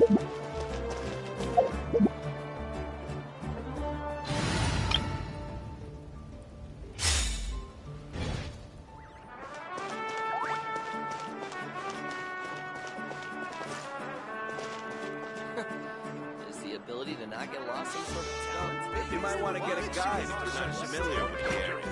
To not get lost in sort of talent. You might want to get a guide if you're not familiar with the area.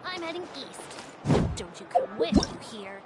I'm heading east. Don't you come with, you hear?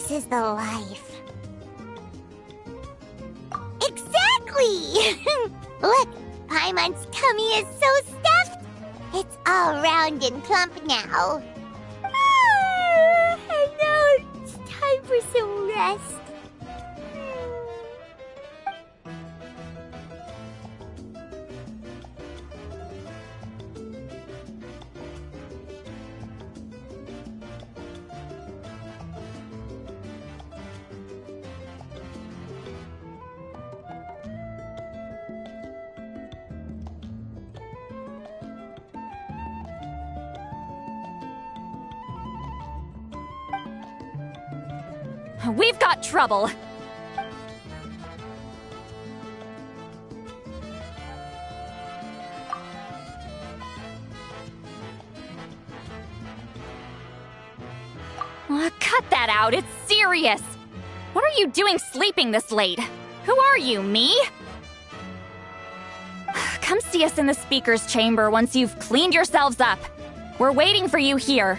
This is the life. Exactly! Look, Paimon's tummy is so stuffed. It's all round and plump now. And now it's time for some rest. We've got trouble. Cut that out, it's serious. What are you doing sleeping this late? Who are you, me? Come see us in the speaker's chamber once you've cleaned yourselves up. We're waiting for you here.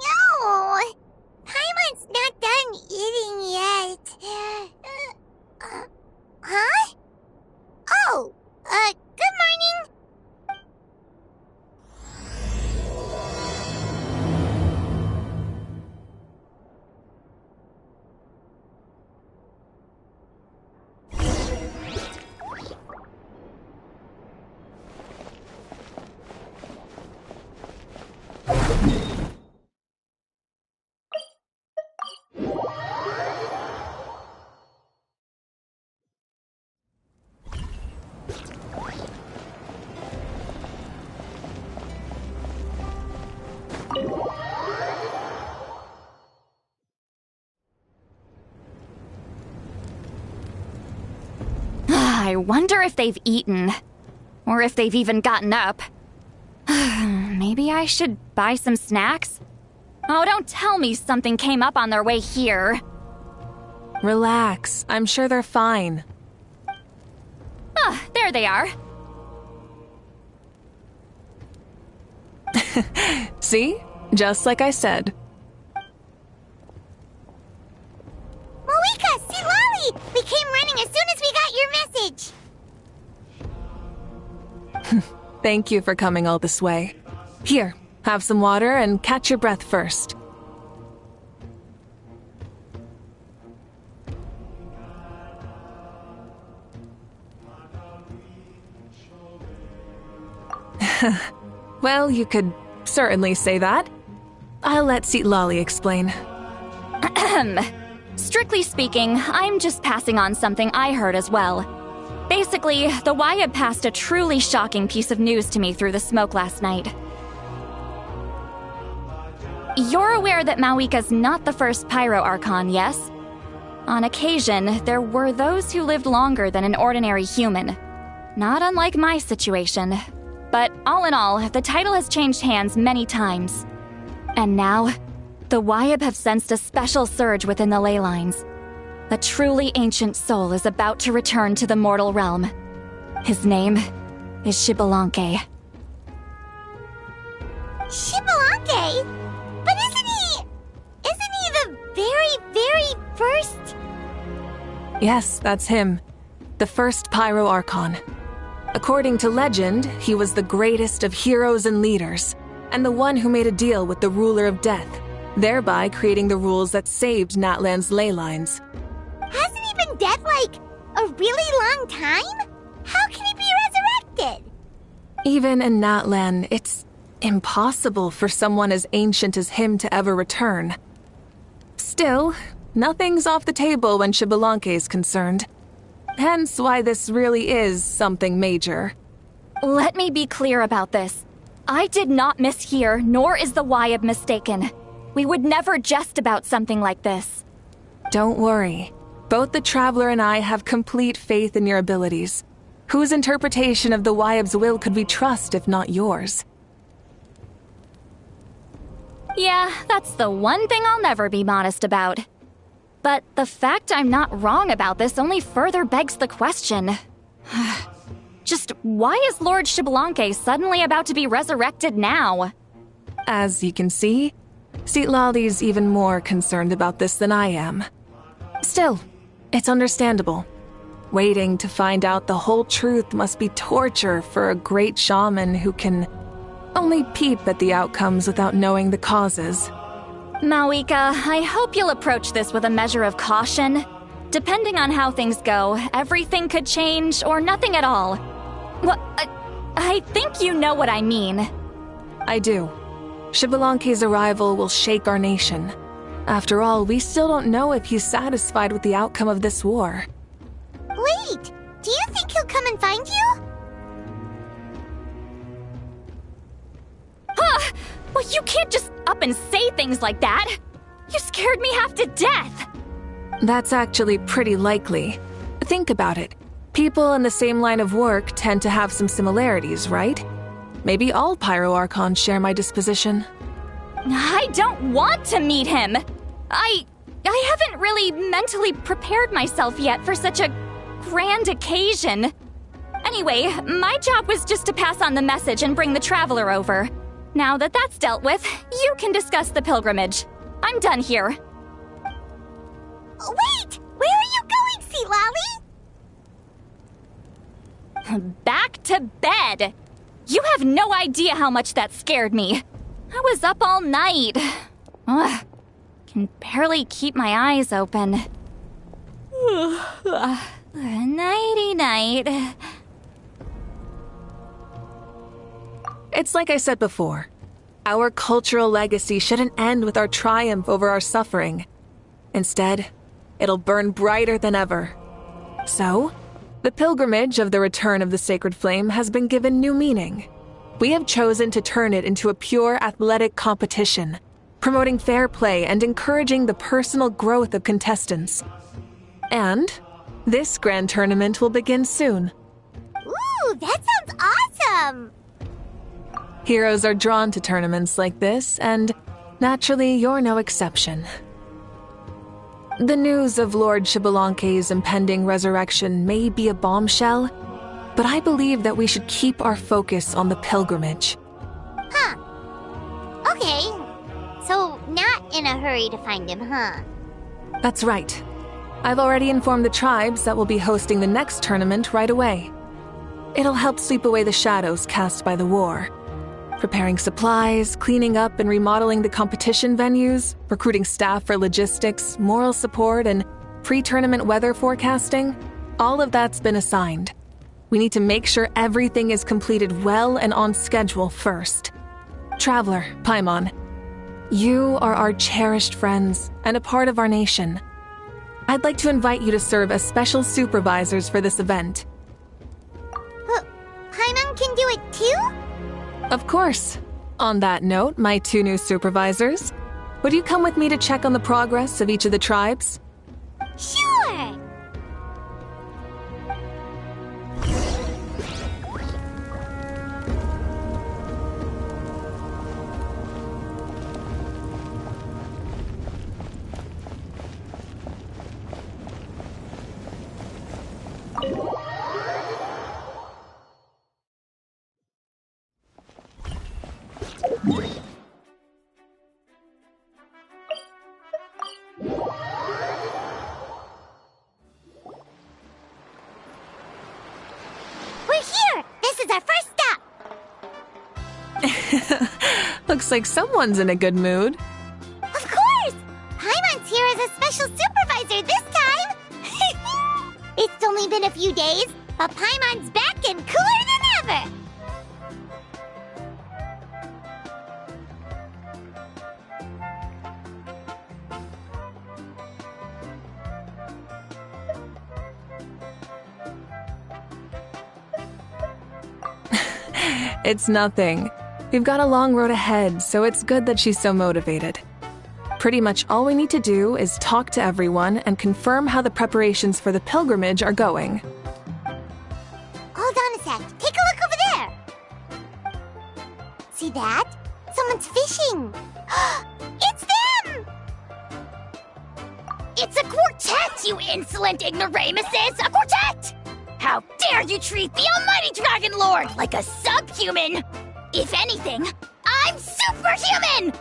No! Paimon's not done eating yet. Huh? Oh, good morning. I wonder if they've eaten. Or if they've even gotten up. Maybe I should buy some snacks? Oh, don't tell me something came up on their way here. Relax. I'm sure they're fine. Ah, there they are. See? Just like I said. Mavuika&Citlali! We came running as soon as we got your message. Thank you for coming all this way. Here, have some water and catch your breath first. Well, you could certainly say that. I'll let Citlali explain. Strictly speaking, I'm just passing on something I heard as well. Basically, the Wyab passed a truly shocking piece of news to me through the smoke last night. You're aware that Mavuika's not the first Pyro Archon, yes? On occasion, there were those who lived longer than an ordinary human. Not unlike my situation. But all in all, the title has changed hands many times. And now, the Wyab have sensed a special surge within the ley lines. A truly ancient soul is about to return to the mortal realm. His name is Xbalanque. Xbalanque? But isn't he the very first? Yes, that's him. The first Pyro Archon. According to legend, he was the greatest of heroes and leaders, and the one who made a deal with the ruler of death, thereby creating the rules that saved Natlan's ley lines. Hasn't he been dead, like, a really long time? How can he be resurrected? Even in Natlan, it's impossible for someone as ancient as him to ever return. Still, nothing's off the table when Xbalanque is concerned. Hence why this really is something major. Let me be clear about this. I did not mishear, nor is the Wyab mistaken. We would never jest about something like this. Don't worry. Both the Traveler and I have complete faith in your abilities. Whose interpretation of the Wyab's will could we trust if not yours? Yeah, that's the one thing I'll never be modest about. But the fact I'm not wrong about this only further begs the question. Just why is Lord Xbalanque suddenly about to be resurrected now? As you can see, Citlali's even more concerned about this than I am. Still, it's understandable. Waiting to find out the whole truth must be torture for a great shaman who can only peep at the outcomes without knowing the causes. Mavuika, I hope you'll approach this with a measure of caution. Depending on how things go, everything could change or nothing at all. Well, I think you know what I mean. I do. Xbalanque's arrival will shake our nation. After all, we still don't know if he's satisfied with the outcome of this war. Wait, do you think he'll come and find you? Huh! Well, you can't just up and say things like that! You scared me half to death! That's actually pretty likely. Think about it. People in the same line of work tend to have some similarities, right? Maybe all Pyro Archons share my disposition. I don't want to meet him! I haven't really mentally prepared myself yet for such a grand occasion. Anyway, my job was just to pass on the message and bring the Traveler over. Now that that's dealt with, you can discuss the pilgrimage. I'm done here. Wait! Where are you going, Citlali? Back to bed! You have no idea how much that scared me. I was up all night. Ugh, can barely keep my eyes open. Nighty-night. It's like I said before. Our cultural legacy shouldn't end with our triumph over our suffering. Instead, it'll burn brighter than ever. So, the pilgrimage of the return of the sacred flame has been given new meaning. We have chosen to turn it into a pure athletic competition, promoting fair play and encouraging the personal growth of contestants. And this grand tournament will begin soon. Ooh, that sounds awesome! Heroes are drawn to tournaments like this, and naturally, you're no exception. The news of Lord Xbalanque's impending resurrection may be a bombshell, but I believe that we should keep our focus on the pilgrimage. Huh. Okay. So, not in a hurry to find him, huh? That's right. I've already informed the tribes that we'll be hosting the next tournament right away. It'll help sweep away the shadows cast by the war. Preparing supplies, cleaning up and remodeling the competition venues, recruiting staff for logistics, moral support, and pre-tournament weather forecasting, all of that's been assigned. We need to make sure everything is completed well and on schedule first. Traveler, Paimon, you are our cherished friends and a part of our nation. I'd like to invite you to serve as special supervisors for this event. Paimon can do it too? Of course. On that note, my 2 new supervisors, would you come with me to check on the progress of each of the tribes? Sure! Looks like someone's in a good mood. Of course! Paimon's here as a special supervisor this time! It's only been a few days, but Paimon's back and cooler than ever! It's nothing. We've got a long road ahead, so it's good that she's so motivated. Pretty much all we need to do is talk to everyone and confirm how the preparations for the pilgrimage are going. Hold on a sec. Take a look over there. See that? Someone's fishing. It's them! It's a quartet, you insolent ignoramuses! A quartet! How dare you treat the almighty Dragon Lord like a subhuman! If anything, I'm superhuman!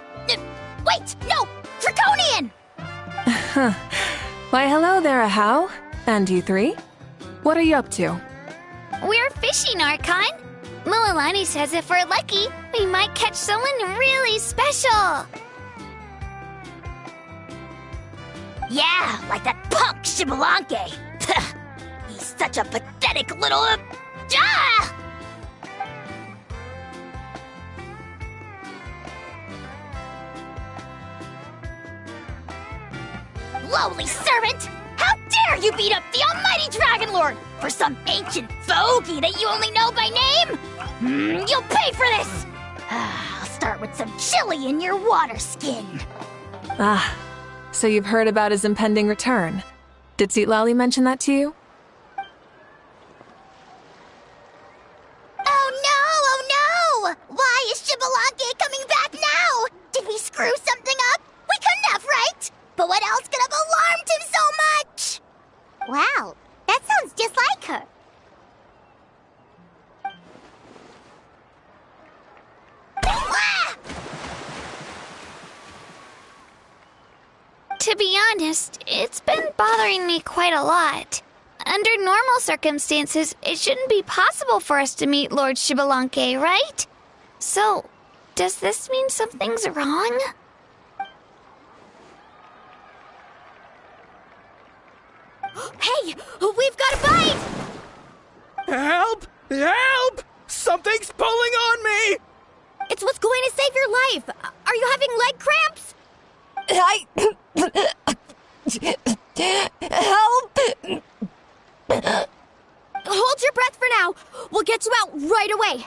Wait, no! Draconian! Why, hello there, Ahau. And you three? What are you up to? We're fishing, Archon. Mulalani says if we're lucky, we might catch someone really special. Yeah, like that punk Shibalanke. He's such a pathetic little... Ah! Lowly servant! How dare you beat up the almighty Dragon Lord for some ancient fogey that you only know by name? You'll pay for this! I'll start with some chili in your water skin. Ah, so you've heard about his impending return. Did Citlali mention that to you? Oh no! Why is Shibalanke coming back now? Did we screw something up? We couldn't have, right? But what else could have alarmed him so much? Wow, that sounds just like her. Ah! To be honest, it's been bothering me quite a lot. Under normal circumstances, it shouldn't be possible for us to meet Lord Shibalanke, right? So, does this mean something's wrong? Hey, we've got a bite! Help! Help! Something's pulling on me! It's what's going to save your life. Are you having leg cramps? Help! Hold your breath for now. We'll get you out right away.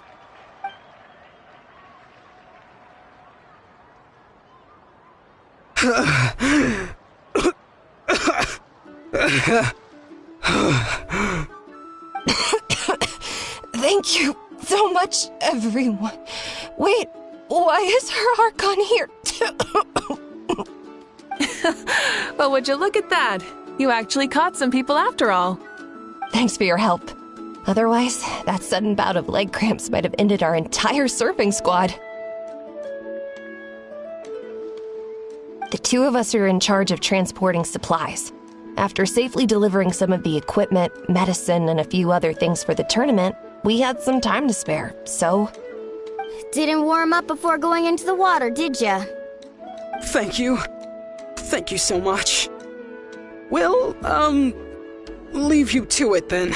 Thank you so much, everyone. Wait, why is her Archon here? Well, would you look at that? You actually caught some people after all. Thanks for your help. Otherwise, that sudden bout of leg cramps might have ended our entire surfing squad. The two of us are in charge of transporting supplies. After safely delivering some of the equipment, medicine, and a few other things for the tournament, we had some time to spare, so... Didn't warm up before going into the water, did ya? Thank you. Thank you so much. We'll, leave you to it then.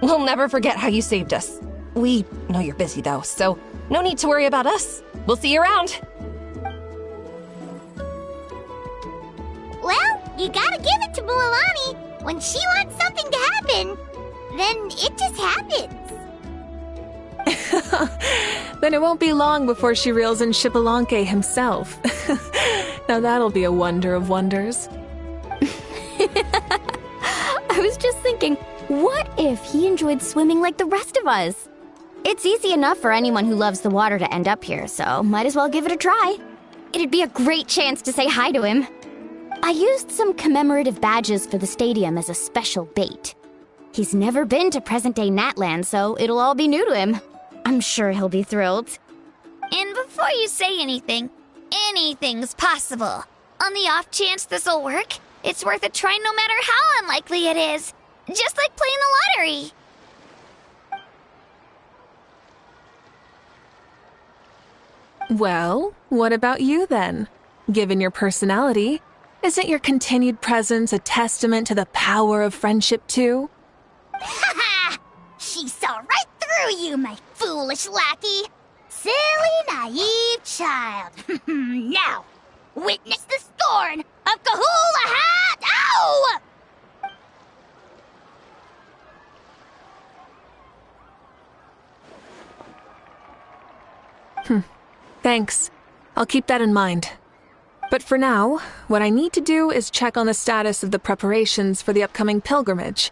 We'll never forget how you saved us. We know you're busy, though, so no need to worry about us. We'll see you around. Well, you gotta give it to Mulalani. When she wants something to happen, then it just happens. Then it won't be long before she reels in Shibalanke himself. Now that'll be a wonder of wonders. I was just thinking, what if he enjoyed swimming like the rest of us? It's easy enough for anyone who loves the water to end up here, so might as well give it a try. It'd be a great chance to say hi to him. I used some commemorative badges for the stadium as a special bait. He's never been to present-day Natland, so it'll all be new to him. I'm sure he'll be thrilled. And before you say anything, anything's possible. On the off chance this'll work, it's worth a try no matter how unlikely it is. Just like playing the lottery. Well, what about you then? Given your personality, isn't your continued presence a testament to the power of friendship too? Ha ha! She saw right through you, my foolish lackey. Silly, naive child. Now, witness the scorn of Kahula Hat! Ow! Thanks. I'll keep that in mind. But for now, what I need to do is check on the status of the preparations for the upcoming pilgrimage.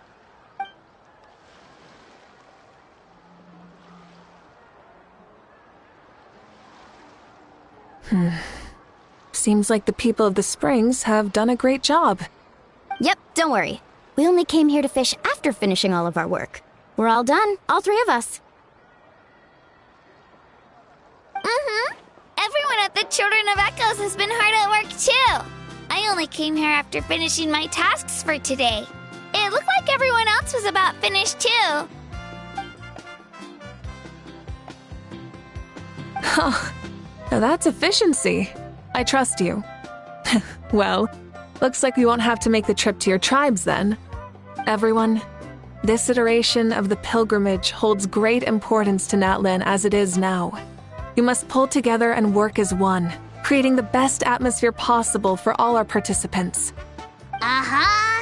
Seems like the people of the springs have done a great job. Yep, don't worry. We only came here to fish after finishing all of our work. We're all done, all three of us. Everyone at the Children of Echoes has been hard at work too. I only came here after finishing my tasks for today. It looked like everyone else was about finished too. Huh. Now that's efficiency. I trust you. Well, looks like we won't have to make the trip to your tribes then. Everyone, this iteration of the pilgrimage holds great importance to Natlan as it is now. You must pull together and work as one, creating the best atmosphere possible for all our participants.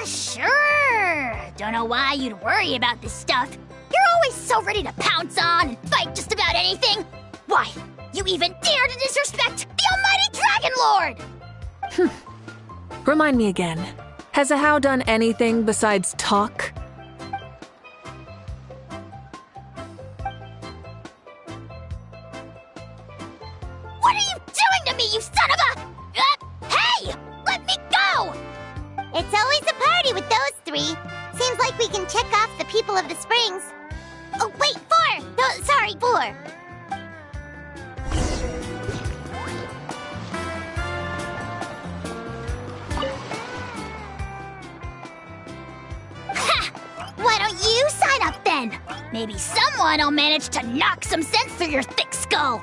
Sure. Don't know why you'd worry about this stuff. You're always so ready to pounce on and fight just about anything. Why, you even dare to disrespect the almighty Dragon Lord! Remind me again, has Ahau done anything besides talk? What are you doing to me, you son of a... hey! Let me go! It's always a party with those three. Seems like we can check off the people of the springs. Oh, wait, 4! No, sorry, 4. Why don't you sign up then? Maybe someone will manage to knock some sense through your thick skull.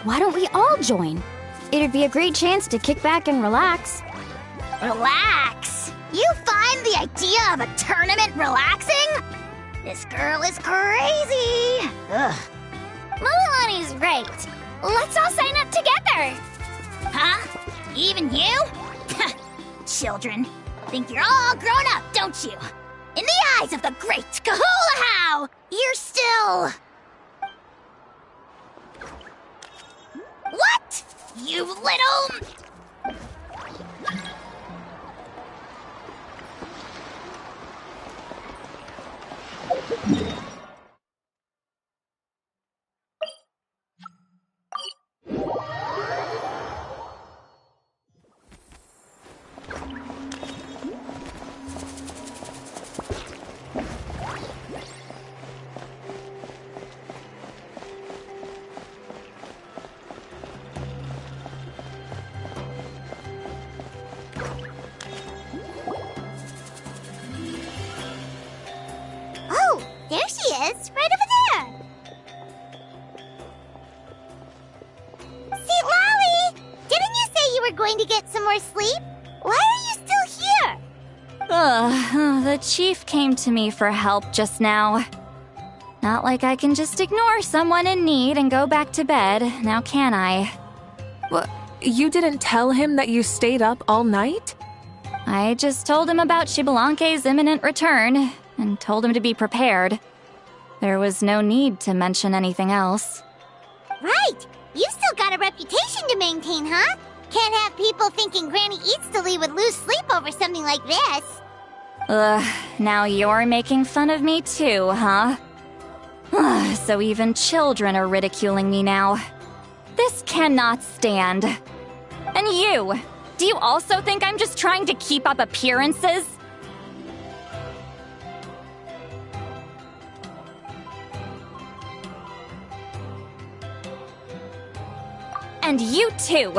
Why don't we all join? It'd be a great chance to kick back and relax. Relax? You find the idea of a tournament relaxing? This girl is crazy. Ugh. Mulilani's right. Let's all sign up together. Huh? Even you? Children, think you're all grown up, don't you? In the eyes of the great Kahulahau, you're still... What? You little... There she is, right over there. Citlali! Didn't you say you were going to get some more sleep? Why are you still here? The chief came to me for help just now. Not like I can just ignore someone in need and go back to bed, now can I? What? You didn't tell him that you stayed up all night? I just told him about Xbalanque's imminent return, and told him to be prepared. There was no need to mention anything else. Right! You still got a reputation to maintain, huh? Can't have people thinking Granny Citlali would lose sleep over something like this. Now you're making fun of me too, huh? So even children are ridiculing me now. This cannot stand. And you! Do you also think I'm just trying to keep up appearances? And you too!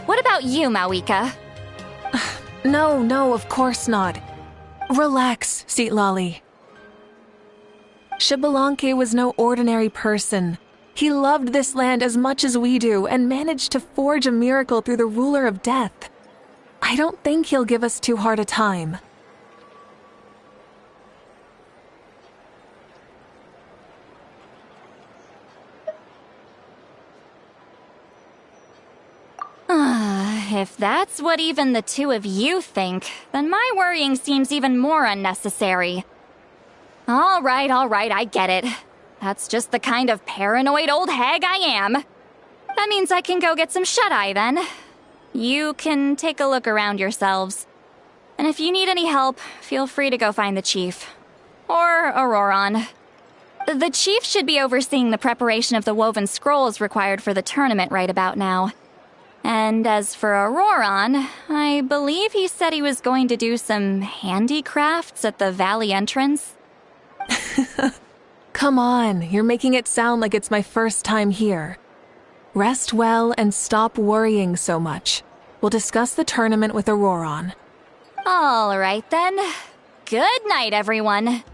What about you, Mavuika? No, of course not. Relax, Citlali. Xbalanque was no ordinary person. He loved this land as much as we do and managed to forge a miracle through the ruler of death. I don't think he'll give us too hard a time. If that's what even the two of you think, then my worrying seems even more unnecessary. All right, I get it. That's just the kind of paranoid old hag I am. That means I can go get some shut-eye then. You can take a look around yourselves. And if you need any help, feel free to go find the chief. Or Auroron. The chief should be overseeing the preparation of the woven scrolls required for the tournament right about now. And as for Auroron, I believe he said he was going to do some handicrafts at the valley entrance. Come on, you're making it sound like it's my first time here. Rest well and stop worrying so much. We'll discuss the tournament with Auroron. All right then. Good night, everyone.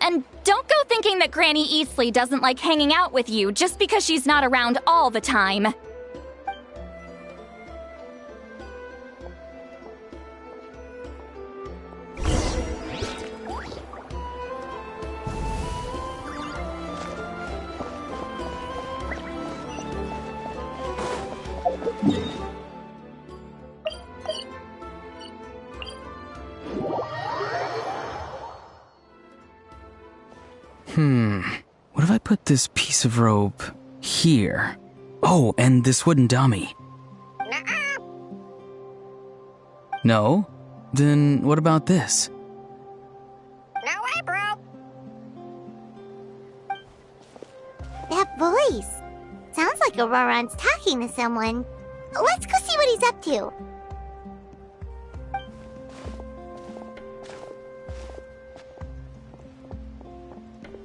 And don't go thinking that Granny Eastley doesn't like hanging out with you just because she's not around all the time. What if I put this piece of rope here? Oh, and this wooden dummy. No? Then what about this? No way, bro. That voice. Sounds like Auroron's talking to someone. Let's go see what he's up to.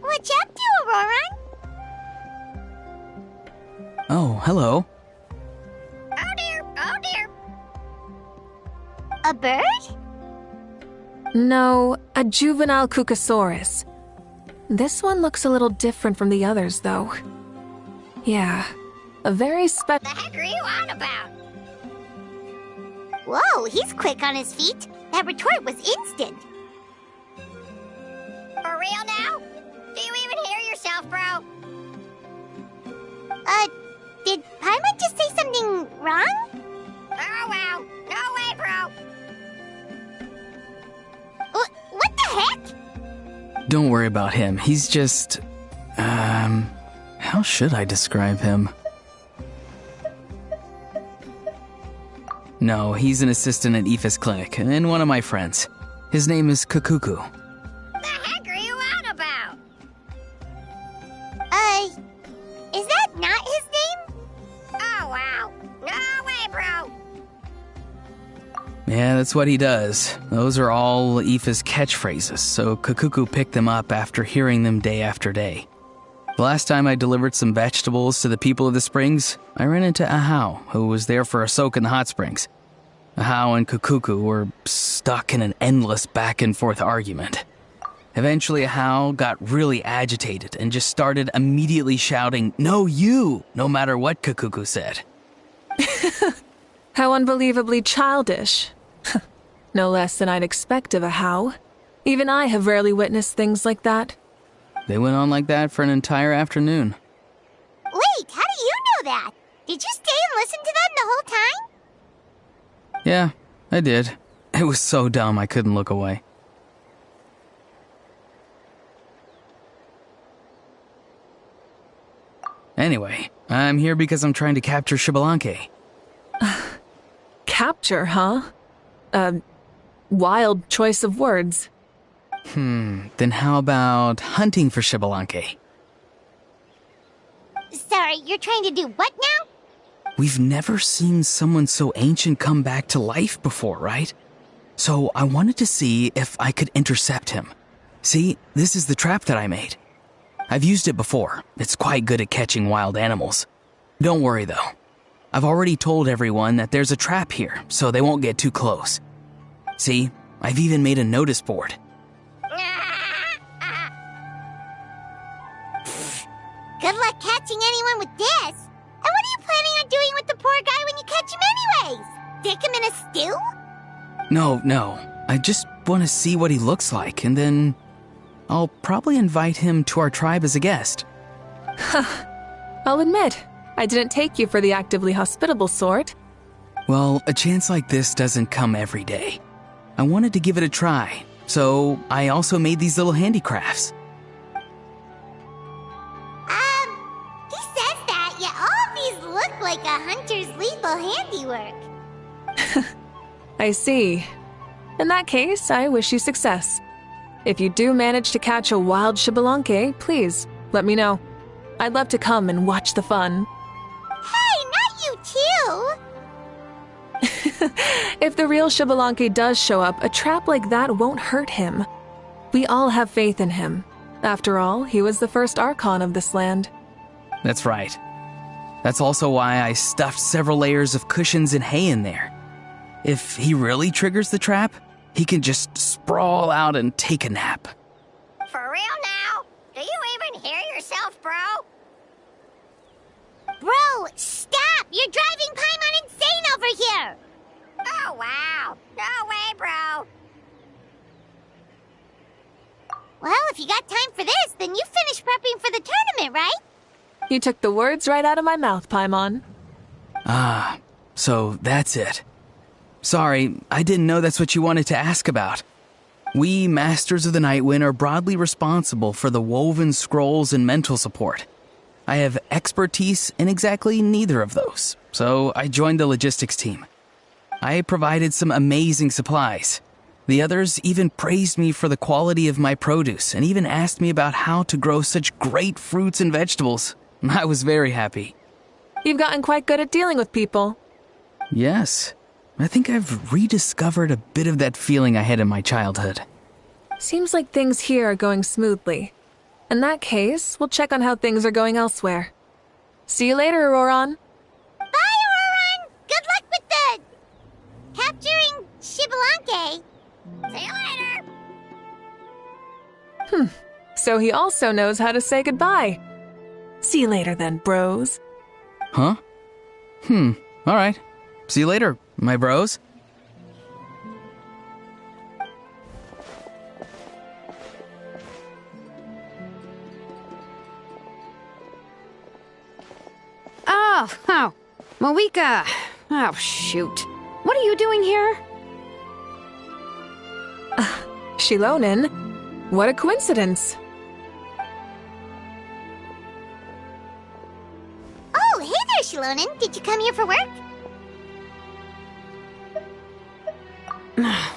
What you up to, Auroron? Oh, hello. Oh dear, oh dear. A bird? No, a juvenile Cucosaurus. This one looks a little different from the others, though. Yeah, a very The heck are you on about? Whoa, he's quick on his feet. That retort was instant. For real now? Do you even hear yourself, bro? Did Paimon just say something wrong? Oh wow, no way, bro. What the heck? Don't worry about him. He's just... how should I describe him? No, he's an assistant at Aoife's clinic, and one of my friends. His name is Kukuku. The heck are you on about? Is that not his name? Oh wow, no way, bro. Yeah, that's what he does. Those are all Aoife's catchphrases, so Kukuku picked them up after hearing them day after day. The last time I delivered some vegetables to the people of the springs, I ran into Ahau, who was there for a soak in the hot springs. Ahau and Kukuku were stuck in an endless back-and-forth argument. Eventually, Ahau got really agitated and just started immediately shouting, "No, you!" no matter what Kukuku said. How unbelievably childish. No less than I'd expect of Ahau. Even I have rarely witnessed things like that. They went on like that for an entire afternoon. Wait, how do you know that? Did you stay and listen to them the whole time? Yeah, I did. It was so dumb I couldn't look away. Anyway, I'm here because I'm trying to capture Xbalanque. Capture, huh? Wild choice of words. Then how about hunting for Xbalanque? Sorry, you're trying to do what now? We've never seen someone so ancient come back to life before, right? So I wanted to see if I could intercept him. See, this is the trap that I made. I've used it before. It's quite good at catching wild animals. Don't worry though. I've already told everyone that there's a trap here, so they won't get too close. See, I've even made a notice board. Good luck catching anyone with this. And what are you planning on doing with the poor guy when you catch him anyways? Stick him in a stew? No. I just want to see what he looks like, and then I'll probably invite him to our tribe as a guest. I'll admit, I didn't take you for the actively hospitable sort. Well, a chance like this doesn't come every day. I wanted to give it a try, so I also made these little handicrafts. He says that, yet all of these look like a hunter's lethal handiwork. I see. In that case, I wish you success. If you do manage to catch a wild Xbalanque, please, let me know. I'd love to come and watch the fun. Hey, not you too! If the real Xbalanque does show up, a trap like that won't hurt him. We all have faith in him. After all, he was the first Archon of this land. That's right. That's also why I stuffed several layers of cushions and hay in there. If he really triggers the trap, he can just sprawl out and take a nap. For real now? Do you even hear yourself, bro? Bro, stop! You're driving Paimon insane over here! Oh, wow. No way, bro. Well, if you got time for this, then you finished prepping for the tournament, right? You took the words right out of my mouth, Paimon. Ah, so that's it. Sorry, I didn't know that's what you wanted to ask about. We, Masters of the Nightwind, are broadly responsible for the woven scrolls and mental support. I have expertise in exactly neither of those, so I joined the logistics team. I provided some amazing supplies. The others even praised me for the quality of my produce and even asked me about how to grow such great fruits and vegetables. I was very happy. You've gotten quite good at dealing with people. Yes. I think I've rediscovered a bit of that feeling I had in my childhood. Seems like things here are going smoothly. In that case, we'll check on how things are going elsewhere. See you later, Auroron. Bye, Auroron! Good luck with the... capturing Xbalanque. See you later. So he also knows how to say goodbye. See you later then, bros. Huh? Alright. See you later, my bros. Oh, Mavuika. Oh, shoot. What are you doing here? Xilonen? What a coincidence. Oh, hey there, Xilonen. Did you come here for work?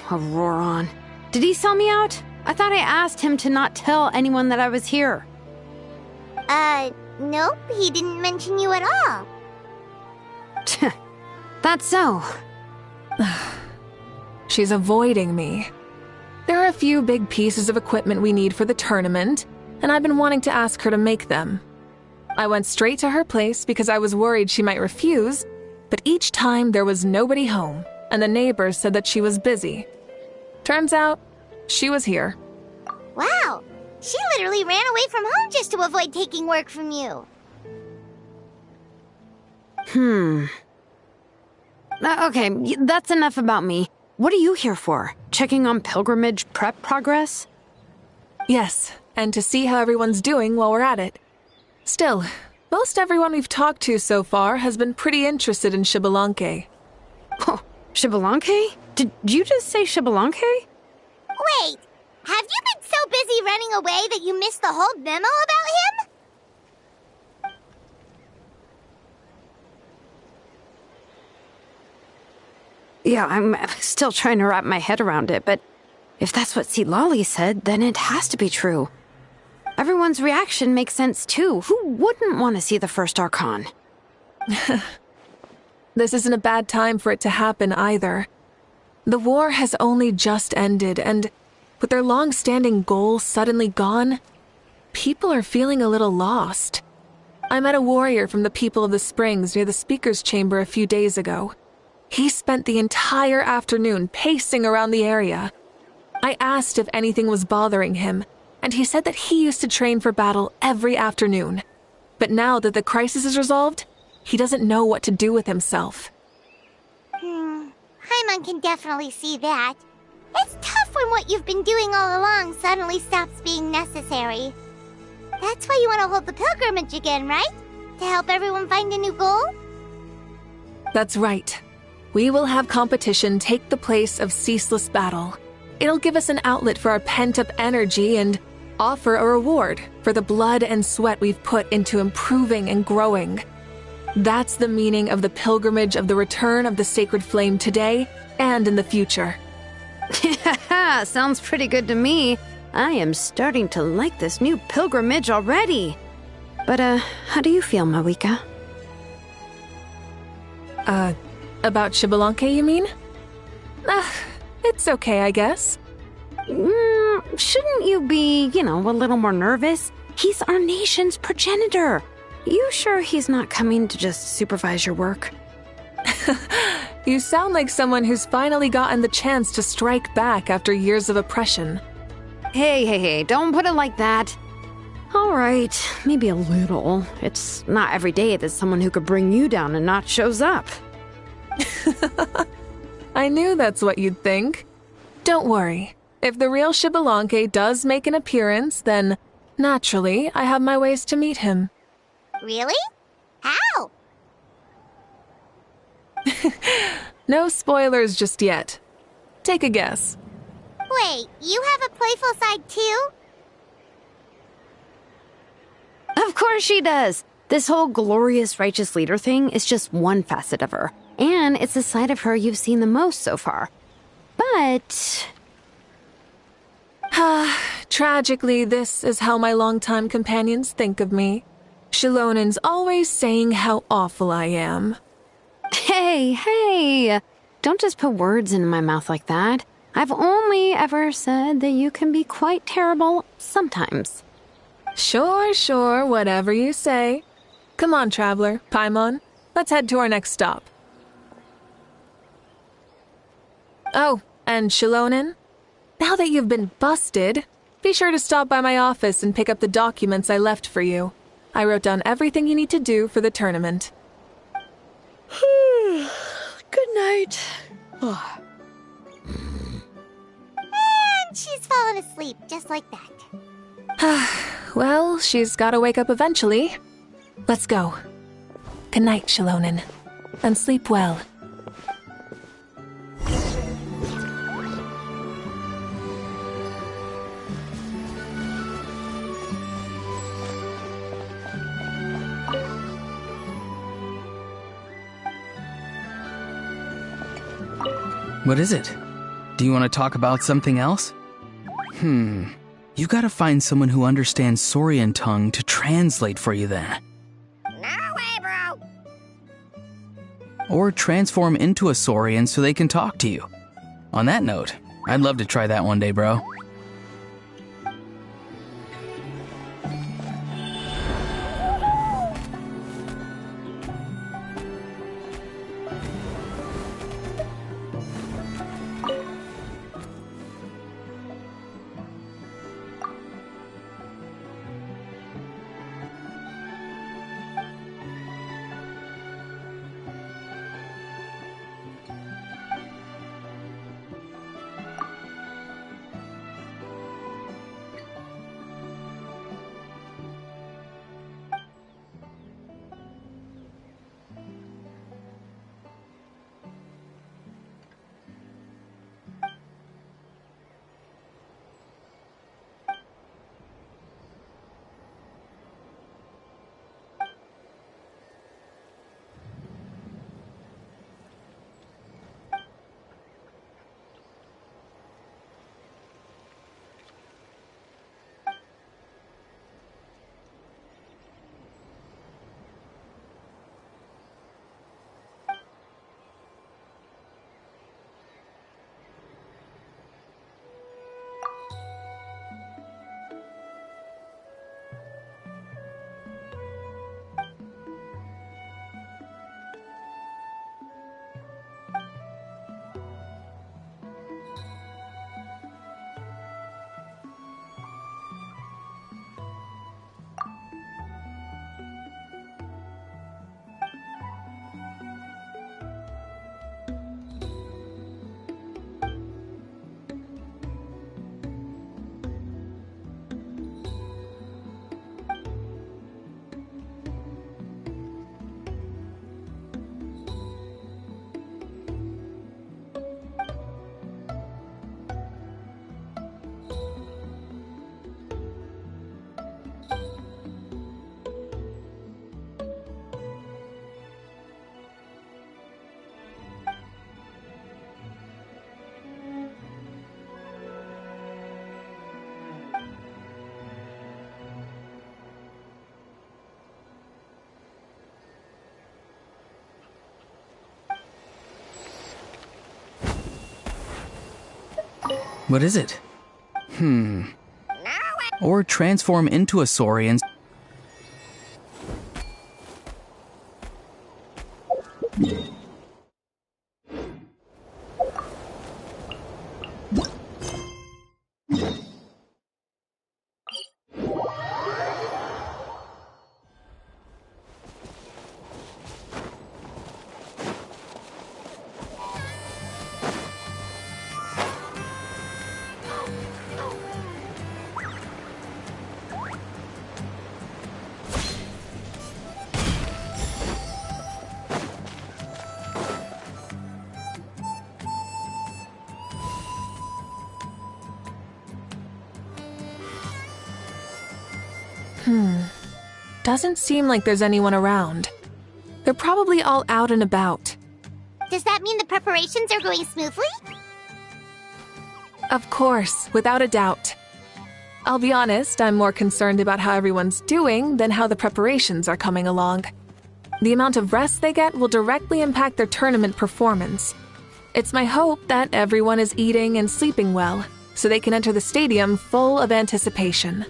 Auroron. Did he sell me out? I thought I asked him to not tell anyone that I was here. Nope. He didn't mention you at all. That's so. She's avoiding me. There are a few big pieces of equipment we need for the tournament, and I've been wanting to ask her to make them. I went straight to her place because I was worried she might refuse, but each time there was nobody home, and the neighbors said that she was busy. Turns out, she was here. Wow. She literally ran away from home just to avoid taking work from you. Okay, that's enough about me. What are you here for? Checking on pilgrimage prep progress? Yes, and to see how everyone's doing while we're at it. Still, most everyone we've talked to so far has been pretty interested in Xbalanque. Oh, Xbalanque? Did you just say Xbalanque? Wait, have you been so busy running away that you missed the whole memo about him? Yeah, I'm still trying to wrap my head around it, but if that's what Citlali said, then it has to be true. Everyone's reaction makes sense too. Who wouldn't want to see the first Archon? This isn't a bad time for it to happen either. The war has only just ended, and with their long-standing goals suddenly gone, people are feeling a little lost. I met a warrior from the People of the Springs near the Speaker's Chamber a few days ago. He spent the entire afternoon pacing around the area. I asked if anything was bothering him, and he said that he used to train for battle every afternoon. But now that the crisis is resolved, he doesn't know what to do with himself. Paimon can definitely see that. It's tough when what you've been doing all along suddenly stops being necessary. That's why you want to hold the pilgrimage again, right? To help everyone find a new goal? That's right. We will have competition take the place of ceaseless battle. It'll give us an outlet for our pent-up energy and offer a reward for the blood and sweat we've put into improving and growing. That's the meaning of the pilgrimage of the return of the sacred flame today and in the future. Sounds pretty good to me. I am starting to like this new pilgrimage already. But, how do you feel, Mavuika? About Xbalanque, you mean? It's okay, I guess. Shouldn't you be, a little more nervous? He's our nation's progenitor. You sure he's not coming to just supervise your work? You sound like someone who's finally gotten the chance to strike back after years of oppression. Hey, don't put it like that. All right, maybe a little. It's not every day that someone who could bring you down a notch shows up. I knew that's what you'd think. Don't worry. If the real Xbalanque does make an appearance, then, naturally, I have my ways to meet him. Really? How? No spoilers just yet. Take a guess. Wait, you have a playful side too? Of course she does. This whole glorious righteous leader thing is just one facet of her. And it's the side of her you've seen the most so far. But... Tragically, this is how my longtime companions think of me. Shilonen's always saying how awful I am. Hey, don't just put words into my mouth like that. I've only ever said that you can be quite terrible sometimes. Sure, whatever you say. Come on, traveler, Paimon. Let's head to our next stop. Oh, and Shilonen, now that you've been busted, be sure to stop by my office and pick up the documents I left for you. I wrote down everything you need to do for the tournament. Good night. And she's fallen asleep just like that. Well, she's gotta wake up eventually. Let's go. Good night, Shilonen. And sleep well. What is it? Do you want to talk about something else? You gotta find someone who understands Saurian tongue to translate for you then. No way, bro. Or transform into a Saurian so they can talk to you. On that note, I'd love to try that one day, bro. What is it? Or transform into a saurian. Doesn't seem like there's anyone around. They're probably all out and about. Does that mean the preparations are going smoothly? Of course, without a doubt. I'll be honest, I'm more concerned about how everyone's doing than how the preparations are coming along. The amount of rest they get will directly impact their tournament performance. It's my hope that everyone is eating and sleeping well, so they can enter the stadium full of anticipation.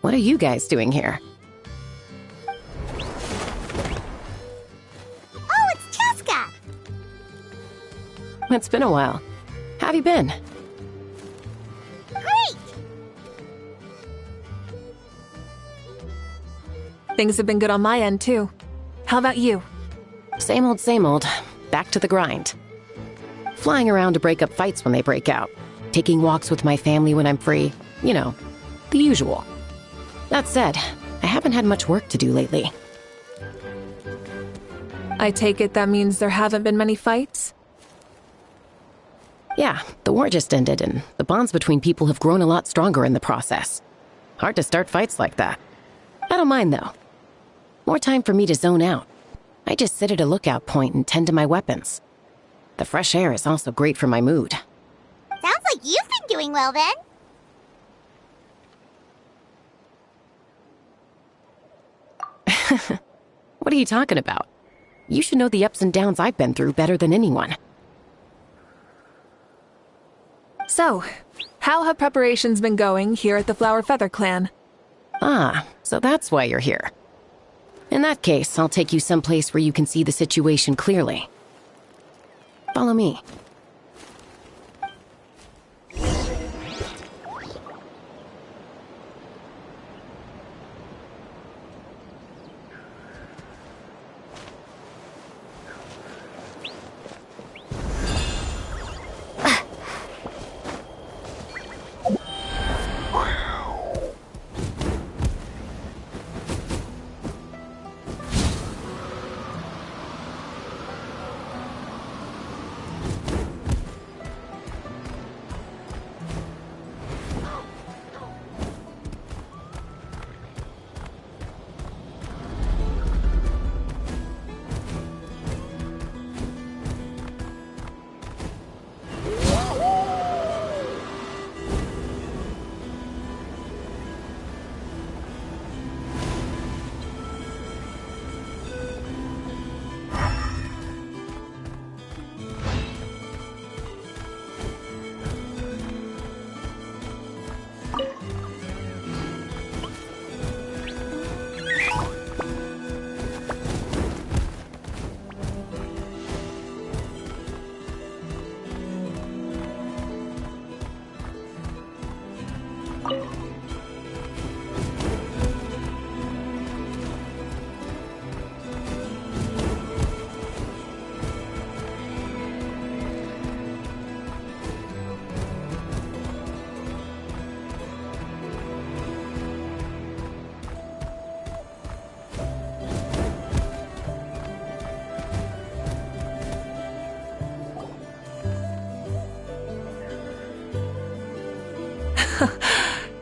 What are you guys doing here? Oh, it's Cheska! It's been a while. How have you been? Great! Things have been good on my end, too. How about you? Same old, same old. Back to the grind. Flying around to break up fights when they break out. Taking walks with my family when I'm free. You know, the usual. That said, I haven't had much work to do lately. I take it that means there haven't been many fights? Yeah, the war just ended, and the bonds between people have grown a lot stronger in the process. Hard to start fights like that. I don't mind, though. More time for me to zone out. I just sit at a lookout point and tend to my weapons. The fresh air is also great for my mood. Sounds like you've been doing well, then. What are you talking about? You should know the ups and downs I've been through better than anyone. So, how have preparations been going here at the Flower Feather Clan? Ah, so that's why you're here. In that case, I'll take you someplace where you can see the situation clearly. Follow me.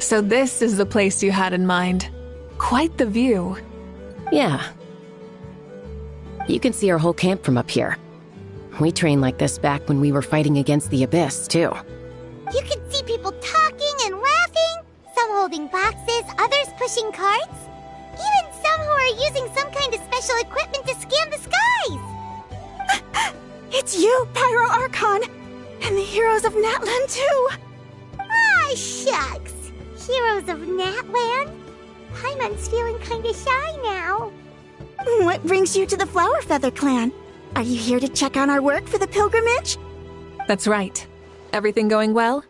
So this is the place you had in mind. Quite the view. Yeah. You can see our whole camp from up here. We trained like this back when we were fighting against the Abyss, too. You can see people talking and laughing, some holding boxes, others pushing carts. Even some who are using some kind of special equipment to scan the skies. It's you, Pyro Archon! And the heroes of Natland, too! Ah, shucks! Heroes of Natland? Paimon's feeling kinda shy now. What brings you to the Flower Feather Clan? Are you here to check on our work for the pilgrimage? That's right. Everything going well?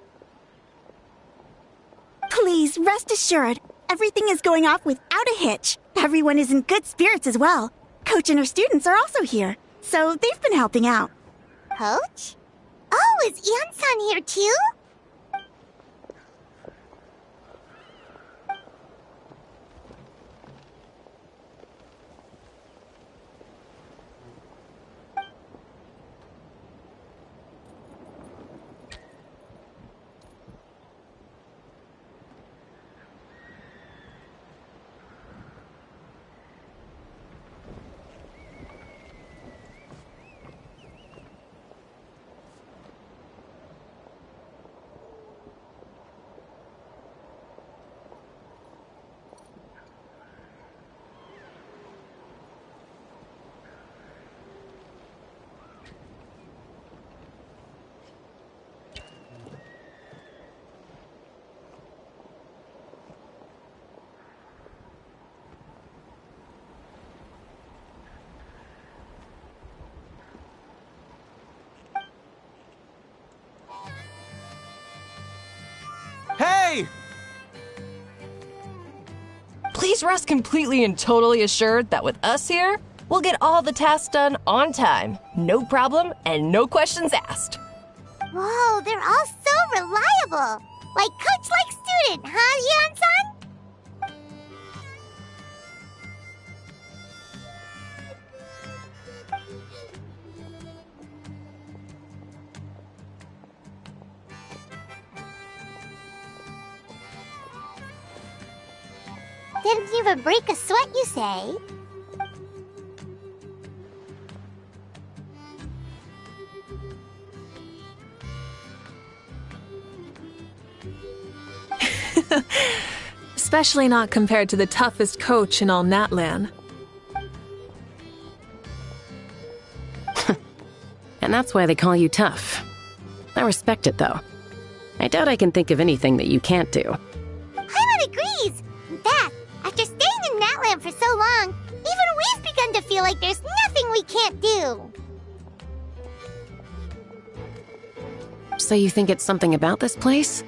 Please, rest assured, everything is going off without a hitch. Everyone is in good spirits as well. Coach and her students are also here, so they've been helping out. Coach? Oh, is Ian-san here too? Hey! Please rest completely and totally assured that with us here, we'll get all the tasks done on time. No problem and no questions asked. Whoa, they're all so reliable! Like coach like student, huh, Ian-san? Didn't even break a sweat, you say? Especially not compared to the toughest coach in all Natlan. And that's why they call you tough. I respect it, though. I doubt I can think of anything that you can't do. Paimon agrees! In fact, after staying in Natland for so long, even we've begun to feel like there's nothing we can't do. So you think it's something about this place?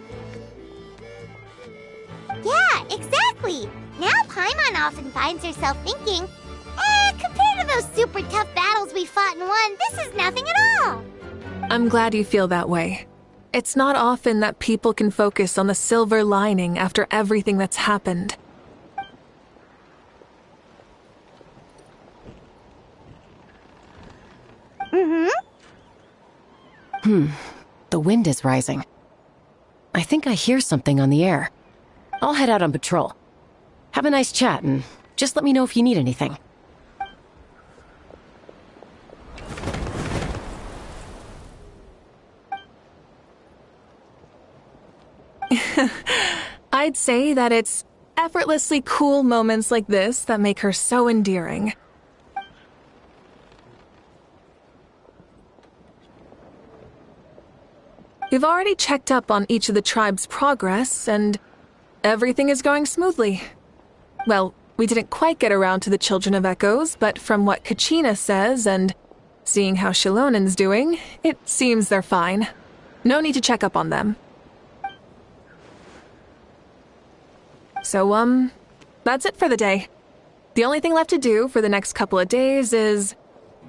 Yeah, exactly! Now Paimon often finds herself thinking, compared to those super tough battles we fought and won, this is nothing at all! I'm glad you feel that way. It's not often that people can focus on the silver lining after everything that's happened. The wind is rising. I think I hear something on the air. I'll head out on patrol. Have a nice chat and just let me know if you need anything. I'd say that it's effortlessly cool moments like this that make her so endearing. We've already checked up on each of the tribe's progress, and everything is going smoothly. Well, we didn't quite get around to the Children of Echoes, but from what Kachina says and seeing how Shilonen's doing, it seems they're fine. No need to check up on them. So, that's it for the day. The only thing left to do for the next couple of days is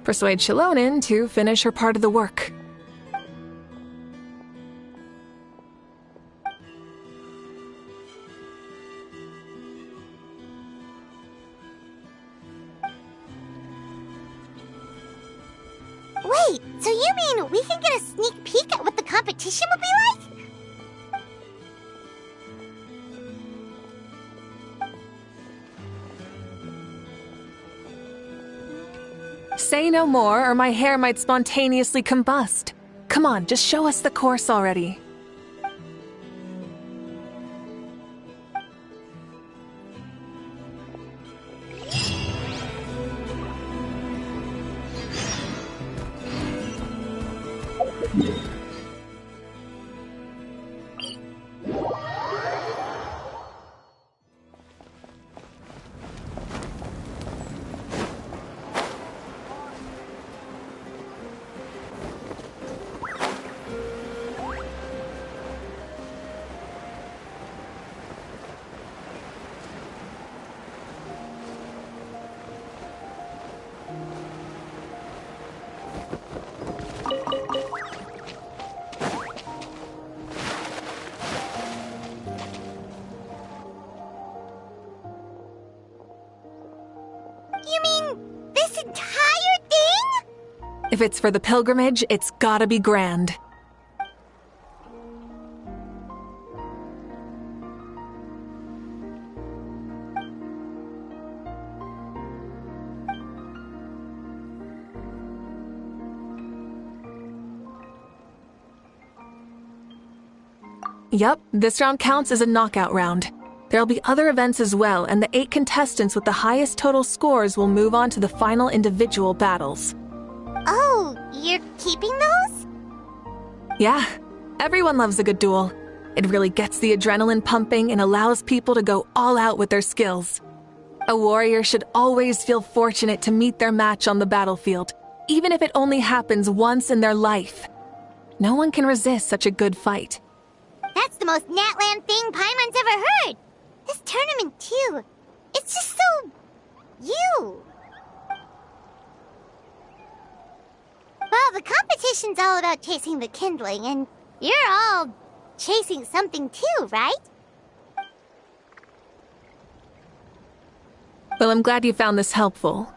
persuade Shilonen to finish her part of the work. Wait, so you mean we can get a sneak peek at what the competition will be like? Say no more, or my hair might spontaneously combust. Come on, just show us the course already. If it's for the pilgrimage, it's gotta be grand. Yep, this round counts as a knockout round. There'll be other events as well, and the 8 contestants with the highest total scores will move on to the final individual battles. Oh, you're keeping those? Yeah, everyone loves a good duel. It really gets the adrenaline pumping and allows people to go all out with their skills. A warrior should always feel fortunate to meet their match on the battlefield, even if it only happens once in their life. No one can resist such a good fight. That's the most Natland thing Paimon's ever heard. This tournament, too. It's just so... you. Well, the competition's all about chasing the kindling, and you're all chasing something too, right? Well, I'm glad you found this helpful.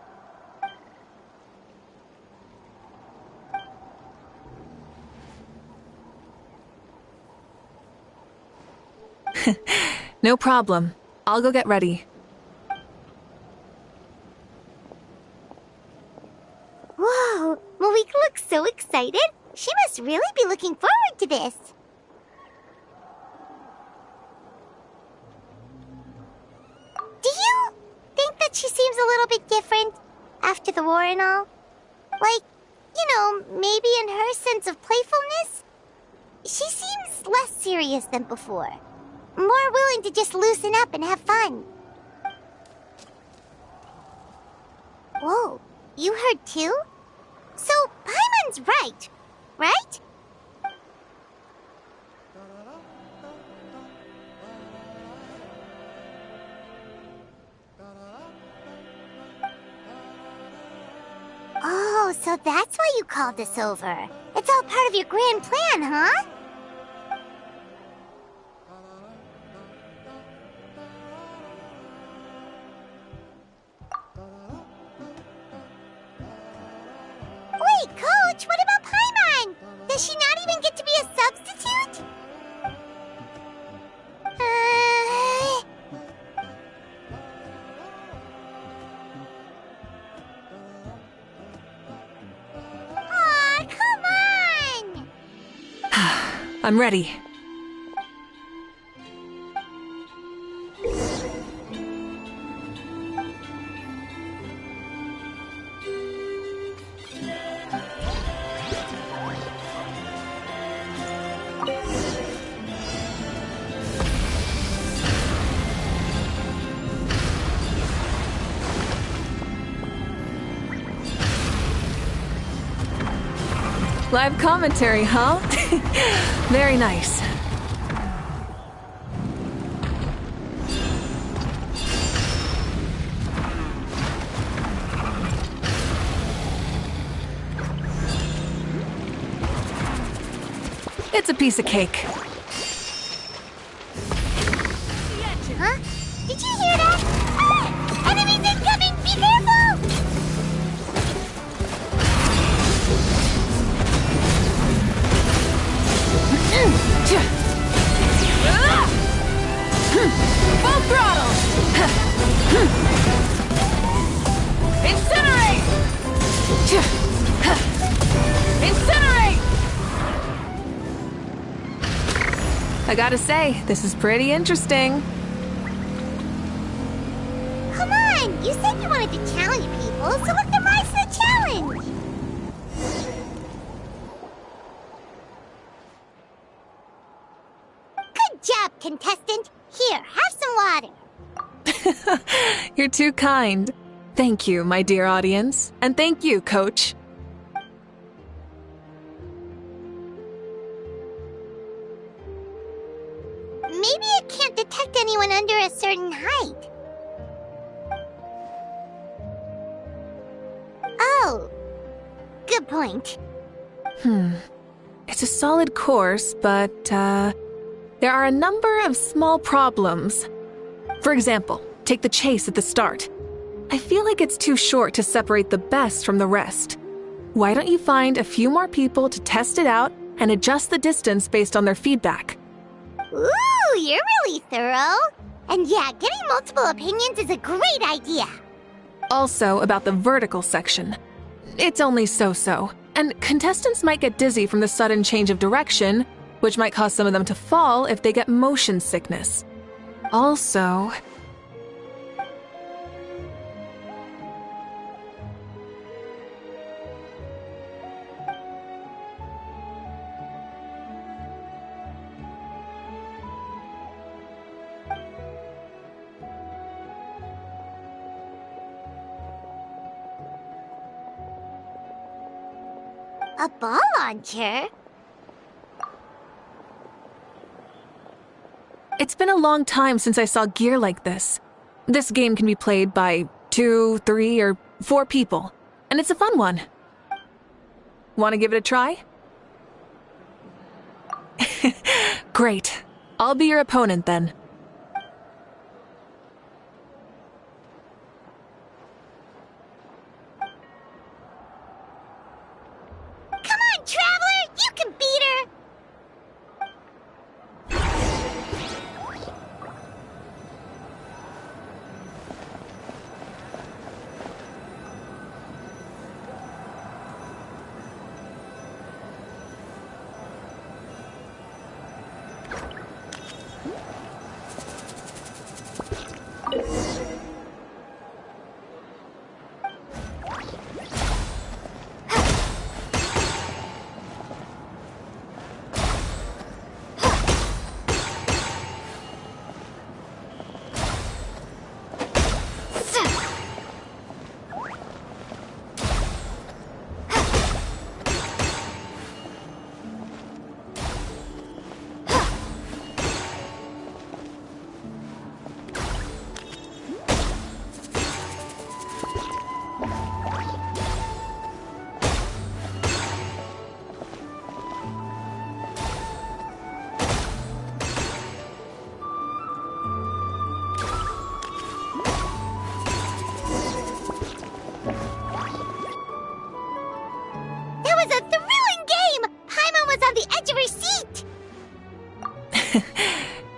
No problem. I'll go get ready. Whoa, Mavuika looks so excited. She must really be looking forward to this. Do you think that she seems a little bit different after the war and all? Like, you know, maybe in her sense of playfulness? She seems less serious than before. More willing to just loosen up and have fun. Whoa, you heard too? So, Paimon's right, right? Oh, so that's why you called us over. It's all part of your grand plan, huh? Wait, Coach, what about Paimon? Does she not even get to be a substitute? Aw, come on! I'm ready. Live commentary, huh? Very nice. It's a piece of cake. Huh? Did you hear that? Ah! Enemies incoming! Be careful! Full throttle! Incinerate! Incinerate! I gotta say, this is pretty interesting. Come on! You said you wanted to challenge people, so let them rise to the challenge! Good job, contestant! Here, have some water! You're too kind. Thank you, my dear audience. And thank you, Coach. Maybe it can't detect anyone under a certain height. Oh, good point. It's a solid course, but, there are a number of small problems. For example, take the chase at the start. I feel like it's too short to separate the best from the rest. Why don't you find a few more people to test it out and adjust the distance based on their feedback? Ooh, you're really thorough. And yeah, getting multiple opinions is a great idea. Also, about the vertical section. It's only so-so, and contestants might get dizzy from the sudden change of direction, which might cause some of them to fall if they get motion sickness. Also... A ball launcher? It's been a long time since I saw gear like this. This game can be played by 2, 3, or 4 people, and it's a fun one. Want to give it a try? Great. I'll be your opponent then. Come on, Traveler! You can beat her!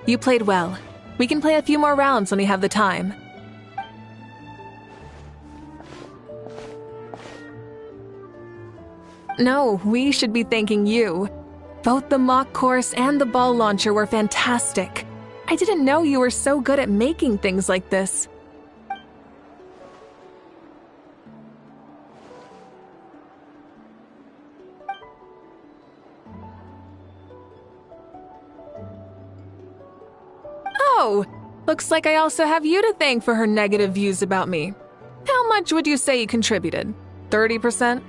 You played well. We can play a few more rounds when we have the time. No, we should be thanking you. Both the mock course and the ball launcher were fantastic. I didn't know you were so good at making things like this. Oh, looks like I also have you to thank for her negative views about me. How much would you say you contributed? 30%?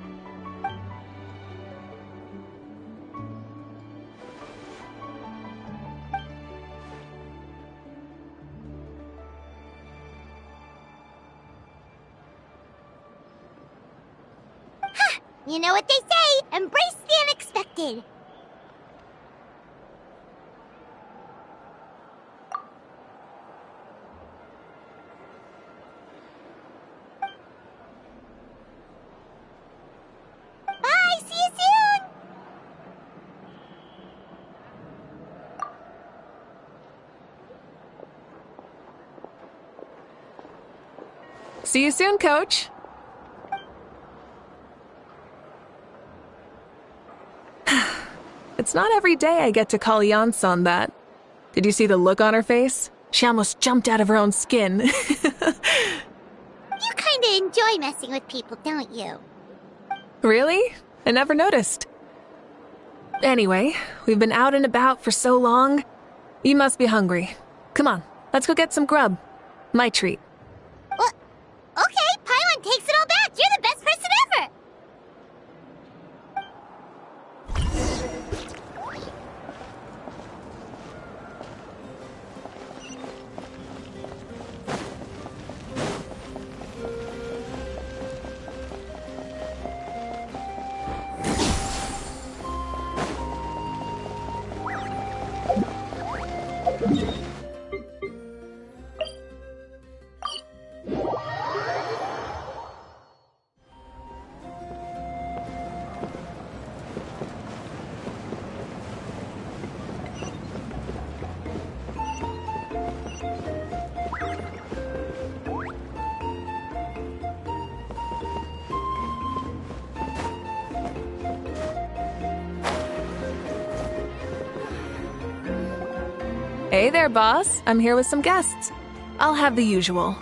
You know what they say, embrace the unexpected. Bye, see you soon! See you soon, Coach. It's not every day I get to call Yansan that. Did you see the look on her face? She almost jumped out of her own skin. You kinda enjoy messing with people, don't you? Really? I never noticed. Anyway, we've been out and about for so long. You must be hungry. Come on, let's go get some grub. My treat. What? Okay, Paimon takes it all back. You're the best person ever! Hey there, boss. I'm here with some guests. I'll have the usual.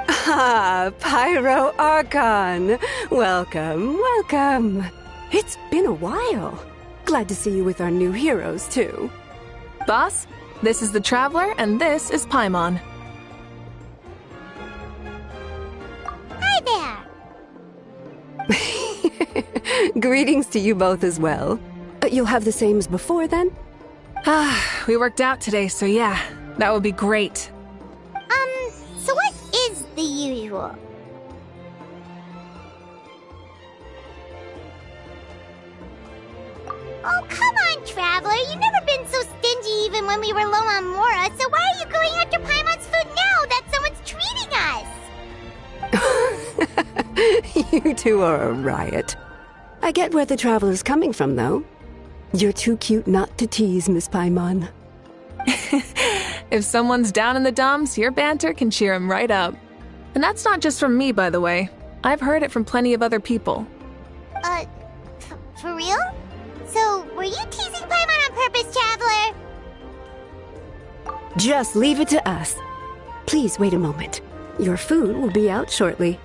Ah, Pyro Archon. Welcome, welcome. It's been a while. Glad to see you with our new heroes, too. Boss, this is the Traveler, and this is Paimon. Hi there. Greetings to you both as well. You'll have the same as before, then? We worked out today, so yeah, that would be great. So what is the usual? Oh, come on, Traveler. You've never been so stingy even when we were low on Mora, so why are you going after Paimon's food now that someone's treating us? You two are a riot. I get where the Traveler's coming from, though. You're too cute not to tease, Miss Paimon. If someone's down in the dumps, your banter can cheer him right up. And that's not just from me, by the way. I've heard it from plenty of other people. For real? So, were you teasing Paimon on purpose, Traveler? Just leave it to us. Please wait a moment. Your food will be out shortly.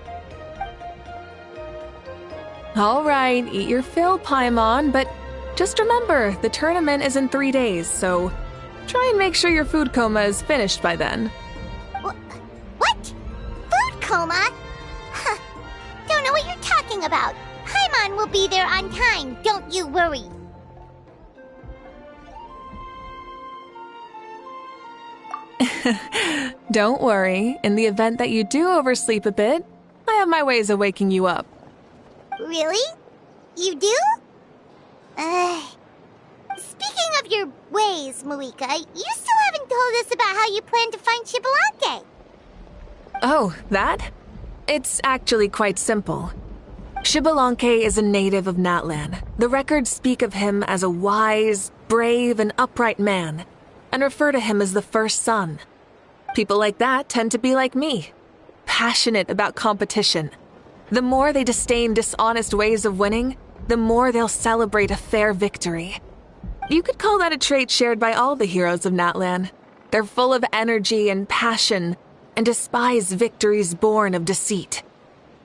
All right, eat your fill, Paimon, but just remember, the tournament is in 3 days, so try and make sure your food coma is finished by then. What? Food coma? Huh. Don't know what you're talking about. Paimon will be there on time, don't you worry. Don't worry, in the event that you do oversleep a bit, I have my ways of waking you up. Really? You do? Speaking of your ways, Mavuika, you still haven't told us about how you plan to find Xbalanque. Oh, that? It's actually quite simple. Xbalanque is a native of Natlan. The records speak of him as a wise, brave, and upright man, and refer to him as the first son. People like that tend to be like me, passionate about competition. The more they disdain dishonest ways of winning, the more they'll celebrate a fair victory. You could call that a trait shared by all the heroes of Natlan. They're full of energy and passion, and despise victories born of deceit.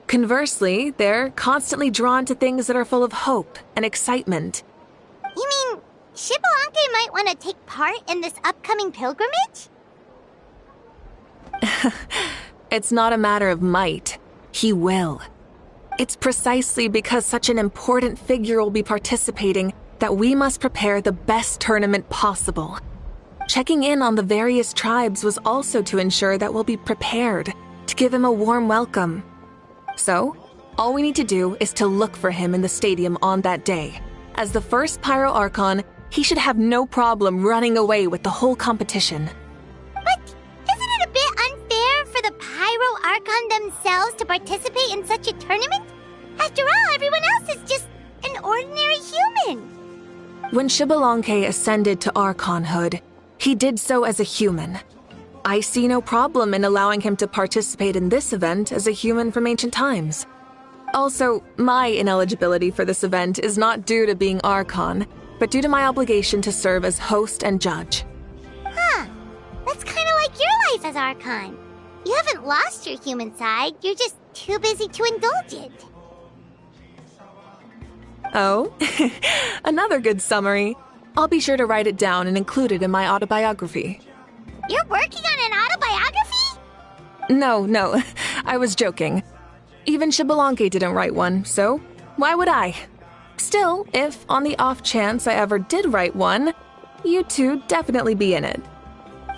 Conversely, they're constantly drawn to things that are full of hope and excitement. You mean Xbalanque might want to take part in this upcoming pilgrimage? It's not a matter of might. He will. It's precisely because such an important figure will be participating that we must prepare the best tournament possible. Checking in on the various tribes was also to ensure that we'll be prepared to give him a warm welcome. So, all we need to do is to look for him in the stadium on that day. As the first Pyro Archon, he should have no problem running away with the whole competition. But isn't it a bit unfair for the Pyro Archon themselves to participate in such a tournament? After all, everyone else is just an ordinary human. When Xbalanque ascended to Archonhood, he did so as a human. I see no problem in allowing him to participate in this event as a human from ancient times. Also, my ineligibility for this event is not due to being Archon, but due to my obligation to serve as host and judge. Huh. That's kind of like your life as Archon. You haven't lost your human side, you're just too busy to indulge it. Oh, another good summary. I'll be sure to write it down and include it in my autobiography. You're working on an autobiography? No, I was joking. Even Xbalanque didn't write one, so why would I? Still, if on the off chance I ever did write one, you two definitely be in it.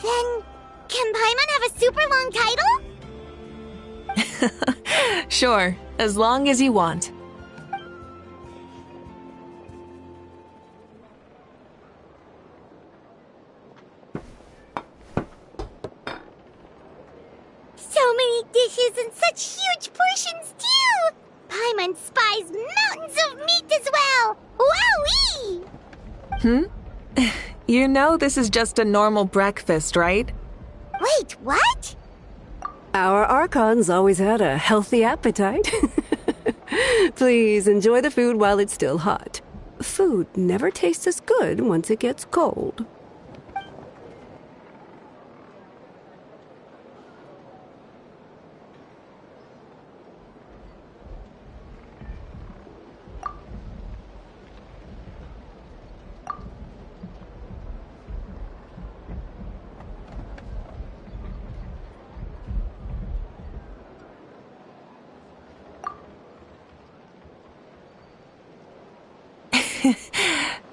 Then, can Paimon have a super long title? Sure, as long as you want. So many dishes and such huge portions, too! Paimon spies mountains of meat as well! Wowee! You know this is just a normal breakfast, right? Wait, what? Our Archons always had a healthy appetite. Please enjoy the food while it's still hot. Food never tastes as good once it gets cold.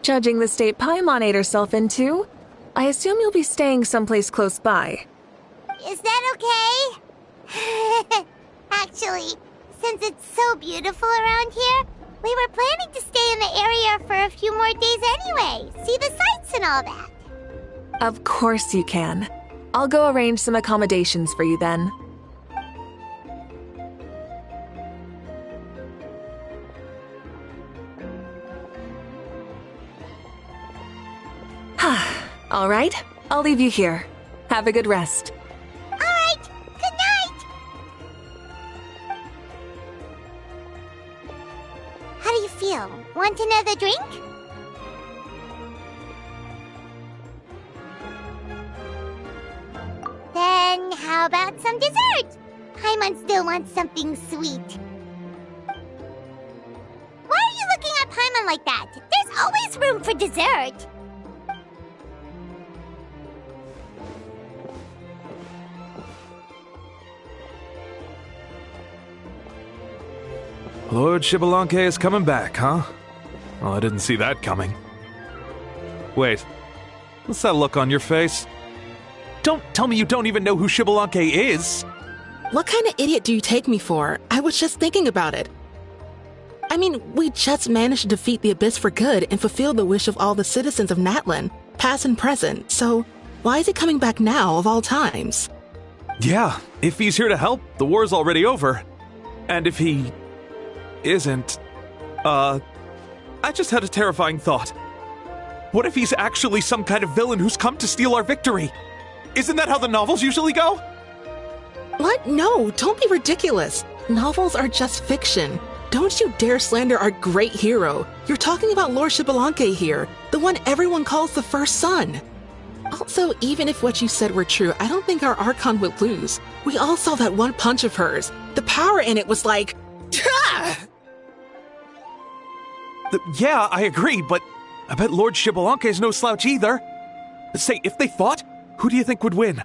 Judging the state Paimon ate herself into, I assume you'll be staying someplace close by. Is that okay? Actually, since it's so beautiful around here, we were planning to stay in the area for a few more days anyway. See the sights and all that. Of course you can. I'll go arrange some accommodations for you then. All right, I'll leave you here. Have a good rest. All right, good night! How do you feel? Want another drink? Then how about some dessert? Paimon still wants something sweet. Why are you looking at Paimon like that? There's always room for dessert. Lord Xbalanque is coming back, huh? Well, I didn't see that coming. Wait, what's that look on your face? Don't tell me you don't even know who Xbalanque is! What kind of idiot do you take me for? I was just thinking about it. I mean, we just managed to defeat the Abyss for good and fulfill the wish of all the citizens of Natlan, past and present, so why is he coming back now of all times? Yeah, if he's here to help, the war's already over. And if he isn't, I just had a terrifying thought. What if he's actually some kind of villain who's come to steal our victory? Isn't that how the novels usually go? What? No, don't be ridiculous. Novels are just fiction. Don't you dare slander our great hero. You're talking about Lord Xbalanque here, the one everyone calls the first son. Also, even if what you said were true, I don't think our Archon would lose. We all saw that one punch of hers. The power in it was like... Yeah, I agree, but I bet Lord Xbalanque is no slouch either. Say, if they fought, who do you think would win?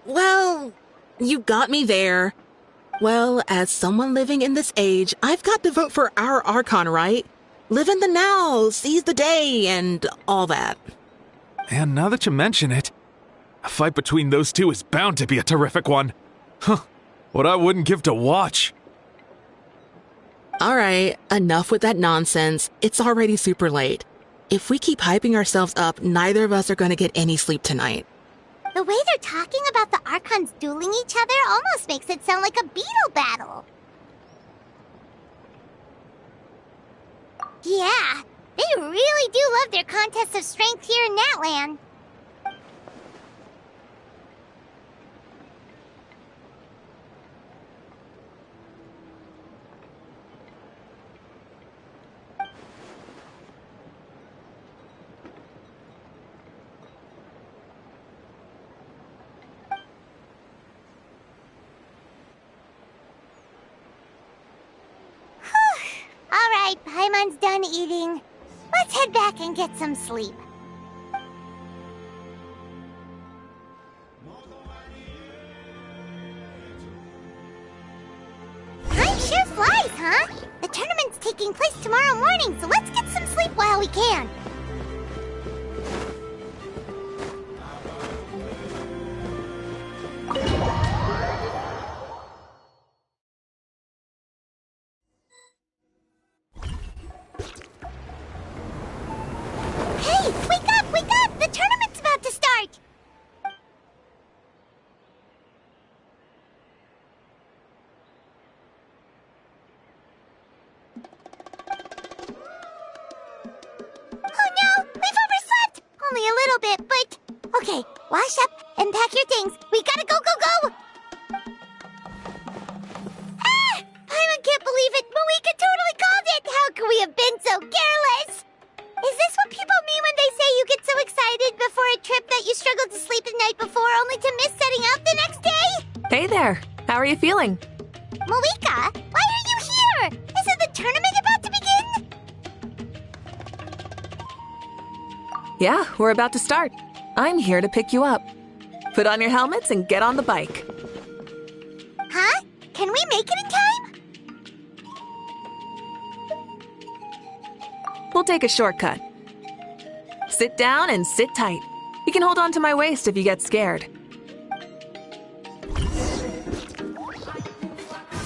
Well, you got me there. Well, as someone living in this age, I've got to vote for our Archon, right? Live in the now, seize the day, and all that. And now that you mention it, a fight between those two is bound to be a terrific one. Huh, what I wouldn't give to watch. All right, enough with that nonsense. It's already super late. If we keep hyping ourselves up, neither of us are going to get any sleep tonight. The way they're talking about the Archons dueling each other almost makes it sound like a beetle battle. Yeah, they really do love their contests of strength here in Natlan. Alright, Paimon's done eating. Let's head back and get some sleep. Time sure flies, huh? The tournament's taking place tomorrow morning, so let's get some sleep while we can. Hey, wake up, wake up! The tournament's about to start! Oh no, we've overslept! Only a little bit, but... Okay, wash up and pack your things. We gotta go, go, go! Ah! I can't believe it! Mavuika totally called it! How could we have been so careless? Is this what people mean when they say you get so excited before a trip that you struggled to sleep the night before only to miss setting out the next day? Hey there, how are you feeling? Mavuika, why are you here? Isn't the tournament about to begin? Yeah, we're about to start. I'm here to pick you up. Put on your helmets and get on the bike. Huh? Can we make it in time? We'll take a shortcut. Sit down and sit tight. You can hold on to my waist if you get scared.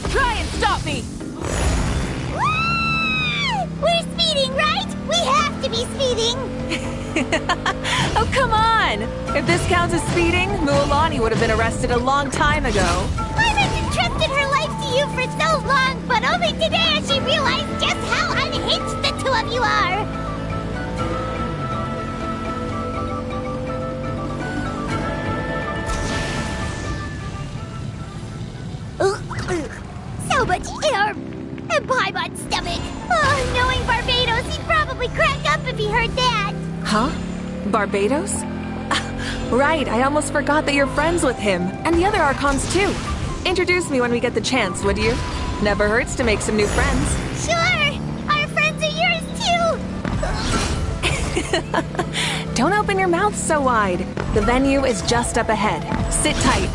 Try and stop me! We're speeding, right? We have to be speeding! Oh, come on! If this counts as speeding, Mualani would have been arrested a long time ago. I've entrusted her life to you for so long, but only today has she realized just how unhinged the two of you are! So much air! And Paimon's stomach! Oh, knowing Barbados, he'd probably crack up if he heard that! Huh? Barbados? Right, I almost forgot that you're friends with him, and the other Archons too. Introduce me when we get the chance, would you? Never hurts to make some new friends. Sure! Our friends are yours too! Don't open your mouth so wide. The venue is just up ahead. Sit tight.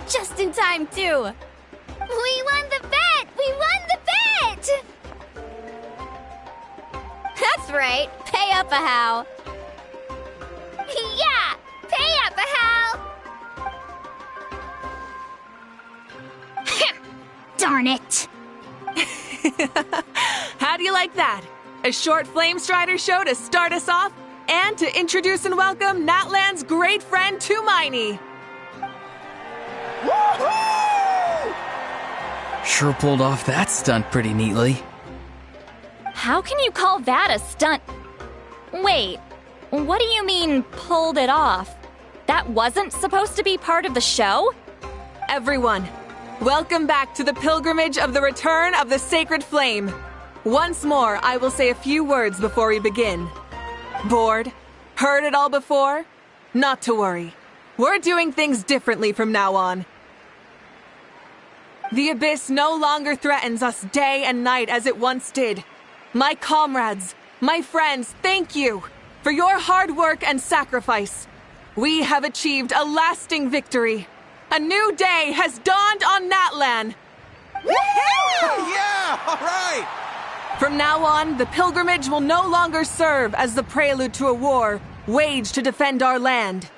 Just in time, too. We won the bet! We won the bet! That's right. Pay up a how. Yeah! Pay up a how! Darn it! How do you like that? A short Flamestrider show to start us off, and to introduce and welcome Natlan's great friend Tumaini. Sure pulled off that stunt pretty neatly. How can you call that a stunt? Wait, what do you mean, pulled it off? That wasn't supposed to be part of the show? Everyone, welcome back to the pilgrimage of the return of the sacred flame. Once more, I will say a few words before we begin. Bored? Heard it all before? Not to worry. We're doing things differently from now on. The abyss no longer threatens us day and night as it once did. My comrades, my friends, thank you for your hard work and sacrifice. We have achieved a lasting victory. A new day has dawned on Natlan. Yeah! All right! From now on, the pilgrimage will no longer serve as the prelude to a war waged to defend our land.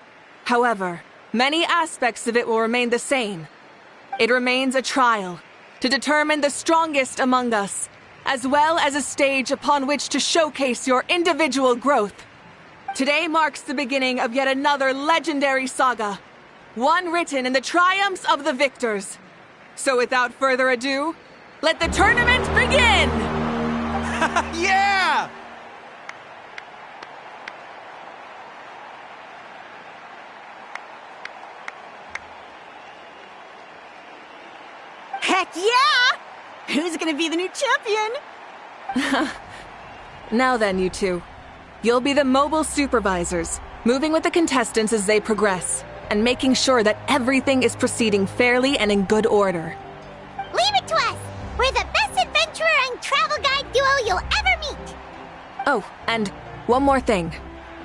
However, many aspects of it will remain the same. It remains a trial to determine the strongest among us, as well as a stage upon which to showcase your individual growth. Today marks the beginning of yet another legendary saga, one written in the triumphs of the victors. So without further ado, let the tournament begin! Yeah! Heck yeah! Who's gonna be the new champion? Now then, you two. You'll be the mobile supervisors, moving with the contestants as they progress, and making sure that everything is proceeding fairly and in good order. Leave it to us! We're the best adventurer and travel guide duo you'll ever meet! Oh, and one more thing.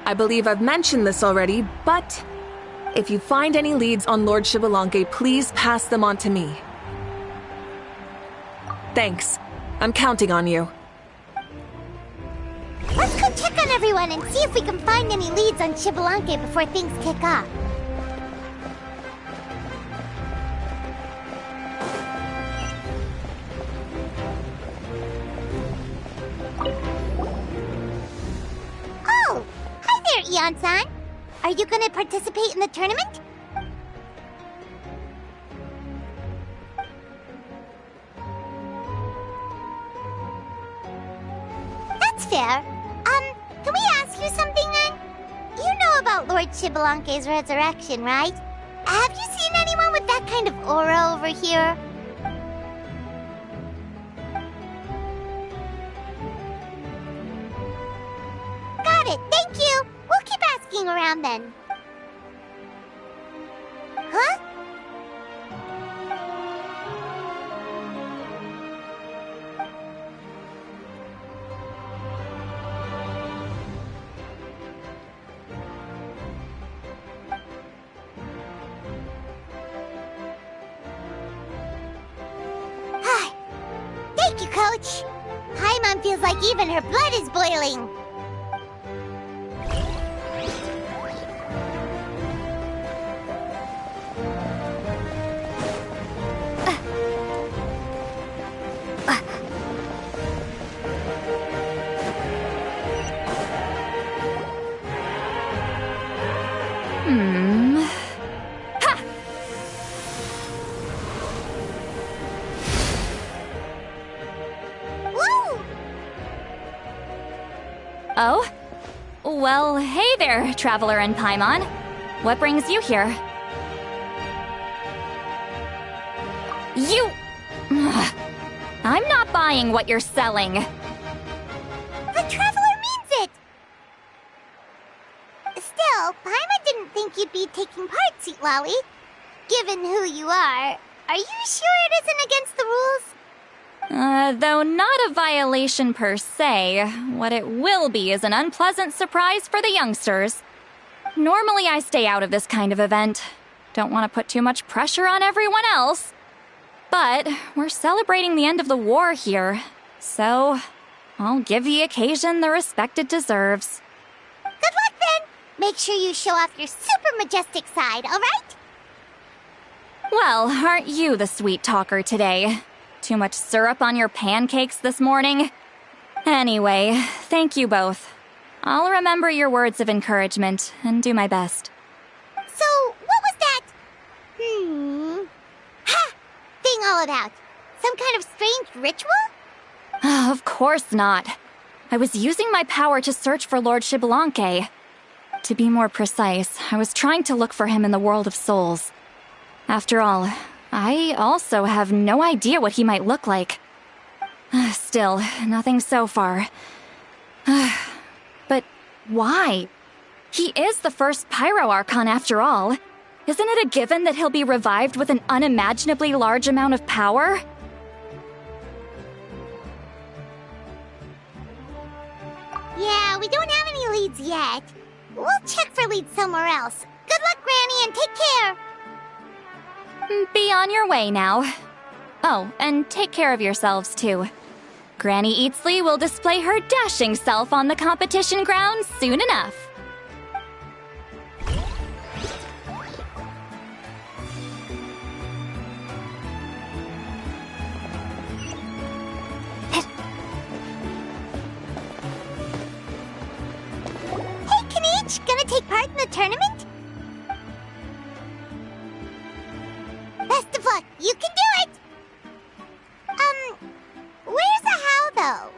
I believe I've mentioned this already, but if you find any leads on Lord Xbalanque, please pass them on to me. Thanks. I'm counting on you. Let's go check on everyone and see if we can find any leads on Xbalanque before things kick off. Oh! Hi there, Eon-san! Are you gonna participate in the tournament? That's fair. Can we ask you something then? You know about Lord Xbalanque's resurrection, right? Have you seen anyone with that kind of aura over here? Got it, thank you! We'll keep asking around then. Huh? Coach. Paimon feels like even her blood is boiling. Oh? Well, hey there, Traveler and Paimon. What brings you here? You... I'm not buying what you're selling. The Traveler means it! Still, Paimon didn't think you'd be taking part, Citlali. Given who you are you sure it isn't against the rules? Though not a violation per se, what it will be is an unpleasant surprise for the youngsters. Normally I stay out of this kind of event. Don't want to put too much pressure on everyone else. But we're celebrating the end of the war here, so I'll give the occasion the respect it deserves. Good luck then! Make sure you show off your super majestic side, alright? Well, aren't you the sweet talker today? Too much syrup on your pancakes this morning? Anyway, thank you both. I'll remember your words of encouragement and do my best. So, what was that? Ha! Thing all about? Some kind of strange ritual? Of course not. I was using my power to search for Lord Xbalanque. To be more precise, I was trying to look for him in the world of souls. After all, I also have no idea what he might look like. Still, nothing so far. But why? He is the first Pyro Archon after all. Isn't it a given that he'll be revived with an unimaginably large amount of power? Yeah, we don't have any leads yet. We'll check for leads somewhere else. Good luck, Granny, and take care! Be on your way now. Oh, and take care of yourselves, too. Granny Eatsley will display her dashing self on the competition grounds soon enough. Hey, Kaniche! Gonna take part in the tournament? Best of luck! You can do it! Where's the how, though?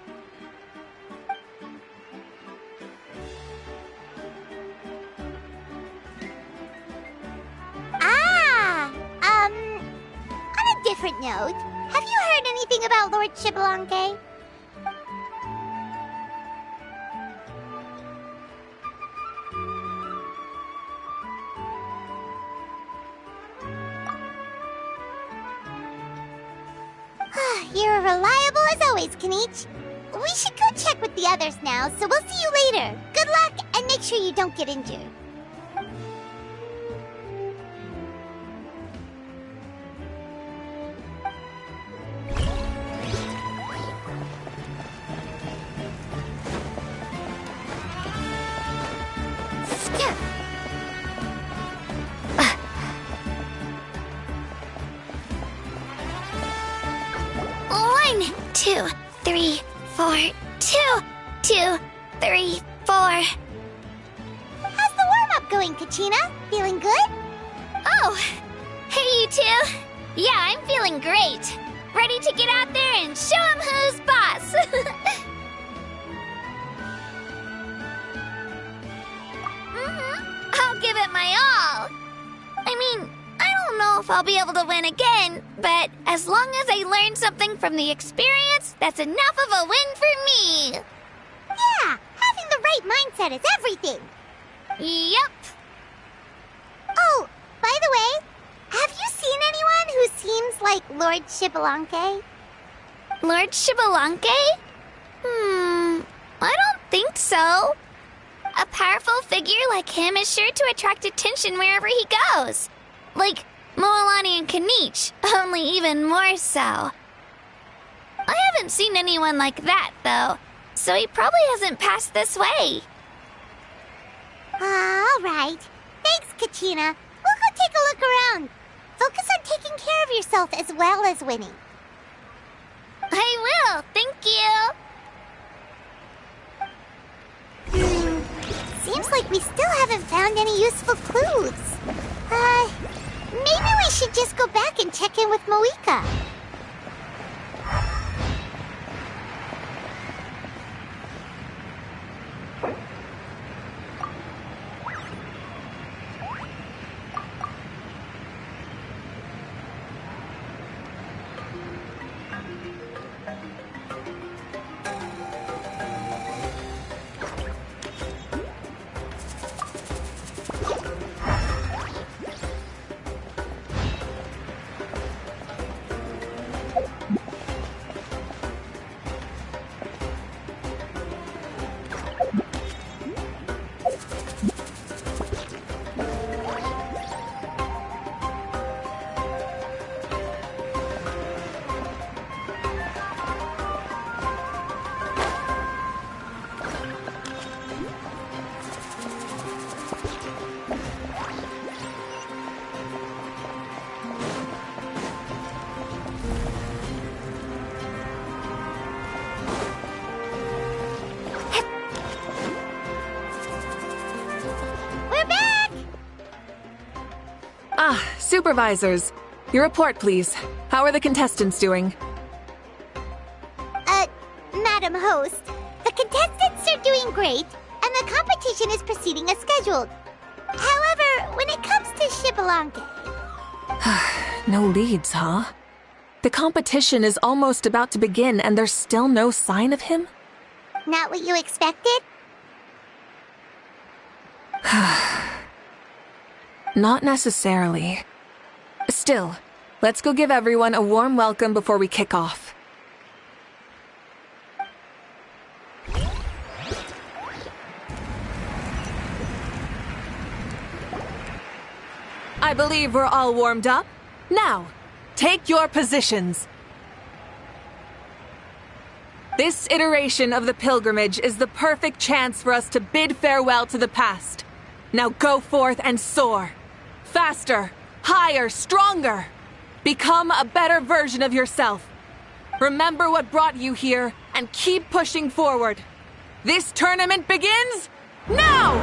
On a different note, have you heard anything about Lord Xbalanque? You're reliable as always, Kaniche. We should go check with the others now, so we'll see you later. Good luck, and make sure you don't get injured. Two, three, four. 2, 2, 3, 4. How's the warm-up going, Kachina? Feeling good? Oh, hey you two. Yeah, I'm feeling great. Ready to get out there and show 'em who's boss. I'll give it my all. I mean, I don't know if I'll be able to win again, but as long as I learn something from the experience, that's enough of a win for me. Yeah, having the right mindset is everything. Yep. Oh, by the way, have you seen anyone who seems like Lord Xbalanque? Lord Xbalanque? I don't think so. A powerful figure like him is sure to attract attention wherever he goes. Like Moalani and Kaniche, only even more so. I haven't seen anyone like that, though, so he probably hasn't passed this way. All right. Thanks, Kachina. We'll go take a look around. Focus on taking care of yourself as well as winning. I will, thank you. Seems like we still haven't found any useful clues. Maybe we should just go back and check in with Mavuika. Supervisors, your report, please. How are the contestants doing? Madam Host, the contestants are doing great, and the competition is proceeding as scheduled. However, when it comes to Xbalanque... No leads, huh? The competition is almost about to begin, and there's still no sign of him? Not what you expected? Not necessarily. Still, let's go give everyone a warm welcome before we kick off. I believe we're all warmed up. Now, take your positions. This iteration of the pilgrimage is the perfect chance for us to bid farewell to the past. Now go forth and soar. Faster, higher, stronger. Become a better version of yourself. Remember what brought you here and keep pushing forward. This tournament begins now!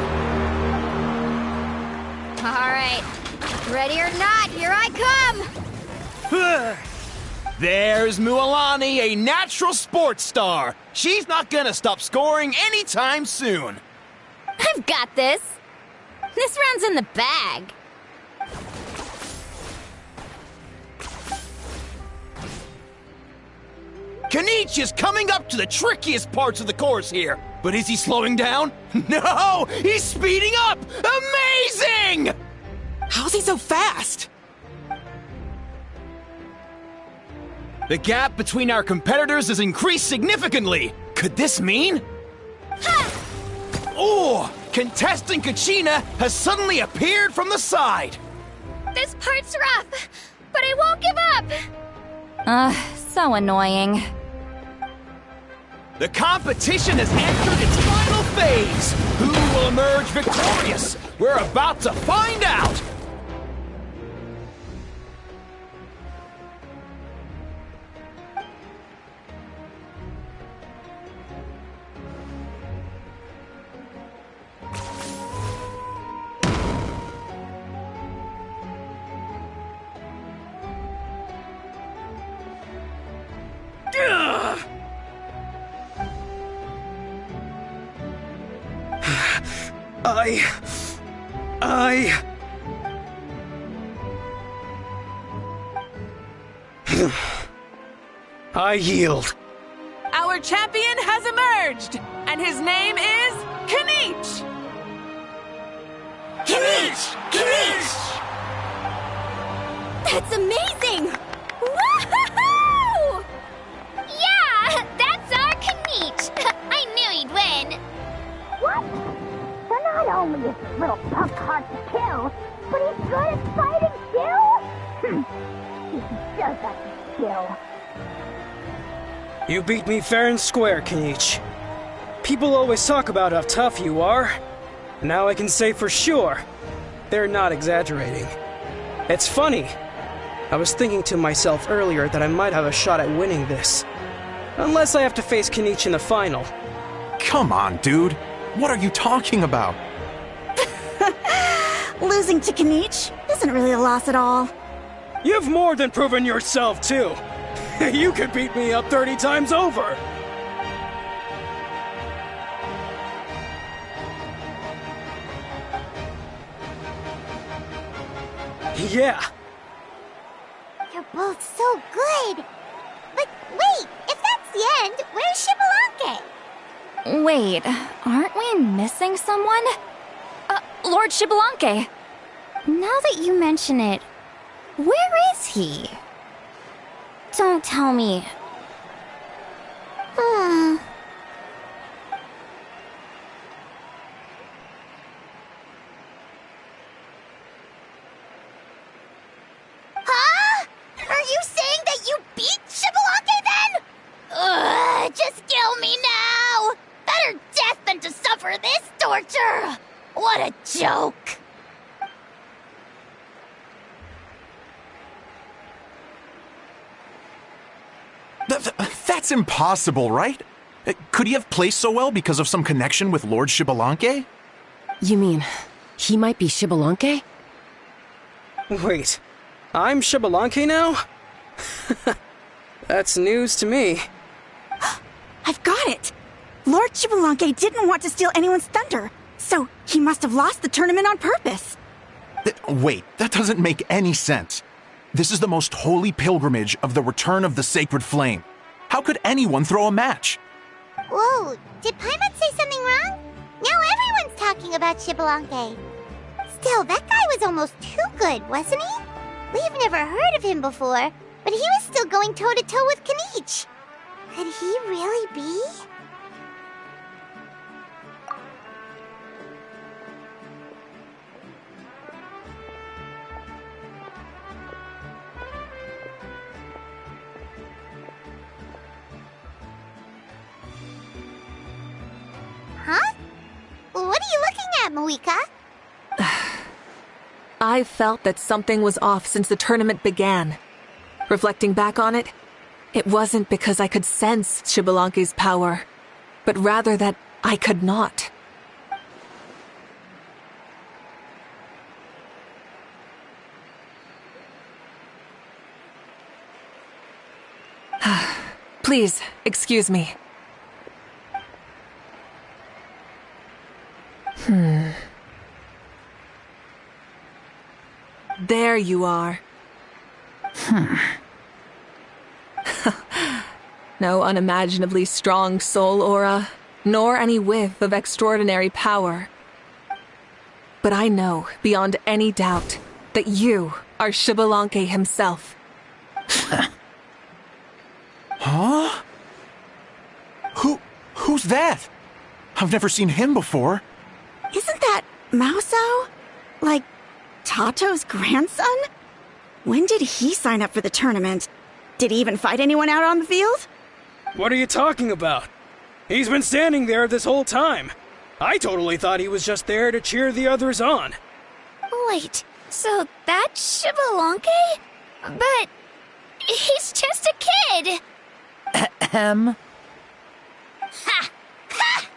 All right. Ready or not, here I come! There's Mualani, a natural sports star. She's not gonna stop scoring anytime soon. I've got this. This round's in the bag. Kanichi is coming up to the trickiest parts of the course here. But is he slowing down? No! He's speeding up! Amazing! How's he so fast? The gap between our competitors has increased significantly. Could this mean? Oh! Contestant Kachina has suddenly appeared from the side. This part's rough, but I won't give up. So annoying. The competition has entered its final phase. Who will emerge victorious? We're about to find out. I yield. Our champion has emerged, and his name is Kanichi! Kanichi! Kanichi! That's amazing! Woohoo! Yeah, that's our Kanichi. I knew he'd win. What? So not only is this little punk hard to kill, but he's good at fighting too? He does have the skill. You beat me fair and square, Kenichi. People always talk about how tough you are. Now I can say for sure, they're not exaggerating. It's funny. I was thinking to myself earlier that I might have a shot at winning this. Unless I have to face Kenichi in the final. Come on, dude. What are you talking about? Losing to Kenichi isn't really a loss at all. You've more than proven yourself, too. You could beat me up 30 times over. Yeah. You're both so good. But wait, if that's the end, where's Xbalanque? Wait, aren't we missing someone? Lord Xbalanque. Now that you mention it, where is he? Don't tell me. Huh? Are you saying that you beat Xbalanque then? Ugh, just kill me now! Better death than to suffer this torture! What a joke! That's impossible, right? Could he have played so well because of some connection with Lord Xbalanque? You mean, he might be Xbalanque? Wait, I'm Xbalanque now? That's news to me. I've got it! Lord Xbalanque didn't want to steal anyone's thunder, so he must have lost the tournament on purpose. Wait, that doesn't make any sense. This is the most holy pilgrimage of the return of the sacred flame. How could anyone throw a match? Whoa, did Paimon say something wrong? Now everyone's talking about Xbalanque. Still, that guy was almost too good, wasn't he? We've never heard of him before, but he was still going toe-to-toe with Kenichi. Could he really be? Huh? What are you looking at, Mavuika? I felt that something was off since the tournament began. Reflecting back on it, it wasn't because I could sense Xbalanque's power, but rather that I could not. Please, excuse me. There you are. No unimaginably strong soul aura, nor any whiff of extraordinary power. But I know, beyond any doubt, that you are Xbalanque himself. Huh? Who's that? I've never seen him before. Isn't that Mausao? Like, Tato's grandson? When did he sign up for the tournament? Did he even fight anyone out on the field? What are you talking about? He's been standing there this whole time. I totally thought he was just there to cheer the others on. Wait, so that's Xbalanque? But he's just a kid. Ahem. Ha! Ha!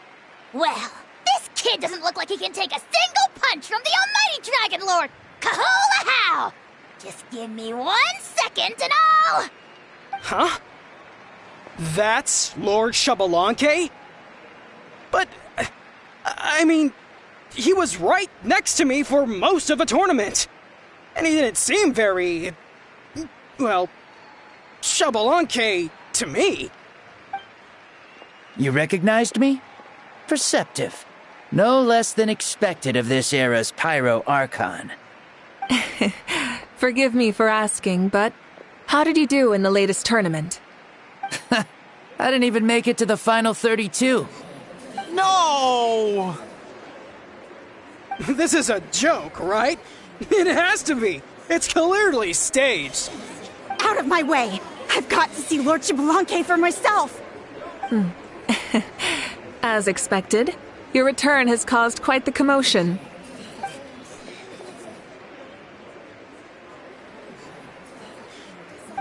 Well, this kid doesn't look like he can take a single punch from the almighty Dragon Lord! Kahula how! Just give me 1 second and I'll... Huh? That's Lord Xbalanque? But, I mean, he was right next to me for most of the tournament. And he didn't seem very... well, Xbalanque to me. You recognized me? Perceptive. No less than expected of this era's Pyro Archon. Forgive me for asking, but how did you do in the latest tournament? I didn't even make it to the final 32. No! This is a joke, right? It has to be. It's clearly staged. Out of my way! I've got to see Lord Xbalanque for myself! As expected, your return has caused quite the commotion.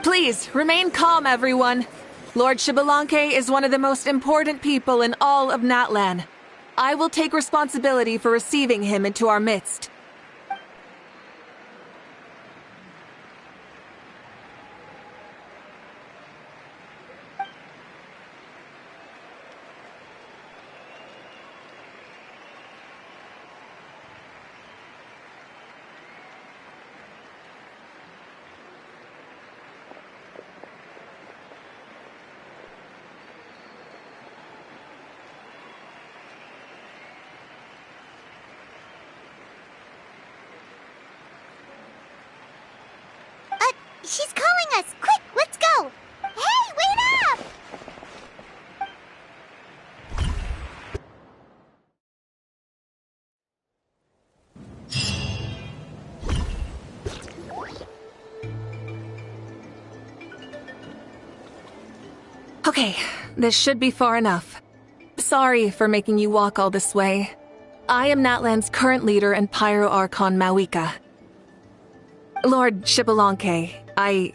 Please, remain calm, everyone. Lord Xbalanque is one of the most important people in all of Natlan. I will take responsibility for receiving him into our midst. She's calling us! Quick, let's go! Hey, wait up! Okay, this should be far enough. Sorry for making you walk all this way. I am Natlan's current leader and Pyro Archon Mavuika. Lord Xbalanque, I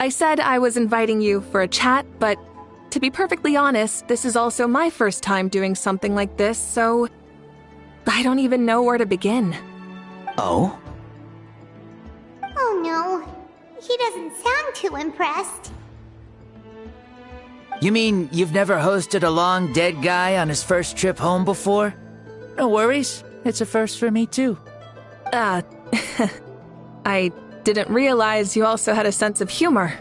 said I was inviting you for a chat, but to be perfectly honest, this is also my first time doing something like this, so I don't even know where to begin. Oh? Oh no, he doesn't sound too impressed. You mean you've never hosted a long dead guy on his first trip home before? No worries, it's a first for me too. I didn't realize you also had a sense of humor.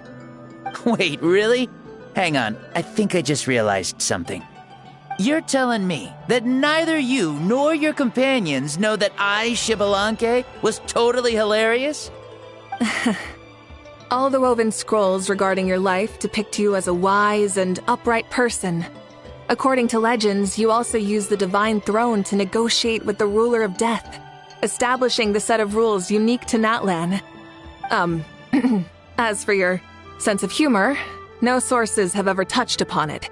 Wait, really? Hang on, I think I just realized something. You're telling me that neither you nor your companions know that I, Xbalanque, was totally hilarious? All the woven scrolls regarding your life depict you as a wise and upright person. According to legends, you also use the Divine Throne to negotiate with the Ruler of Death, establishing the set of rules unique to Natlan. As for your sense of humor, no sources have ever touched upon it.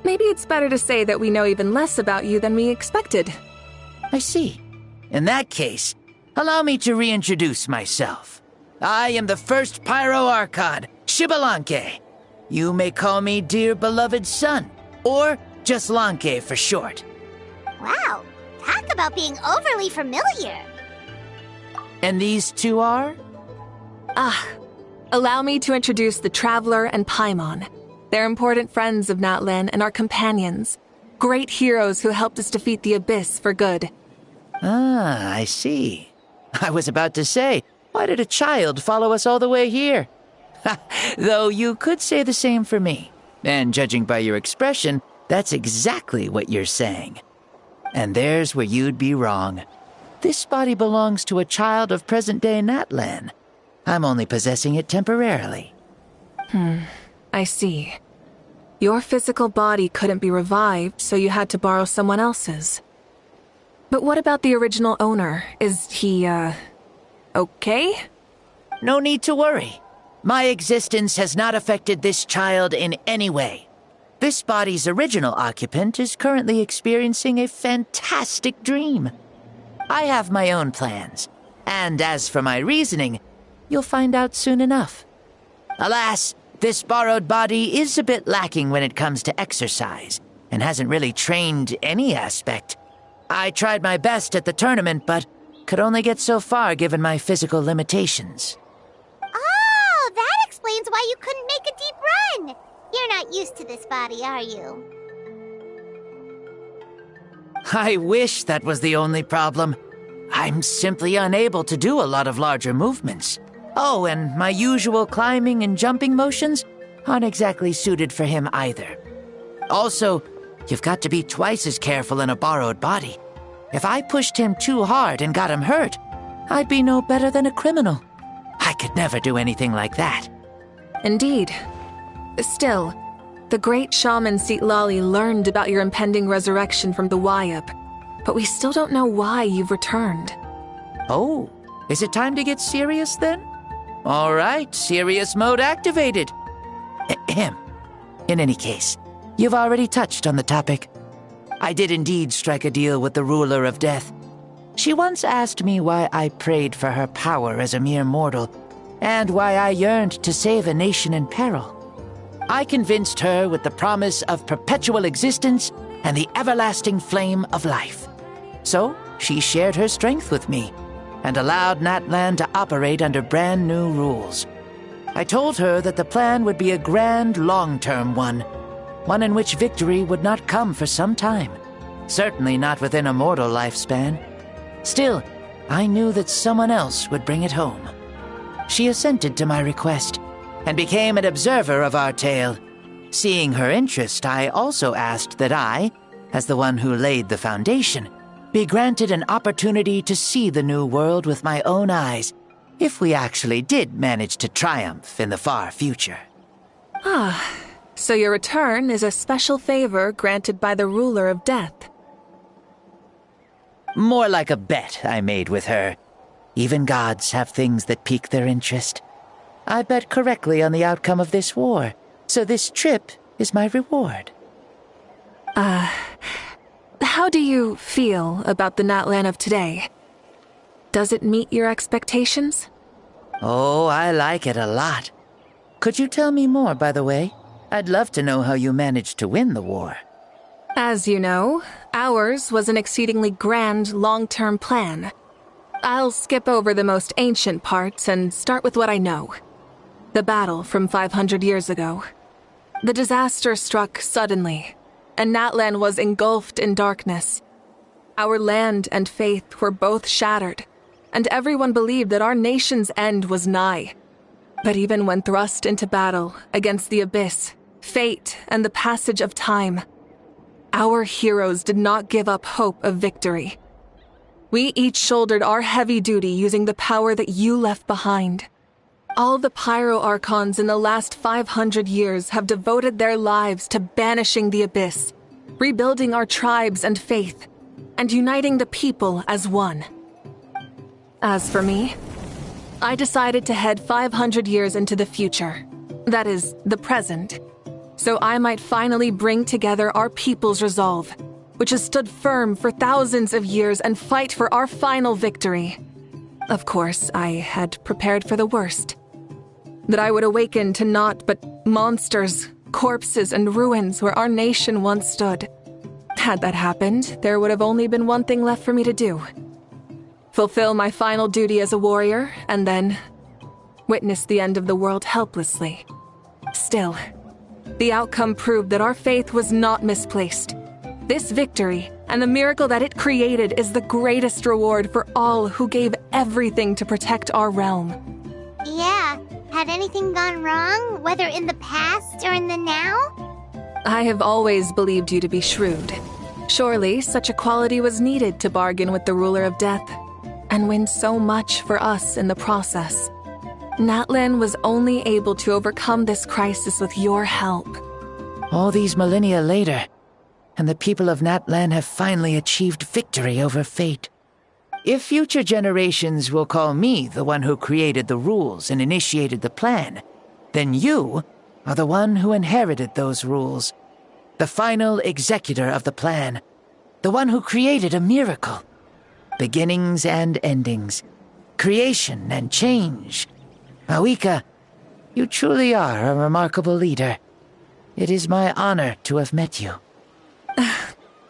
Maybe it's better to say that we know even less about you than we expected. I see. In that case, allow me to reintroduce myself. I am the first Pyro Archon, Xbalanque. You may call me dear beloved son, or just Lanque for short. Wow, talk about being overly familiar. And these two are? Allow me to introduce the Traveler and Paimon. They're important friends of Natlan and our companions. Great heroes who helped us defeat the Abyss for good. Ah, I see. I was about to say, why did a child follow us all the way here? Though you could say the same for me. And judging by your expression, that's exactly what you're saying. And there's where you'd be wrong. This body belongs to a child of present-day Natlan. I'm only possessing it temporarily. I see. Your physical body couldn't be revived, so you had to borrow someone else's. But what about the original owner? Is he, okay? No need to worry. My existence has not affected this child in any way. This body's original occupant is currently experiencing a fantastic dream. I have my own plans, and as for my reasoning, you'll find out soon enough. Alas, this borrowed body is a bit lacking when it comes to exercise, and hasn't really trained any aspect. I tried my best at the tournament, but could only get so far given my physical limitations. Oh, that explains why you couldn't make a deep run. You're not used to this body, are you? I wish that was the only problem. I'm simply unable to do a lot of larger movements. Oh, and my usual climbing and jumping motions aren't exactly suited for him either. Also, you've got to be twice as careful in a borrowed body. If I pushed him too hard and got him hurt, I'd be no better than a criminal. I could never do anything like that. Indeed. Still, the great shaman Citlali learned about your impending resurrection from the Wayup, but we still don't know why you've returned. Oh, is it time to get serious then? All right, serious mode activated. Ahem. In any case, you've already touched on the topic. I did indeed strike a deal with the ruler of death. She once asked me why I prayed for her power as a mere mortal, and why I yearned to save a nation in peril. I convinced her with the promise of perpetual existence and the everlasting flame of life. So, she shared her strength with me, and allowed Natlan to operate under brand new rules. I told her that the plan would be a grand, long-term one in which victory would not come for some time, certainly not within a mortal lifespan. Still, I knew that someone else would bring it home. She assented to my request, and became an observer of our tale. Seeing her interest, I also asked that I, as the one who laid the foundation, be granted an opportunity to see the new world with my own eyes, if we actually did manage to triumph in the far future. So your return is a special favor granted by the ruler of death. More like a bet I made with her. Even gods have things that pique their interest. I bet correctly on the outcome of this war, so this trip is my reward. How do you feel about the Natlan of today? Does it meet your expectations? Oh, I like it a lot. Could you tell me more, by the way? I'd love to know how you managed to win the war. As you know, ours was an exceedingly grand, long-term plan. I'll skip over the most ancient parts and start with what I know. The battle from 500 years ago. The disaster struck suddenly, and Natlan was engulfed in darkness. Our land and faith were both shattered, and everyone believed that our nation's end was nigh. But even when thrust into battle against the abyss, fate, and the passage of time, our heroes did not give up hope of victory. We each shouldered our heavy duty using the power that you left behind. All the Pyro Archons in the last 500 years have devoted their lives to banishing the abyss, rebuilding our tribes and faith, and uniting the people as one. As for me, I decided to head 500 years into the future, that is, the present, so I might finally bring together our people's resolve, which has stood firm for thousands of years, and fight for our final victory. Of course, I had prepared for the worst. That I would awaken to naught but monsters, corpses, and ruins where our nation once stood. Had that happened, there would have only been one thing left for me to do. Fulfill my final duty as a warrior, and then witness the end of the world helplessly. Still, the outcome proved that our faith was not misplaced. This victory, and the miracle that it created, is the greatest reward for all who gave everything to protect our realm. Yeah, had anything gone wrong, whether in the past or in the now? I have always believed you to be shrewd. Surely, such a quality was needed to bargain with the ruler of death, and win so much for us in the process. Natlan was only able to overcome this crisis with your help. All these millennia later, and the people of Natlan have finally achieved victory over fate. If future generations will call me the one who created the rules and initiated the plan, then you are the one who inherited those rules. The final executor of the plan. The one who created a miracle. Beginnings and endings. Creation and change. Mavuika, you truly are a remarkable leader. It is my honor to have met you.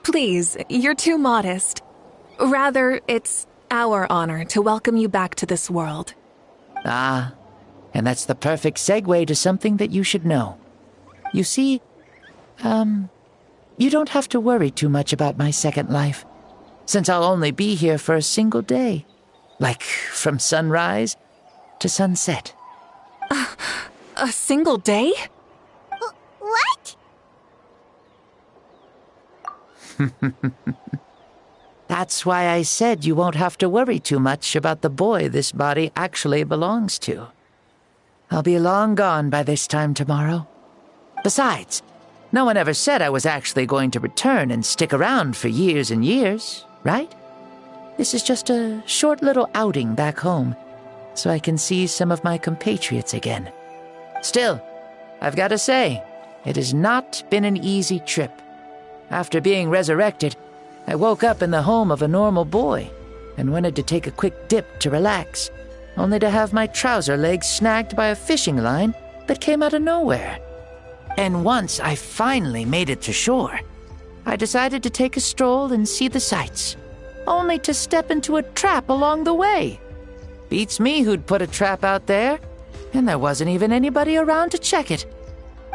Please, you're too modest. Rather, it's our honor to welcome you back to this world. Ah, and that's the perfect segue to something that you should know. You see, you don't have to worry too much about my second life, since I'll only be here for a single day. Like, from sunrise to sunset. A single day? What? That's why I said you won't have to worry too much about the boy this body actually belongs to. I'll be long gone by this time tomorrow. Besides, no one ever said I was actually going to return and stick around for years and years, right? This is just a short little outing back home, so I can see some of my compatriots again. Still, I've got to say, it has not been an easy trip. After being resurrected, I woke up in the home of a normal boy and wanted to take a quick dip to relax, only to have my trouser legs snagged by a fishing line that came out of nowhere. And once I finally made it to shore, I decided to take a stroll and see the sights, only to step into a trap along the way. Beats me who'd put a trap out there, and there wasn't even anybody around to check it.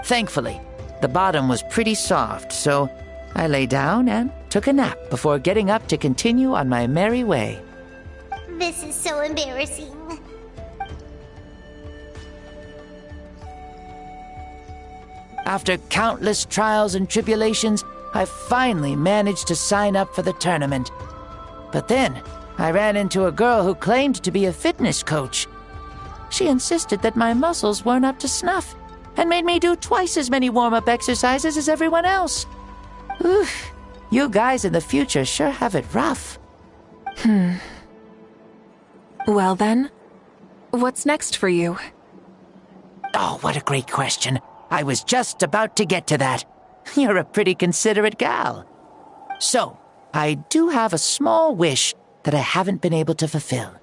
Thankfully, the bottom was pretty soft, so I lay down and took a nap before getting up to continue on my merry way. This is so embarrassing. After countless trials and tribulations, I finally managed to sign up for the tournament. But then, I ran into a girl who claimed to be a fitness coach. She insisted that my muscles weren't up to snuff, and made me do twice as many warm-up exercises as everyone else. Oof, you guys in the future sure have it rough. Well then, what's next for you? Oh, what a great question. I was just about to get to that. You're a pretty considerate gal. So, I do have a small wish that I haven't been able to fulfill.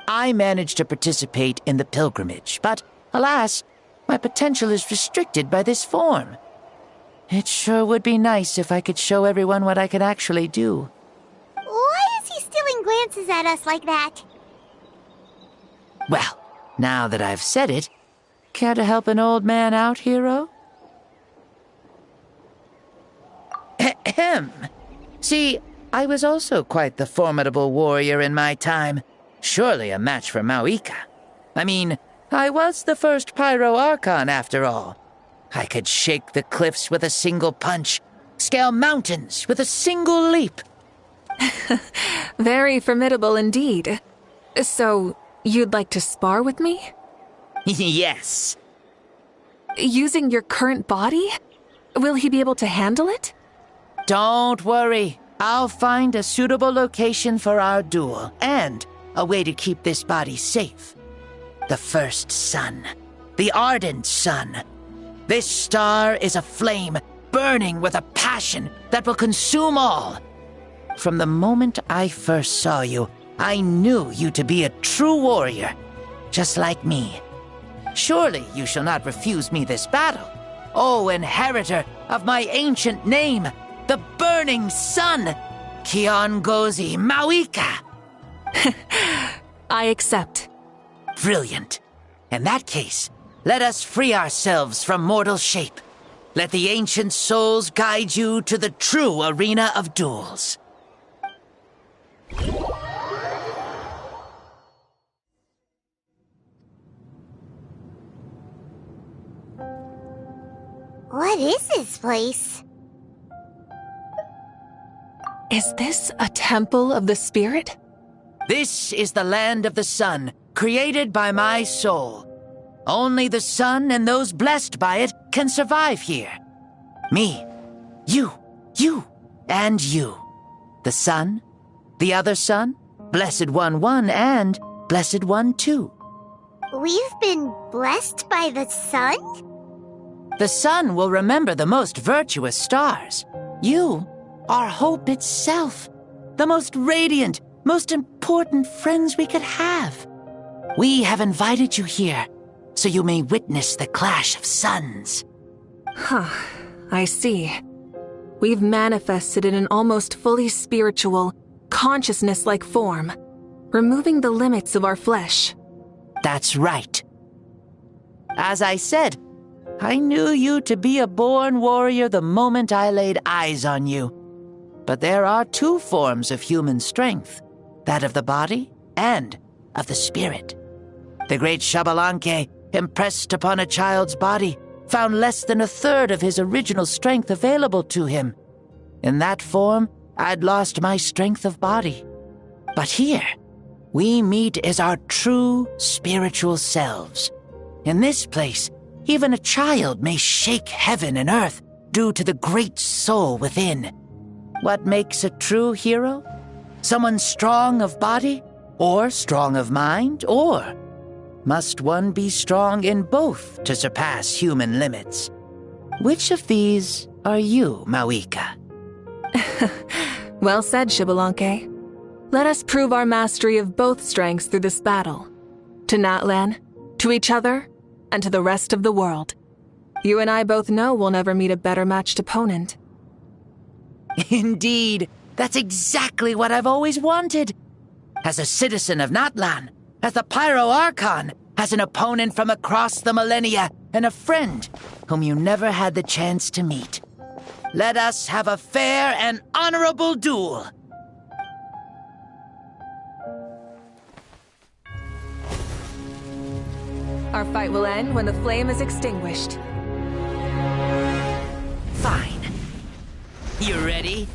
I managed to participate in the pilgrimage, but alas, my potential is restricted by this form. It sure would be nice if I could show everyone what I can actually do. Why is he stealing glances at us like that? Well, now that I've said it, care to help an old man out, hero? Ahem. See, I was also quite the formidable warrior in my time. Surely a match for Mavuika. I mean, I was the first Pyro Archon after all. I could shake the cliffs with a single punch, scale mountains with a single leap. Very formidable indeed. So, you'd like to spar with me? Yes. Using your current body? Will he be able to handle it? Don't worry. I'll find a suitable location for our duel, and a way to keep this body safe. The first sun. The ardent sun. This star is a flame, burning with a passion that will consume all. From the moment I first saw you, I knew you to be a true warrior, just like me. Surely you shall not refuse me this battle, O inheritor of my ancient name, the burning sun, Kiongozi Mavuika. I accept. Brilliant. In that case, let us free ourselves from mortal shape. Let the ancient souls guide you to the true arena of duels. What is this place? Is this a temple of the spirit? This is the land of the sun, created by my soul. Only the sun and those blessed by it can survive here. Me, you, and you. The sun, the other sun, Blessed One 1, and Blessed One 2. We've been blessed by the sun? The sun will remember the most virtuous stars. You are hope itself, the most radiant, most important friends we could have. We have invited you here, so you may witness the clash of suns. Huh, I see. We've manifested in an almost fully spiritual, consciousness-like form, removing the limits of our flesh. That's right. As I said, I knew you to be a born warrior the moment I laid eyes on you. But there are two forms of human strength, that of the body and of the spirit. The great Xbalanque, impressed upon a child's body, found less than a third of his original strength available to him. In that form, I'd lost my strength of body. But here, we meet as our true spiritual selves. In this place, even a child may shake heaven and earth due to the great soul within. What makes a true hero? Someone strong of body, or strong of mind, or must one be strong in both to surpass human limits? Which of these are you, Mavuika? Well said, Xbalanque. Let us prove our mastery of both strengths through this battle. To Natlan, to each other, and to the rest of the world. You and I both know we'll never meet a better matched opponent. Indeed, that's exactly what I've always wanted. As a citizen of Natlan, as the Pyro Archon, as an opponent from across the millennia, and a friend whom you never had the chance to meet. Let us have a fair and honorable duel. Our fight will end when the flame is extinguished. Fine. You ready?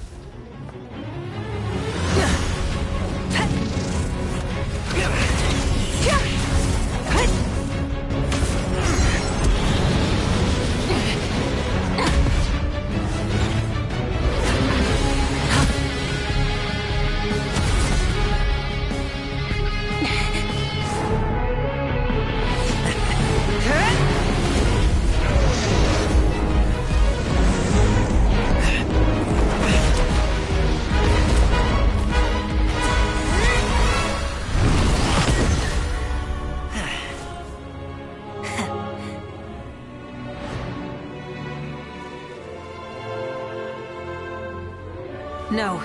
No.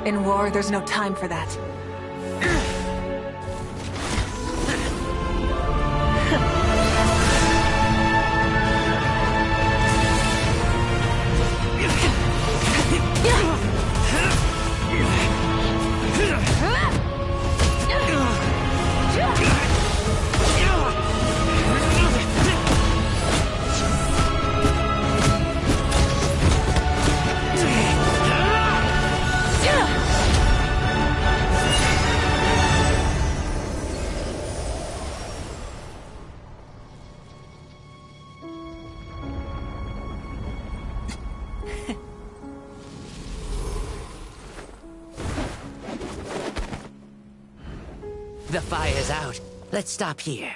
In war, there's no time for that. The fire's out. Let's stop here.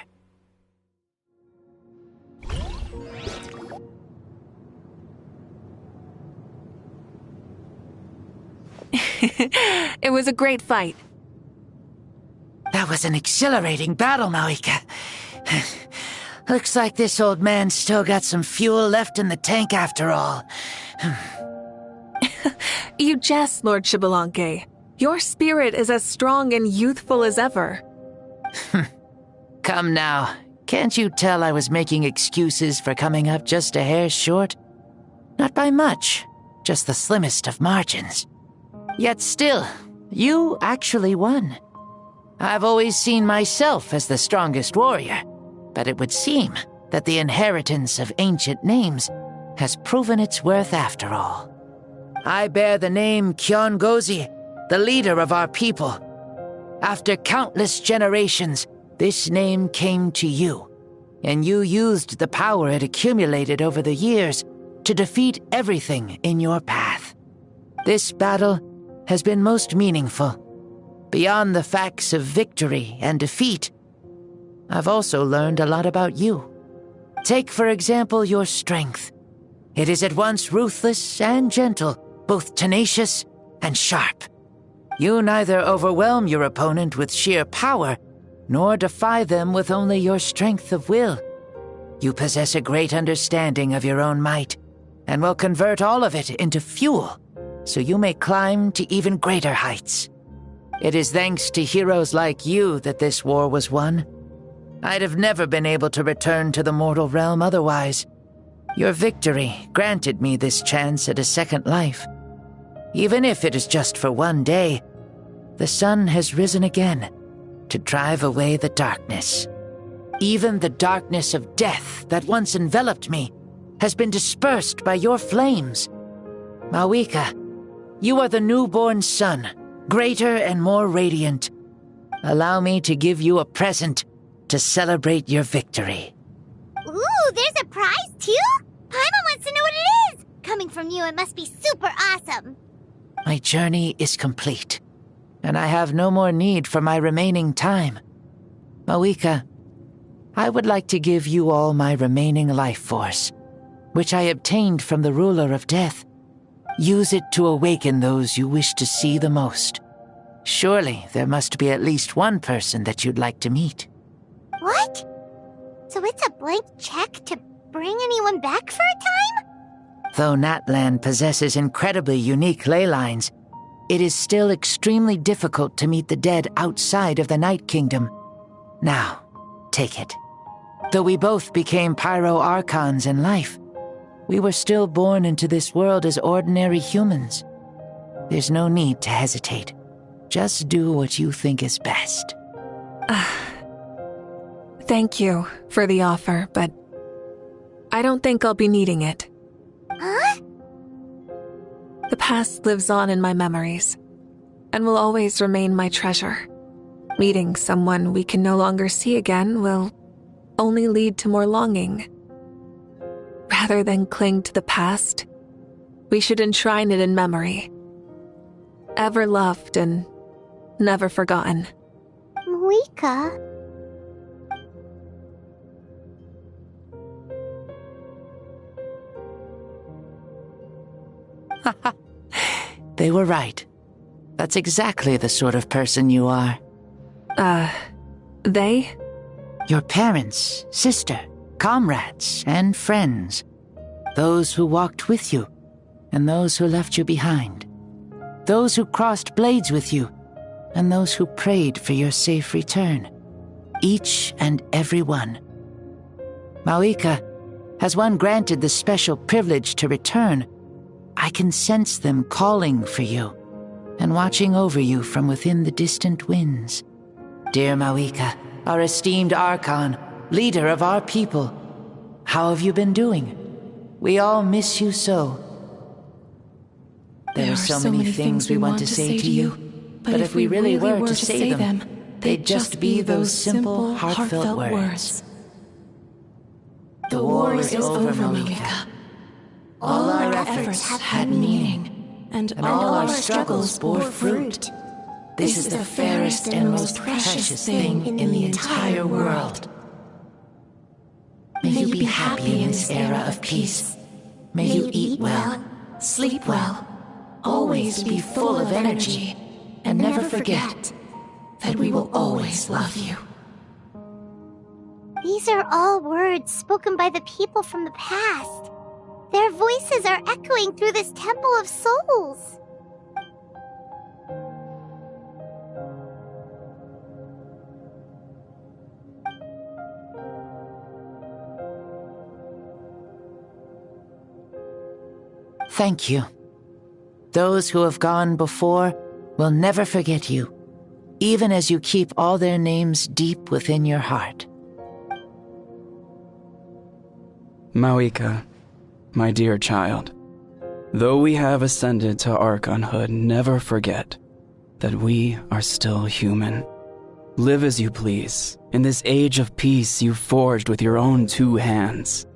It was a great fight. That was an exhilarating battle, Mavuika. Looks like this old man's still got some fuel left in the tank after all. You jest, Lord Xbalanque. Your spirit is as strong and youthful as ever. Come now. Can't you tell I was making excuses for coming up just a hair short? Not by much, just the slimmest of margins. Yet still, you actually won. I've always seen myself as the strongest warrior, but it would seem that the inheritance of ancient names has proven its worth after all. I bear the name Kiongozi, the leader of our people. After countless generations, this name came to you, and you used the power it accumulated over the years to defeat everything in your path. This battle has been most meaningful. Beyond the facts of victory and defeat, I've also learned a lot about you. Take, for example, your strength. It is at once ruthless and gentle, both tenacious and sharp. You neither overwhelm your opponent with sheer power, nor defy them with only your strength of will. You possess a great understanding of your own might, and will convert all of it into fuel, so you may climb to even greater heights. It is thanks to heroes like you that this war was won. I'd have never been able to return to the mortal realm otherwise. Your victory granted me this chance at a second life. Even if it is just for one day, the sun has risen again to drive away the darkness. Even the darkness of death that once enveloped me has been dispersed by your flames. Mavuika, you are the newborn sun, greater and more radiant. Allow me to give you a present to celebrate your victory. Ooh, there's a prize too? Paimon wants to know what it is! Coming from you, it must be super awesome. My journey is complete, and I have no more need for my remaining time. Mavuika, I would like to give you all my remaining life force. which I obtained from the ruler of death. Use it to awaken those you wish to see the most. Surely there must be at least one person that you'd like to meet. What? So it's a blank check to bring anyone back for a time? Though Natlan possesses incredibly unique ley lines, it is still extremely difficult to meet the dead outside of the Night Kingdom. Now, take it. Though we both became Pyro Archons in life, we were still born into this world as ordinary humans. There's no need to hesitate. Just do what you think is best. Thank you for the offer, but I don't think I'll be needing it. Huh? The past lives on in my memories, and will always remain my treasure. Meeting someone we can no longer see again will only lead to more longing. Rather than cling to the past, we should enshrine it in memory. Ever loved and never forgotten. Mavuika? They were right. That's exactly the sort of person you are. They? Your parents, sister, comrades, and friends. Those who walked with you, and those who left you behind. Those who crossed blades with you, and those who prayed for your safe return. Each and every one. Mavuika, has one granted the special privilege to return, I can sense them calling for you, and watching over you from within the distant winds. Dear Mavuika, our esteemed Archon, leader of our people, how have you been doing? We all miss you so. There are so many things we want to say to you, but if we really were to say them, they'd just be those simple, heartfelt words. The war is over, Mavuika. All our efforts had meaning, and all our struggles bore fruit. This is the fairest and most precious thing in the entire world. May you be happy in this era of peace. May you eat well, sleep well, always be full of energy, and never forget that we will always love you. These are all words spoken by the people from the past. Their voices are echoing through this Temple of Souls. Thank you. Those who have gone before will never forget you, even as you keep all their names deep within your heart. Mavuika, my dear child, though we have ascended to Archonhood, never forget that we are still human. Live as you please, in this age of peace you forged with your own 2 hands.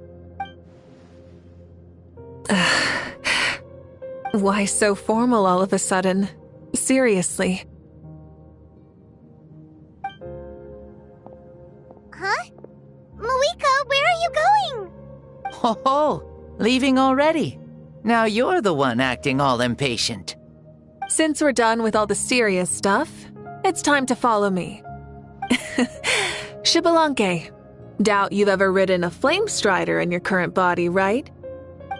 Why so formal all of a sudden? Seriously. Huh? Mavuika, where are you going? Ho ho! Leaving already? Now you're the one acting all impatient. Since we're done with all the serious stuff, it's time to follow me. Xbalanque, doubt you've ever ridden a flame strider in your current body, right?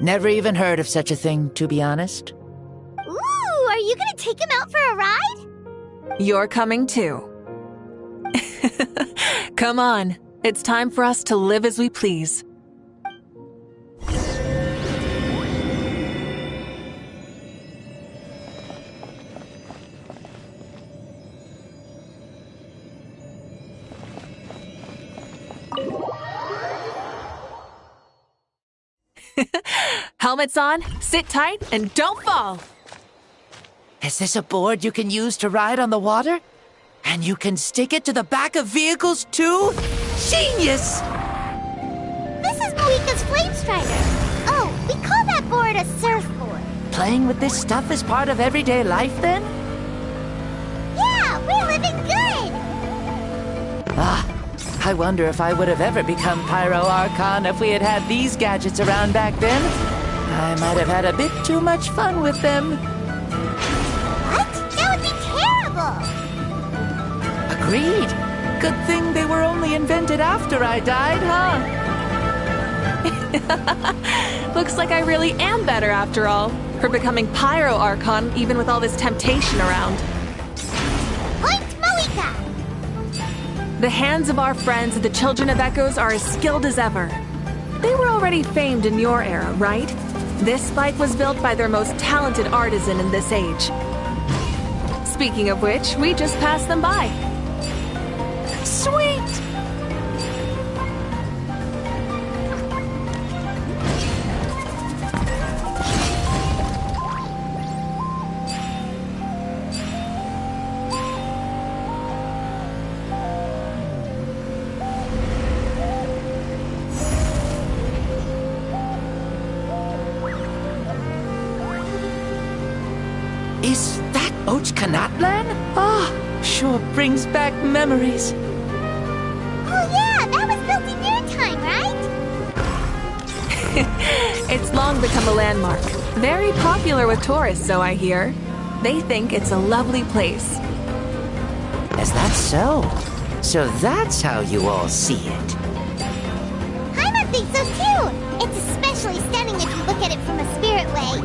Never even heard of such a thing, to be honest. Ooh, are you gonna take him out for a ride? You're coming too. Come on, it's time for us to live as we please. Helmets on, sit tight, and don't fall! Is this a board you can use to ride on the water? And you can stick it to the back of vehicles too? Genius! This is Mavuika's Flame Strider. Oh, we call that board a surfboard. Playing with this stuff is part of everyday life then? Yeah, we're living good! Ah, I wonder if I would have ever become Pyro Archon if we had had these gadgets around back then. I might have had a bit too much fun with them. What? That would be terrible! Agreed. Good thing they were only invented after I died, huh? Looks like I really am better after all, for becoming Pyro Archon even with all this temptation around. Point Mavuika! The hands of our friends the Children of Echoes are as skilled as ever. They were already famed in your era, right? This spike was built by their most talented artisan in this age. Speaking of which, we just passed them by. Sweet! Is that Ochkanatlan? Ah, sure brings back memories. Oh yeah, that was built in your time, right? It's long become a landmark. Very popular with tourists, so I hear. They think it's a lovely place. Is that so? So that's how you all see it. Paimon thinks so too! It's especially stunning if you look at it from a spirit way.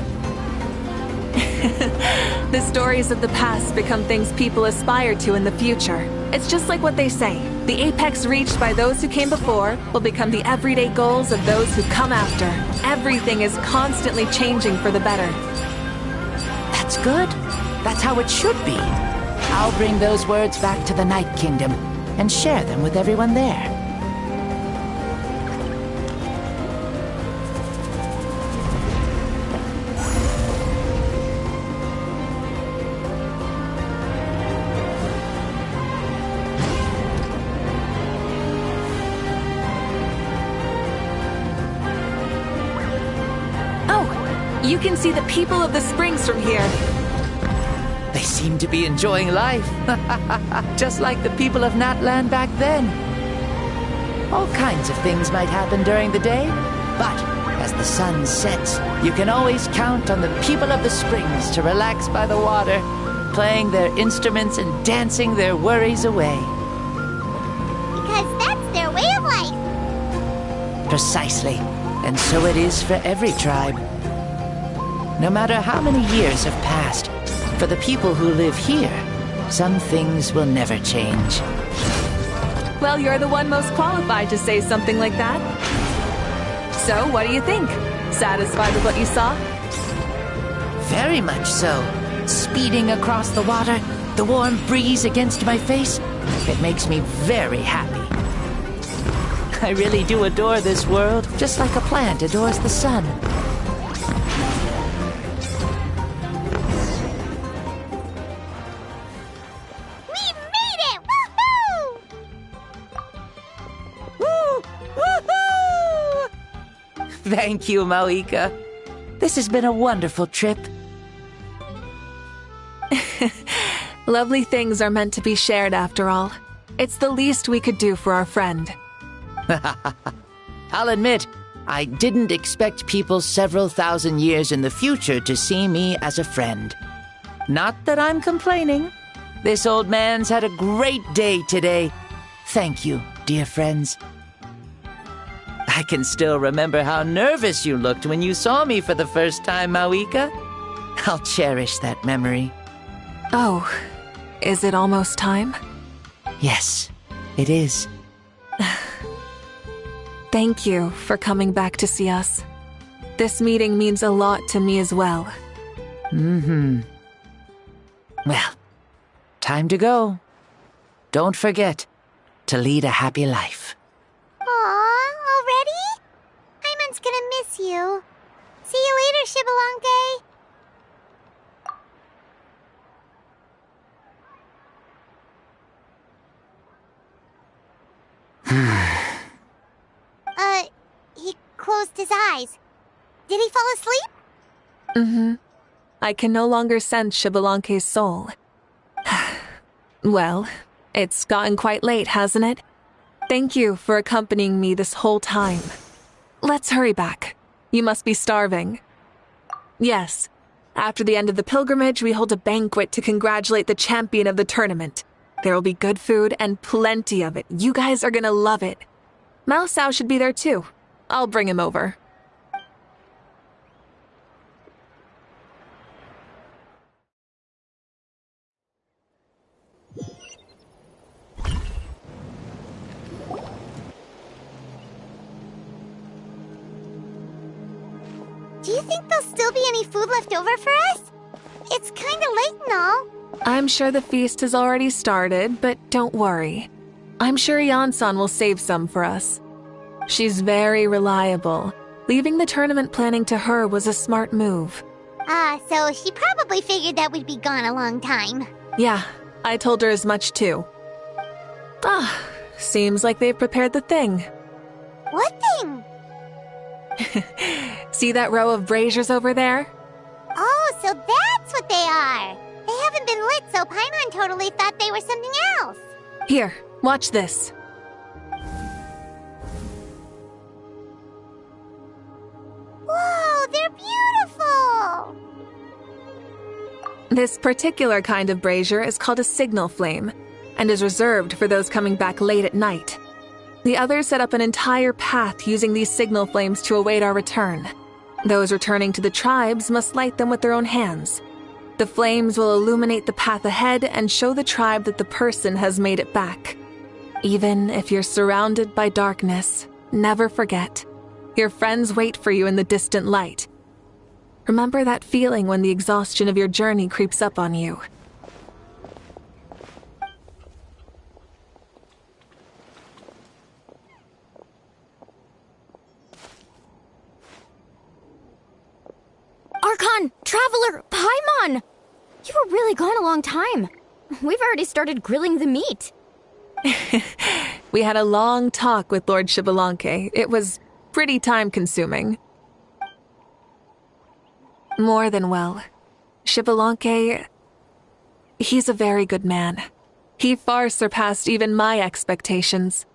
The stories of the past become things people aspire to in the future. It's just like what they say. The apex reached by those who came before will become the everyday goals of those who come after. Everything is constantly changing for the better. That's good. That's how it should be. I'll bring those words back to the Night Kingdom and share them with everyone there. You can see the people of the springs from here. They seem to be enjoying life. Just like the people of Natlan back then. All kinds of things might happen during the day, but as the sun sets, you can always count on the people of the springs to relax by the water, playing their instruments and dancing their worries away. Because that's their way of life. Precisely. And so it is for every tribe. No matter how many years have passed, for the people who live here, some things will never change. Well, you're the one most qualified to say something like that. So, what do you think? Satisfied with what you saw? Very much so. Speeding across the water, the warm breeze against my face, it makes me very happy. I really do adore this world, just like a plant adores the sun. Thank you, Mavuika. This has been a wonderful trip. Lovely things are meant to be shared after all. It's the least we could do for our friend. I'll admit, I didn't expect people several thousand years in the future to see me as a friend. Not that I'm complaining. This old man's had a great day today. Thank you, dear friends. I can still remember how nervous you looked when you saw me for the first time, Mavuika. I'll cherish that memory. Oh, is it almost time? Yes, it is. Thank you for coming back to see us. This meeting means a lot to me as well. Well, time to go. Don't forget to lead a happy life. Aw, already? Paimon's gonna miss you. See you later, Xbalanque. He closed his eyes. Did he fall asleep? I can no longer sense Xbalanque's soul. Well, it's gotten quite late, hasn't it? Thank you for accompanying me this whole time. Let's hurry back. You must be starving. Yes. After the end of the pilgrimage, we hold a banquet to congratulate the champion of the tournament. There will be good food and plenty of it. You guys are gonna love it. Mao Sao should be there too. I'll bring him over. Do you think there'll still be any food left over for us? It's kinda late and all. I'm sure the feast has already started, but don't worry. I'm sure Yansan will save some for us. She's very reliable. Leaving the tournament planning to her was a smart move. So she probably figured that we'd be gone a long time. Yeah, I told her as much too. Seems like they've prepared the thing. What thing? See that row of braziers over there? Oh, so that's what they are. They haven't been lit, so Paimon totally thought they were something else. Here, watch this. Whoa, they're beautiful! This particular kind of brazier is called a signal flame, and is reserved for those coming back late at night. The others set up an entire path using these signal flames to await our return. Those returning to the tribes must light them with their own hands. The flames will illuminate the path ahead and show the tribe that the person has made it back. Even if you're surrounded by darkness, never forget. Your friends wait for you in the distant light. Remember that feeling when the exhaustion of your journey creeps up on you. Archon! Traveler! Paimon! You were really gone a long time. We've already started grilling the meat. We had a long talk with Lord Xbalanque. It was pretty time-consuming. More than well. Xbalanque, he's a very good man. He far surpassed even my expectations.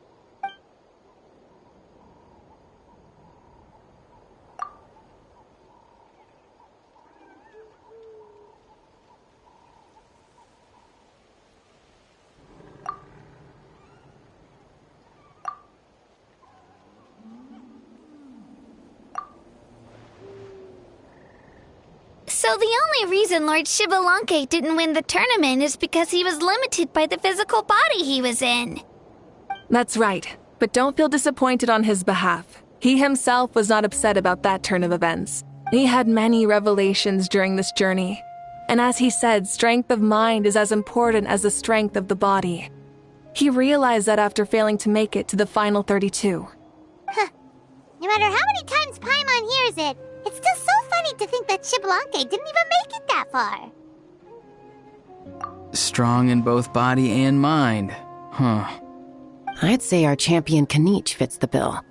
So the only reason Lord Xbalanque didn't win the tournament is because he was limited by the physical body he was in. That's right, but don't feel disappointed on his behalf. He himself was not upset about that turn of events. He had many revelations during this journey. And as he said, strength of mind is as important as the strength of the body. He realized that after failing to make it to the final 32. No matter how many times Paimon hears it, it's still so funny to think that Xbalanque didn't even make it that far. Strong in both body and mind. Huh. I'd say our champion Kanich fits the bill.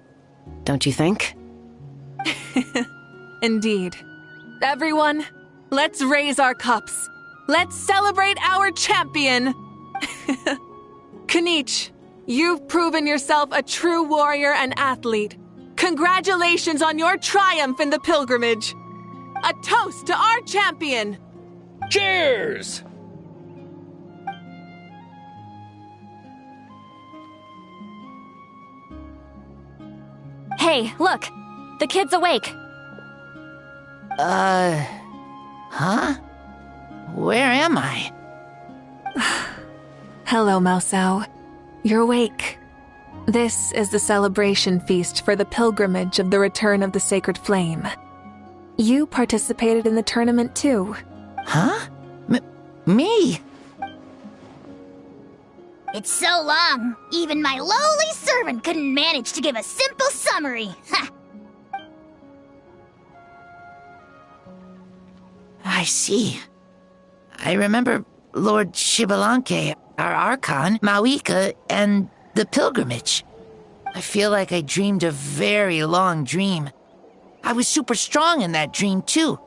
Don't you think? Indeed. Everyone, let's raise our cups. Let's celebrate our champion! Kanich, you've proven yourself a true warrior and athlete. Congratulations on your triumph in the pilgrimage. A toast to our champion! Cheers! Hey, look! The kid's awake! Huh? Where am I? Hello, Mao Sao. You're awake. This is the celebration feast for the pilgrimage of the return of the sacred flame. You participated in the tournament too. Huh? Me? It's so long, even my lowly servant couldn't manage to give a simple summary. Ha! I see. I remember Lord Xbalanque, our Archon, Mavuika, and the pilgrimage. I feel like I dreamed a very long dream. I was super strong in that dream, too.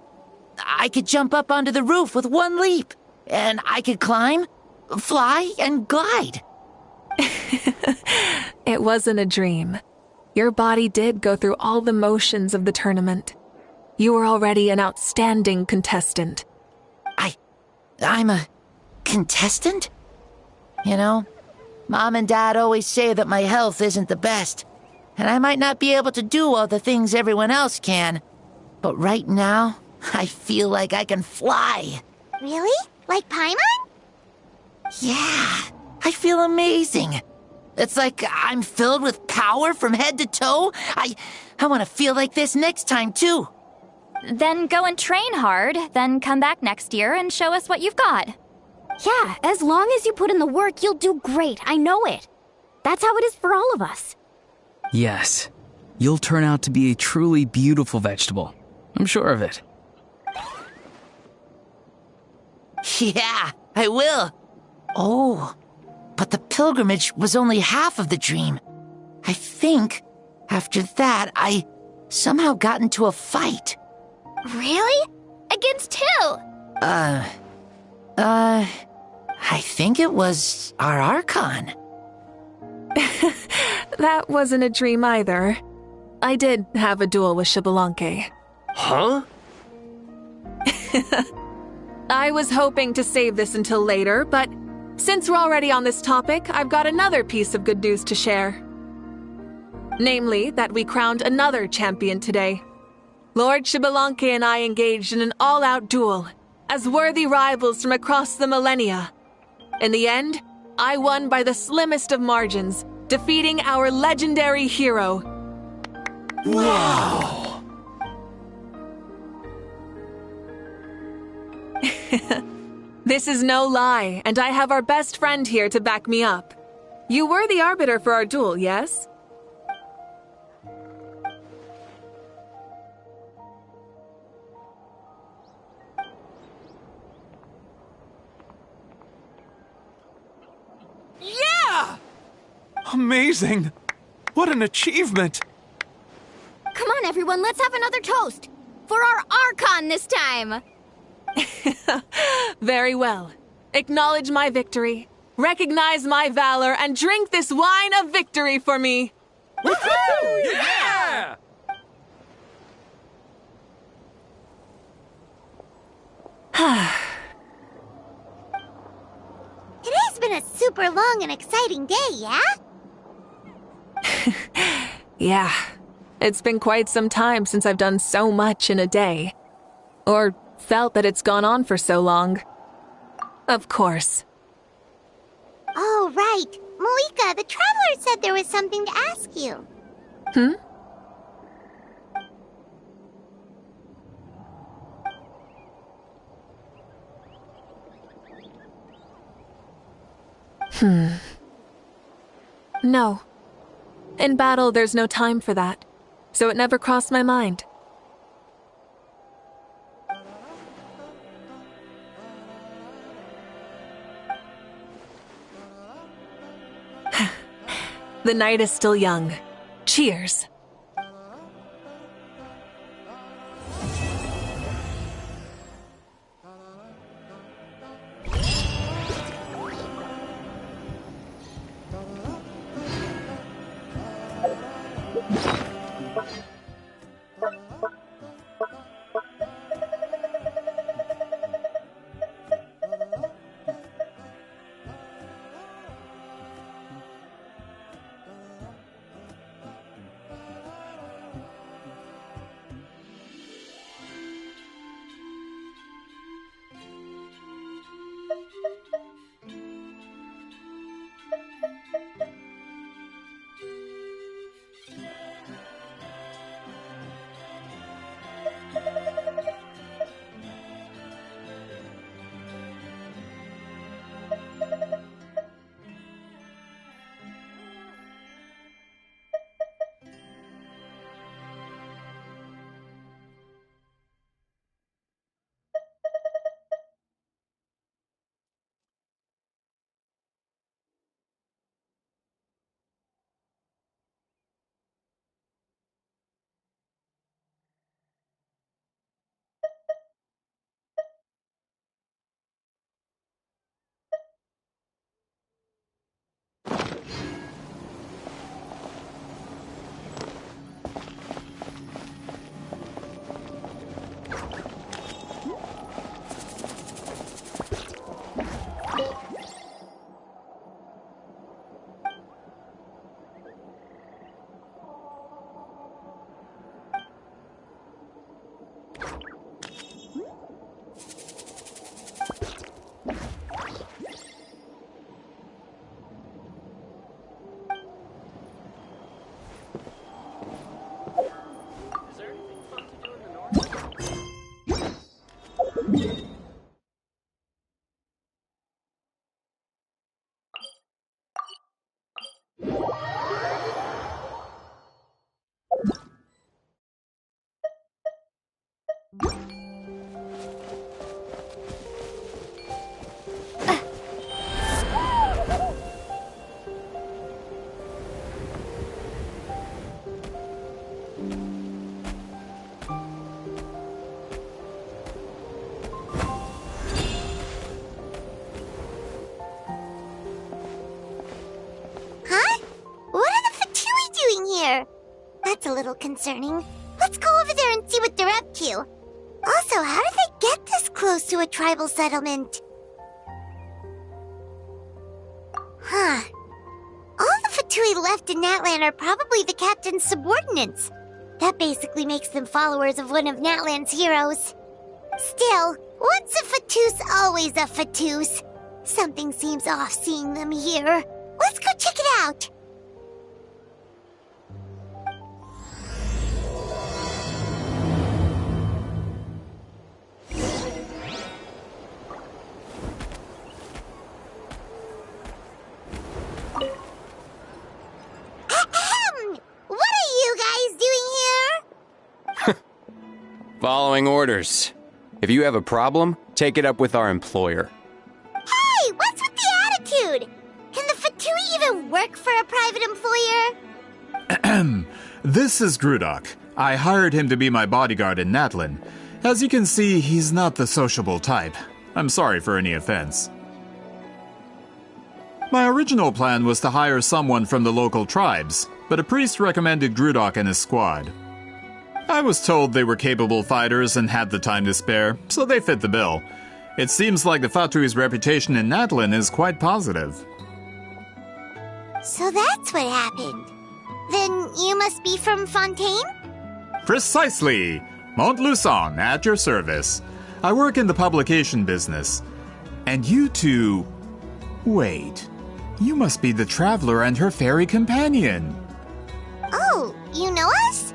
I could jump up onto the roof with one leap, and I could climb, fly, and glide. It wasn't a dream. Your body did go through all the motions of the tournament. You were already an outstanding contestant. I'm a contestant? You know, Mom and Dad always say that my health isn't the best, and I might not be able to do all the things everyone else can. But right now, I feel like I can fly. Really? Like Paimon? Yeah, I feel amazing. It's like I'm filled with power from head to toe. I want to feel like this next time, too. Then go and train hard, then come back next year and show us what you've got. Yeah, as long as you put in the work, you'll do great. I know it. That's how it is for all of us. Yes, you'll turn out to be a truly beautiful vegetable. I'm sure of it. Yeah, I will. Oh, but the pilgrimage was only half of the dream. I think after that, I somehow got into a fight. Really? Against who? I think it was our Archon. That wasn't a dream either. I did have a duel with Xbalanque. Huh? I was hoping to save this until later, but since we're already on this topic, I've got another piece of good news to share. Namely, that we crowned another champion today. Lord Xbalanque and I engaged in an all-out duel, as worthy rivals from across the millennia. In the end, I won by the slimmest of margins, defeating our legendary hero. Wow! This is no lie, and I have our best friend here to back me up. You were the arbiter for our duel, yes? Yeah! Amazing! What an achievement! Come on, everyone, let's have another toast. For our Archon this time. Very well. Acknowledge my victory, recognize my valor, and drink this wine of victory for me. Woohoo! Yeah! Today's been a super long and exciting day, yeah? Yeah, it's been quite some time since I've done so much in a day. Or felt that it's gone on for so long. Of course. Oh, right. Mavuika, the Traveler said there was something to ask you. No. In battle, there's no time for that, so it never crossed my mind. The night is still young. Cheers. concerning. Let's go over there and see what they're up to. Also, how did they get this close to a tribal settlement? Huh. All the Fatui left in Natlan are probably the captain's subordinates. That basically makes them followers of one of Natlan's heroes. Still, once a Fatus, always a Fatus. Something seems off seeing them here. Let's go check it out. What are you guys doing here? Following orders. If you have a problem, take it up with our employer. Hey, what's with the attitude? Can the Fatui even work for a private employer? This is Grudok. I hired him to be my bodyguard in Natlan. As you can see, he's not the sociable type. I'm sorry for any offense. My original plan was to hire someone from the local tribes, but a priest recommended Grudok and his squad. I was told they were capable fighters and had the time to spare, so they fit the bill. It seems like the Fatui's reputation in Natlan is quite positive. So that's what happened. Then you must be from Fontaine? Precisely! Montluçon, at your service. I work in the publication business. And you two... Wait. You must be the traveler and her fairy companion. Oh, you know us?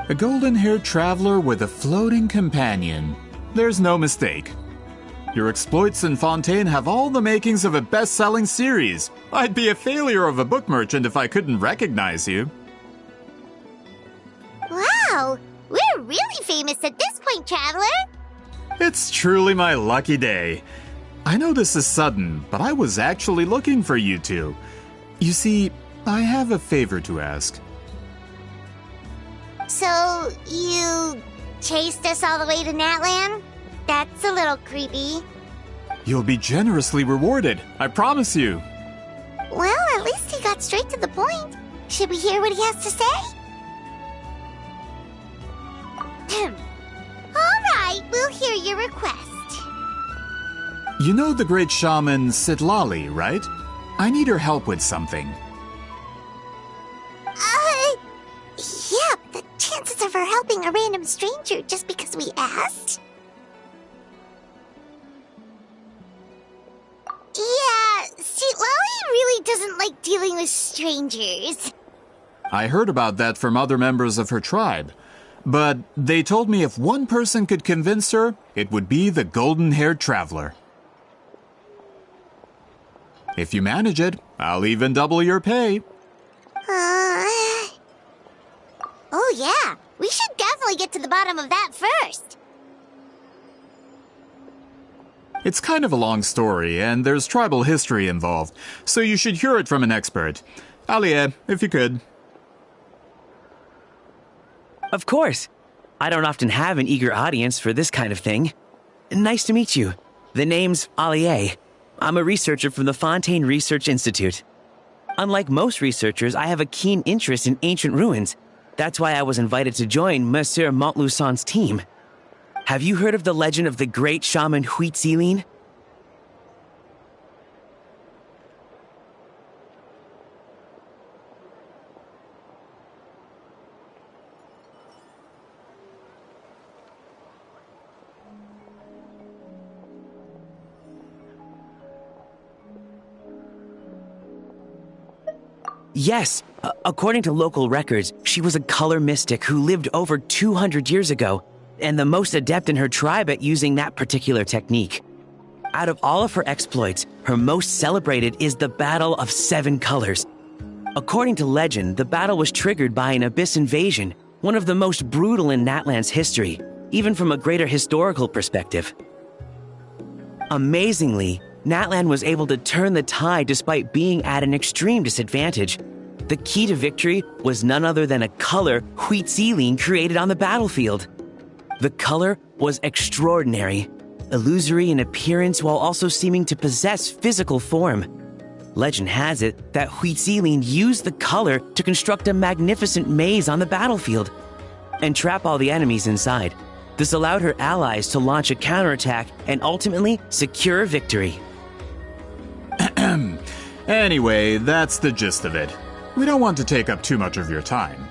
A golden-haired traveler with a floating companion. There's no mistake. Your exploits in Fontaine have all the makings of a best-selling series. I'd be a failure of a book merchant if I couldn't recognize you. Wow, we're really famous at this point, traveler. It's truly my lucky day. I know this is sudden, but I was actually looking for you two. You see, I have a favor to ask. So, you chased us all the way to Natlan? That's a little creepy. You'll be generously rewarded, I promise you. Well, at least he got straight to the point. Should we hear what he has to say? All right, we'll hear your request. You know the great shaman Citlali, right? I need her help with something. Yeah, the chances of her helping a random stranger just because we asked? Yeah, Citlali really doesn't like dealing with strangers. I heard about that from other members of her tribe. But they told me if one person could convince her, it would be the golden-haired traveler. If you manage it, I'll even double your pay. Oh yeah, we should definitely get to the bottom of that first. It's kind of a long story, and there's tribal history involved, so you should hear it from an expert. Alie, if you could. Of course. I don't often have an eager audience for this kind of thing. Nice to meet you. The name's Alie. I'm a researcher from the Fontaine Research Institute. Unlike most researchers, I have a keen interest in ancient ruins. That's why I was invited to join Monsieur Montluçon's team. Have you heard of the legend of the great shaman Mavuika&Citlali? Yes, according to local records, she was a color mystic who lived over 200 years ago, and the most adept in her tribe at using that particular technique. Out of all of her exploits, her most celebrated is the Battle of 7 Colors. According to legend, the battle was triggered by an abyss invasion, one of the most brutal in Natlan's history, even from a greater historical perspective. Amazingly, Natlan was able to turn the tide despite being at an extreme disadvantage. The key to victory was none other than a color Mavuika&Citlali created on the battlefield. The color was extraordinary, illusory in appearance while also seeming to possess physical form. Legend has it that Citlali used the color to construct a magnificent maze on the battlefield and trap all the enemies inside. This allowed her allies to launch a counterattack and ultimately secure victory. Anyway, that's the gist of it. We don't want to take up too much of your time.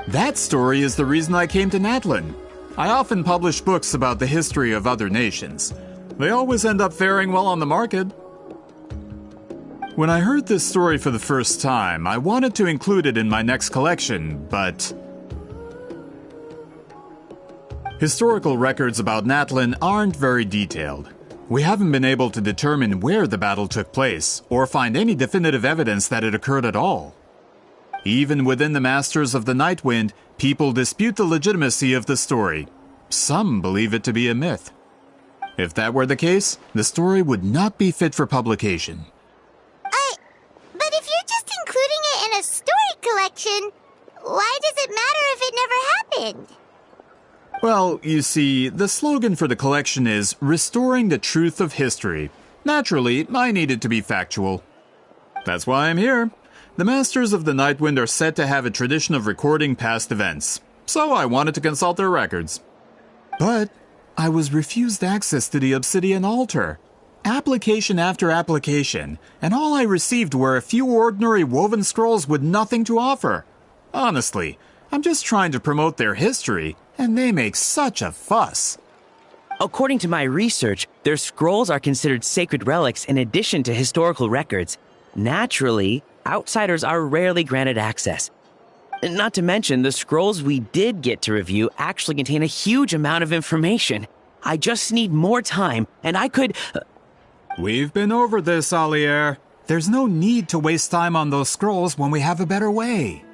That story is the reason I came to Natlan. I often publish books about the history of other nations. They always end up faring well on the market. When I heard this story for the first time, I wanted to include it in my next collection, but historical records about Natlan aren't very detailed. We haven't been able to determine where the battle took place, or find any definitive evidence that it occurred at all. Even within the Masters of the Nightwind, people dispute the legitimacy of the story. Some believe it to be a myth. If that were the case, the story would not be fit for publication. But if you're just including it in a story collection, why does it matter if it never happened? Well, you see, the slogan for the collection is Restoring the Truth of History. Naturally, I needed to be factual. That's why I'm here. The Masters of the Nightwind are said to have a tradition of recording past events, so I wanted to consult their records. But I was refused access to the Obsidian Altar. Application after application, and all I received were a few ordinary woven scrolls with nothing to offer. Honestly, I'm just trying to promote their history, and they make such a fuss. According to my research, their scrolls are considered sacred relics in addition to historical records. Naturally, outsiders are rarely granted access. Not to mention, the scrolls we did get to review actually contain a huge amount of information. I just need more time, and I could... We've been over this, Alier. There's no need to waste time on those scrolls when we have a better way.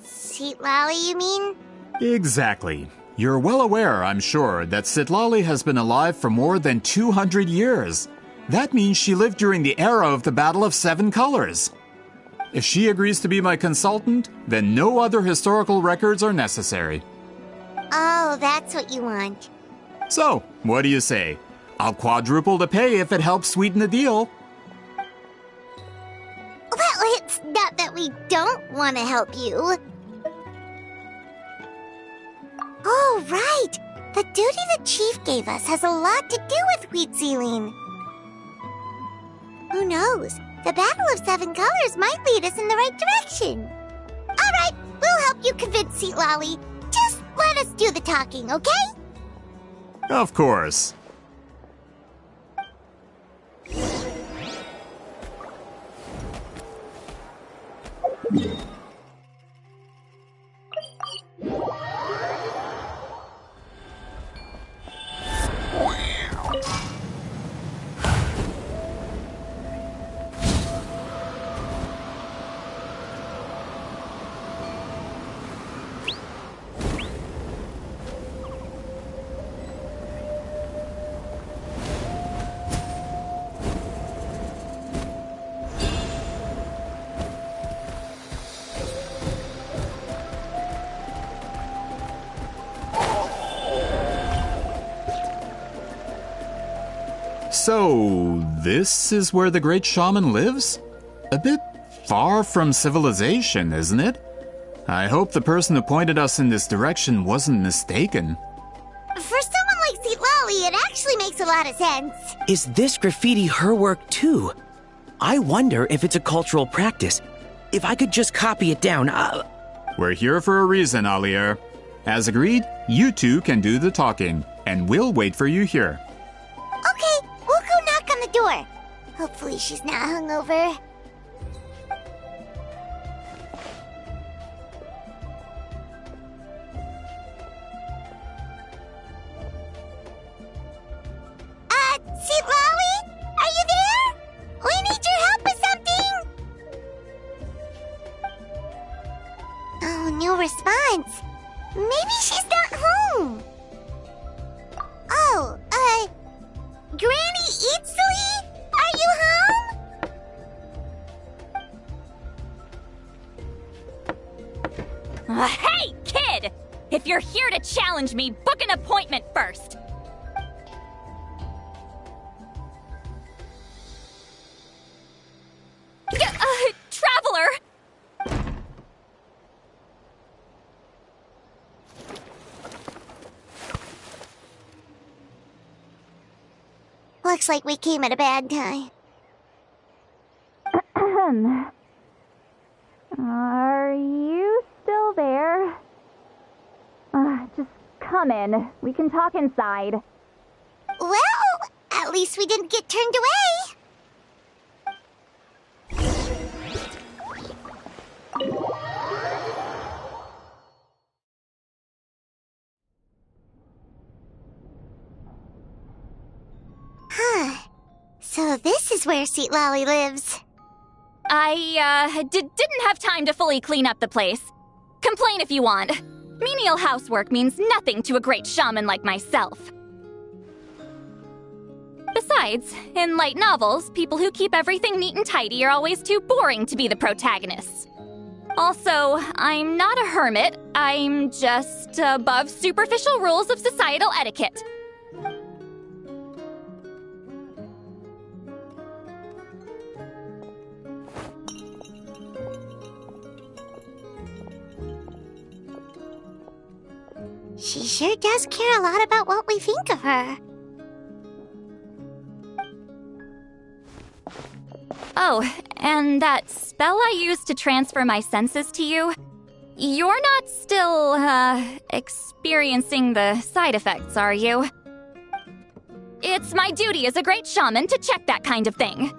Citlali, you mean? Exactly. You're well aware, I'm sure, that Citlali has been alive for more than 200 years. That means she lived during the era of the Battle of Seven Colors. If she agrees to be my consultant, then no other historical records are necessary. Oh, that's what you want. So, what do you say? I'll quadruple the pay if it helps sweeten the deal. Well, it's not that we don't want to help you. Oh, right! The duty the chief gave us has a lot to do with Citlali. Who knows? The Battle of Seven Colors might lead us in the right direction. All right, we'll help you convince Citlali. Just let us do the talking, okay? Of course. So, this is where the great shaman lives? A bit far from civilization, isn't it? I hope the person who pointed us in this direction wasn't mistaken. For someone like Citlali, it actually makes a lot of sense. Is this graffiti her work too? I wonder if it's a cultural practice. If I could just copy it down, We're here for a reason, Alier. As agreed, you two can do the talking, and we'll wait for you here. Okay, we'll go knock on the door. Hopefully she's not hungover. Citlali? Are you there? We need your help with something! Oh, no response. Maybe she's not home. Oh, Granny Citlali? Are you home? Hey, kid! If you're here to challenge me, book an appointment first. Looks like we came at a bad time. Are you still there? Just come in. We can talk inside. Well, at least we didn't get turned away. Huh. So this is where Citlali lives. I, didn't have time to fully clean up the place. Complain if you want. Menial housework means nothing to a great shaman like myself. Besides, in light novels, people who keep everything neat and tidy are always too boring to be the protagonists. Also, I'm not a hermit. I'm just above superficial rules of societal etiquette. She sure does care a lot about what we think of her. Oh, and that spell I used to transfer my senses to you, you're not still, experiencing the side effects, are you? It's my duty as a great shaman to check that kind of thing.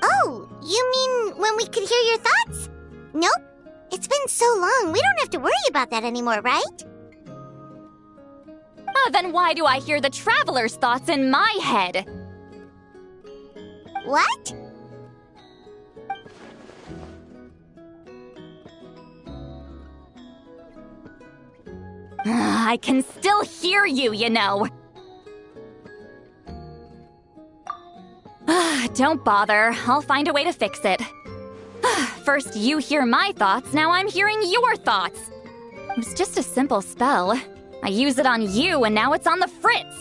Oh, you mean when we could hear your thoughts? Nope. It's been so long, we don't have to worry about that anymore, right? Then why do I hear the traveler's thoughts in my head? What? I can still hear you, you know. Don't bother. I'll find a way to fix it. First you hear my thoughts, now I'm hearing your thoughts. It was just a simple spell. I use it on you, and now it's on the fritz.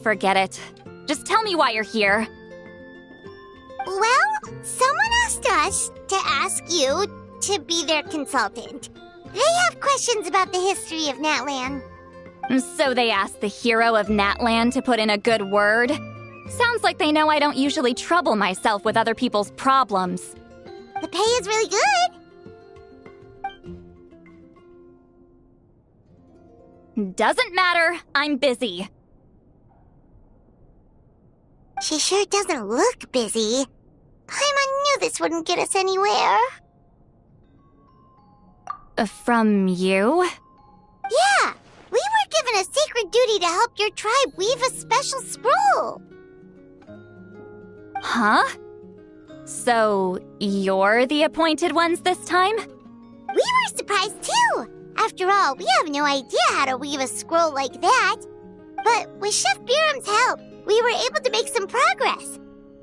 Forget it. Just tell me why you're here. Well, someone asked us to ask you to be their consultant. They have questions about the history of Natlan. So they asked the hero of Natlan to put in a good word? Sounds like they know I don't usually trouble myself with other people's problems. The pay is really good. Doesn't matter. I'm busy. She sure doesn't look busy. Paimon knew this wouldn't get us anywhere. From you? Yeah! We were given a sacred duty to help your tribe weave a special scroll. Huh? So, you're the appointed ones this time? We were surprised too! After all, we have no idea how to weave a scroll like that. But with Chef Biram's help, we were able to make some progress.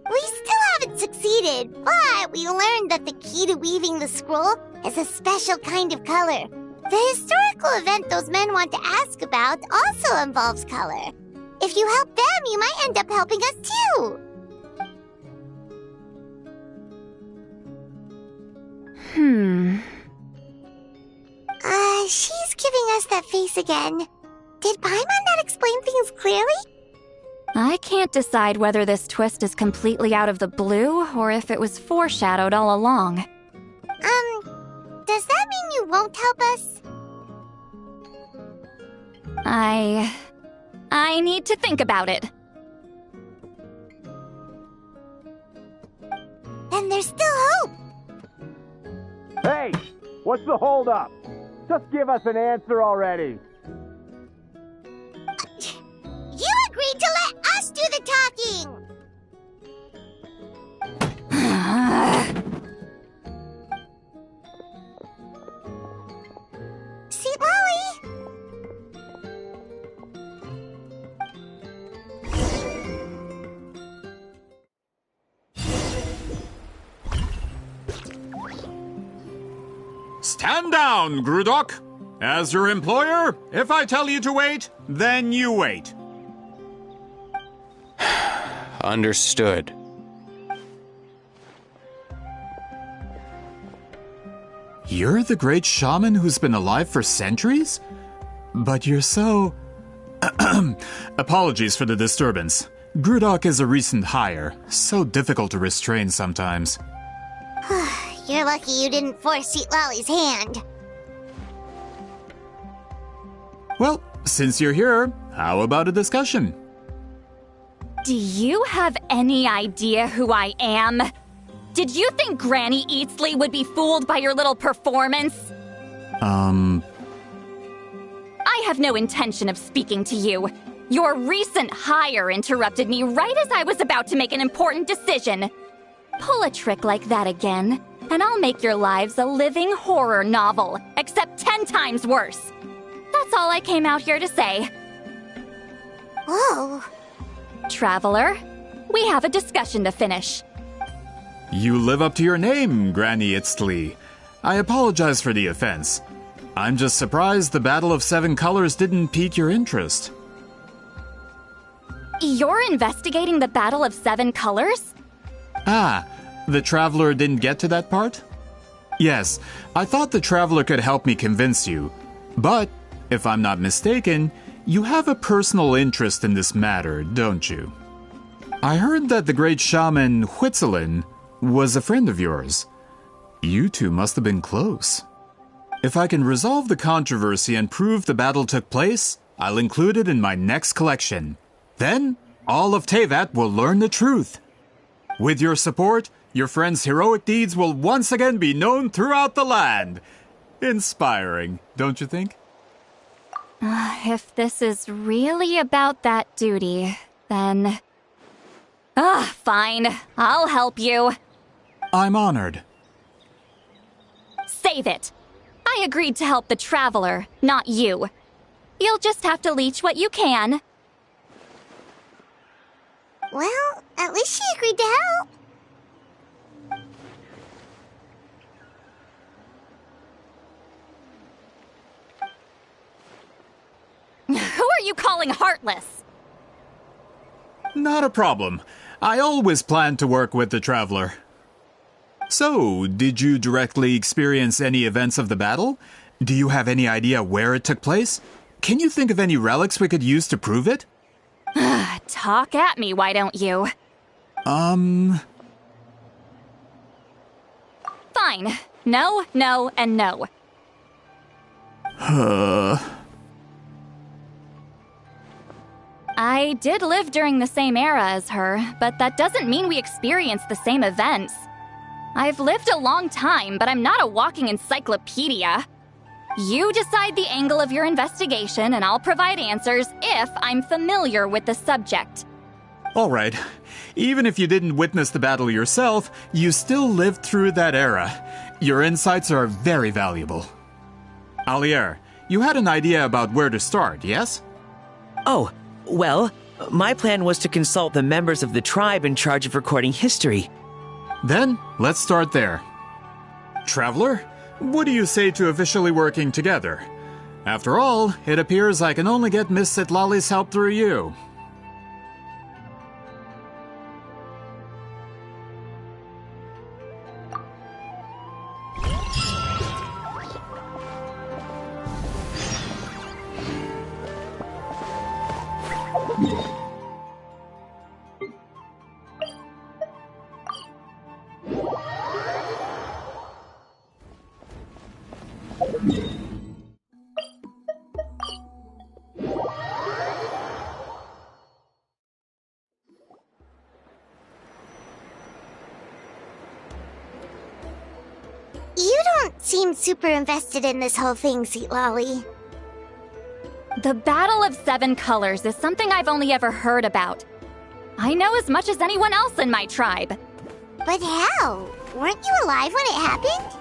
We still haven't succeeded, but we learned that the key to weaving the scroll is a special kind of color. The historical event those men want to ask about also involves color. If you help them, you might end up helping us too. She's giving us that face again. Did Paimon not explain things clearly? I can't decide whether this twist is completely out of the blue or if it was foreshadowed all along. Does that mean you won't help us? I need to think about it. Then there's still hope. Hey, what's the holdup? Just give us an answer already. You agreed to let us do the talking! Citlali! Stand down, Grudok. As your employer, if I tell you to wait, then you wait. Understood. You're the great shaman who's been alive for centuries? But you're so Apologies for the disturbance. Grudok is a recent hire, so difficult to restrain sometimes. You're lucky you didn't force Citlali's hand. Well, since you're here, how about a discussion? Do you have any idea who I am? Did you think Granny Eatsley would be fooled by your little performance? I have no intention of speaking to you. Your recent hire interrupted me right as I was about to make an important decision. Pull a trick like that again, and I'll make your lives a living horror novel, except 10 times worse. That's all I came out here to say. Whoa. Traveler, we have a discussion to finish. You live up to your name, Granny Itztli. I apologize for the offense. I'm just surprised the Battle of Seven Colors didn't pique your interest. You're investigating the Battle of Seven Colors? Ah, the Traveler didn't get to that part? Yes, I thought the Traveler could help me convince you. But, if I'm not mistaken, you have a personal interest in this matter, don't you? I heard that the great shaman Huitzilin was a friend of yours. You two must have been close. If I can resolve the controversy and prove the battle took place, I'll include it in my next collection. Then, all of Teyvat will learn the truth. With your support, your friend's heroic deeds will once again be known throughout the land. Inspiring, don't you think? If this is really about that duty, then... fine. I'll help you. I'm honored. Save it. I agreed to help the Traveler, not you. You'll just have to leech what you can. Well, at least she agreed to help. Who are you calling heartless? Not a problem. I always planned to work with the Traveler. So, did you directly experience any events of the battle? Do you have any idea where it took place? Can you think of any relics we could use to prove it? Talk at me, why don't you? Fine. No, no, and no. I did live during the same era as her, but that doesn't mean we experienced the same events. I've lived a long time, but I'm not a walking encyclopedia. You decide the angle of your investigation, and I'll provide answers if I'm familiar with the subject. All right. Even if you didn't witness the battle yourself, you still lived through that era. Your insights are very valuable. Alier, you had an idea about where to start, yes? Oh, well, my plan was to consult the members of the tribe in charge of recording history. Then, let's start there. Traveler, what do you say to officially working together? After all, it appears I can only get Miss Citlali's help through you. You don't seem super invested in this whole thing, Citlali. The Battle of Seven Colors is something I've only ever heard about. I know as much as anyone else in my tribe. But how? Weren't you alive when it happened?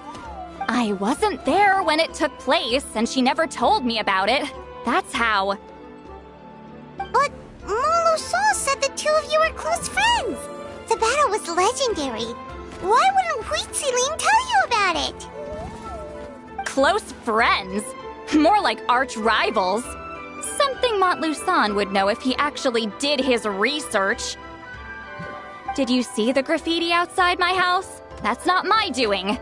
I wasn't there when it took place, and she never told me about it. That's how. But Molusan said the two of you were close friends. The battle was legendary. Why wouldn't Huitzilin tell you about it? Close friends? More like arch rivals. Something Montlusan would know if he actually did his research. Did you see the graffiti outside my house? That's not my doing.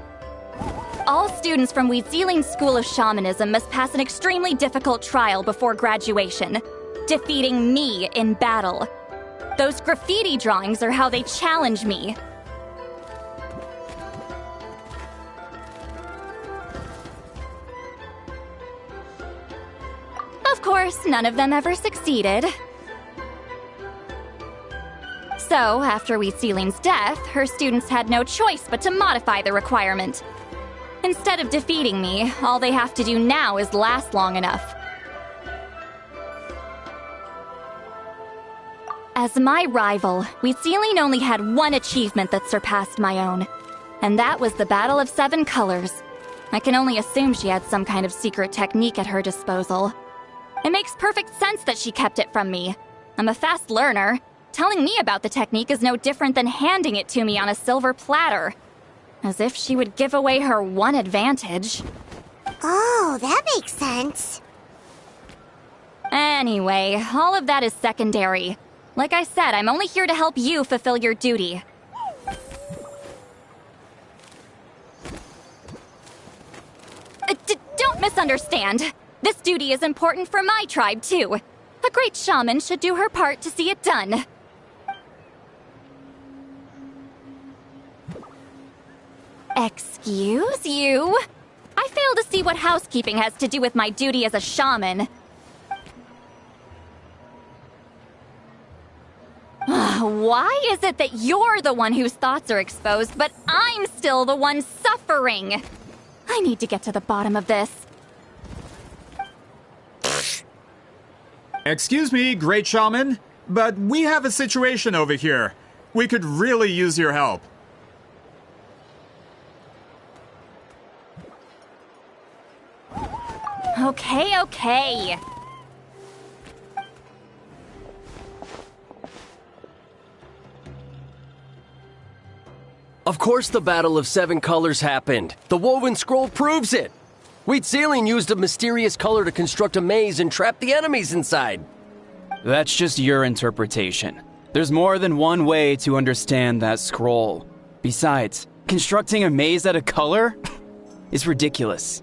All students from Huitzilin's School of Shamanism must pass an extremely difficult trial before graduation. defeating me in battle. Those graffiti drawings are how they challenge me. Of course, none of them ever succeeded. So, after Wheatseilin's death, her students had no choice but to modify the requirement. Instead of defeating me, all they have to do now is last long enough. As my rival, Wheatseiling only had one achievement that surpassed my own, and that was the Battle of 7 Colors. I can only assume she had some kind of secret technique at her disposal. It makes perfect sense that she kept it from me. I'm a fast learner. Telling me about the technique is no different than handing it to me on a silver platter. As if she would give away her one advantage. Oh, that makes sense. Anyway, all of that is secondary. Like I said, I'm only here to help you fulfill your duty. Don't misunderstand. This duty is important for my tribe, too. A great shaman should do her part to see it done. Excuse you? I fail to see what housekeeping has to do with my duty as a shaman. Why is it that you're the one whose thoughts are exposed, but I'm still the one suffering? I need to get to the bottom of this. Excuse me, Great Shaman, but we have a situation over here. We could really use your help. Okay. Of course the Battle of 7 Colors happened. The woven scroll proves it. Wheatseiling used a mysterious color to construct a maze and trap the enemies inside. That's just your interpretation. There's more than one way to understand that scroll. Besides, constructing a maze out of color is ridiculous.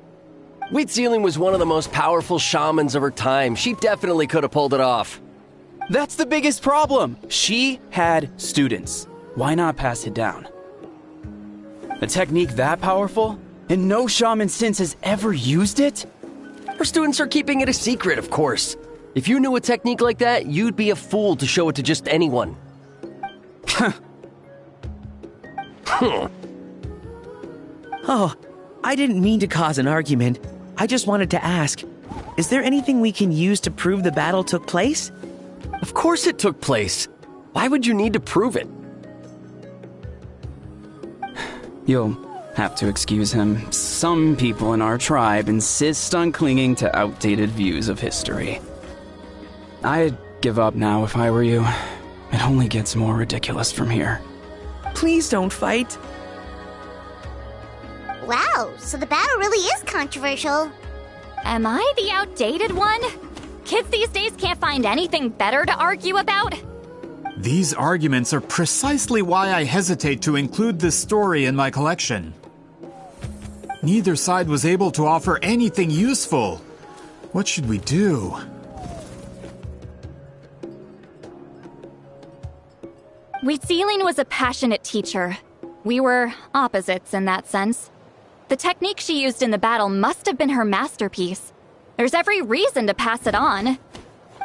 Wheatseiling was one of the most powerful shamans of her time. She definitely could have pulled it off. That's the biggest problem. She had students. Why not pass it down? A technique that powerful? And no shaman since has ever used it? Her students are keeping it a secret, of course. If you knew a technique like that, you'd be a fool to show it to just anyone. Oh, I didn't mean to cause an argument. I just wanted to ask, is there anything we can use to prove the battle took place? Of course it took place. Why would you need to prove it? You'll have to excuse him. Some people in our tribe insist on clinging to outdated views of history. I'd give up now if I were you. It only gets more ridiculous from here. Please don't fight. Wow, so the battle really is controversial. Am I the outdated one? Kids these days can't find anything better to argue about? These arguments are precisely why I hesitate to include this story in my collection. Neither side was able to offer anything useful. What should we do? Wheatseiling was a passionate teacher. We were opposites in that sense. The technique she used in the battle must have been her masterpiece. There's every reason to pass it on.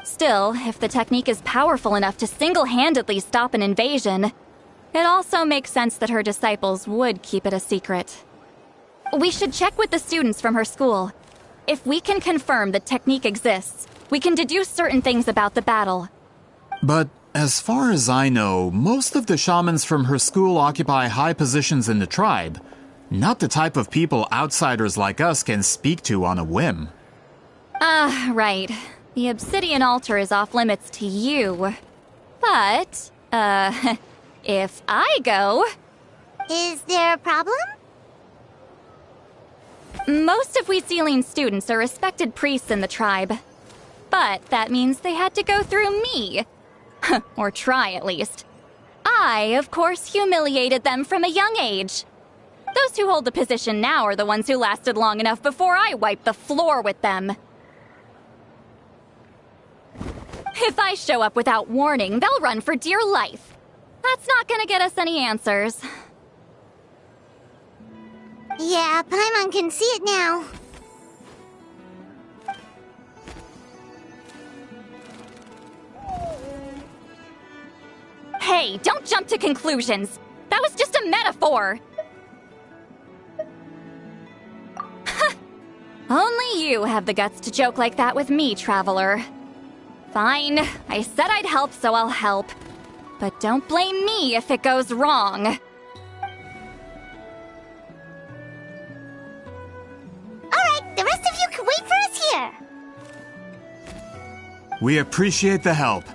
Still, if the technique is powerful enough to single-handedly stop an invasion, it also makes sense that her disciples would keep it a secret. We should check with the students from her school. If we can confirm the technique exists, we can deduce certain things about the battle. But as far as I know, most of the shamans from her school occupy high positions in the tribe. Not the type of people outsiders like us can speak to on a whim. Right. The obsidian altar is off limits to you. But, if I go... Is there a problem? Most of Wheatseiling's students are respected priests in the tribe. But that means they had to go through me. Or try, at least. I, of course, humiliated them from a young age. Those who hold the position now are the ones who lasted long enough before I wiped the floor with them. If I show up without warning, they'll run for dear life. That's not gonna get us any answers. Yeah, Paimon can see it now. Hey, don't jump to conclusions. That was just a metaphor. Only you have the guts to joke like that with me, Traveler. Fine, I said I'd help, so I'll help. But don't blame me if it goes wrong. Alright, the rest of you can wait for us here. We appreciate the help.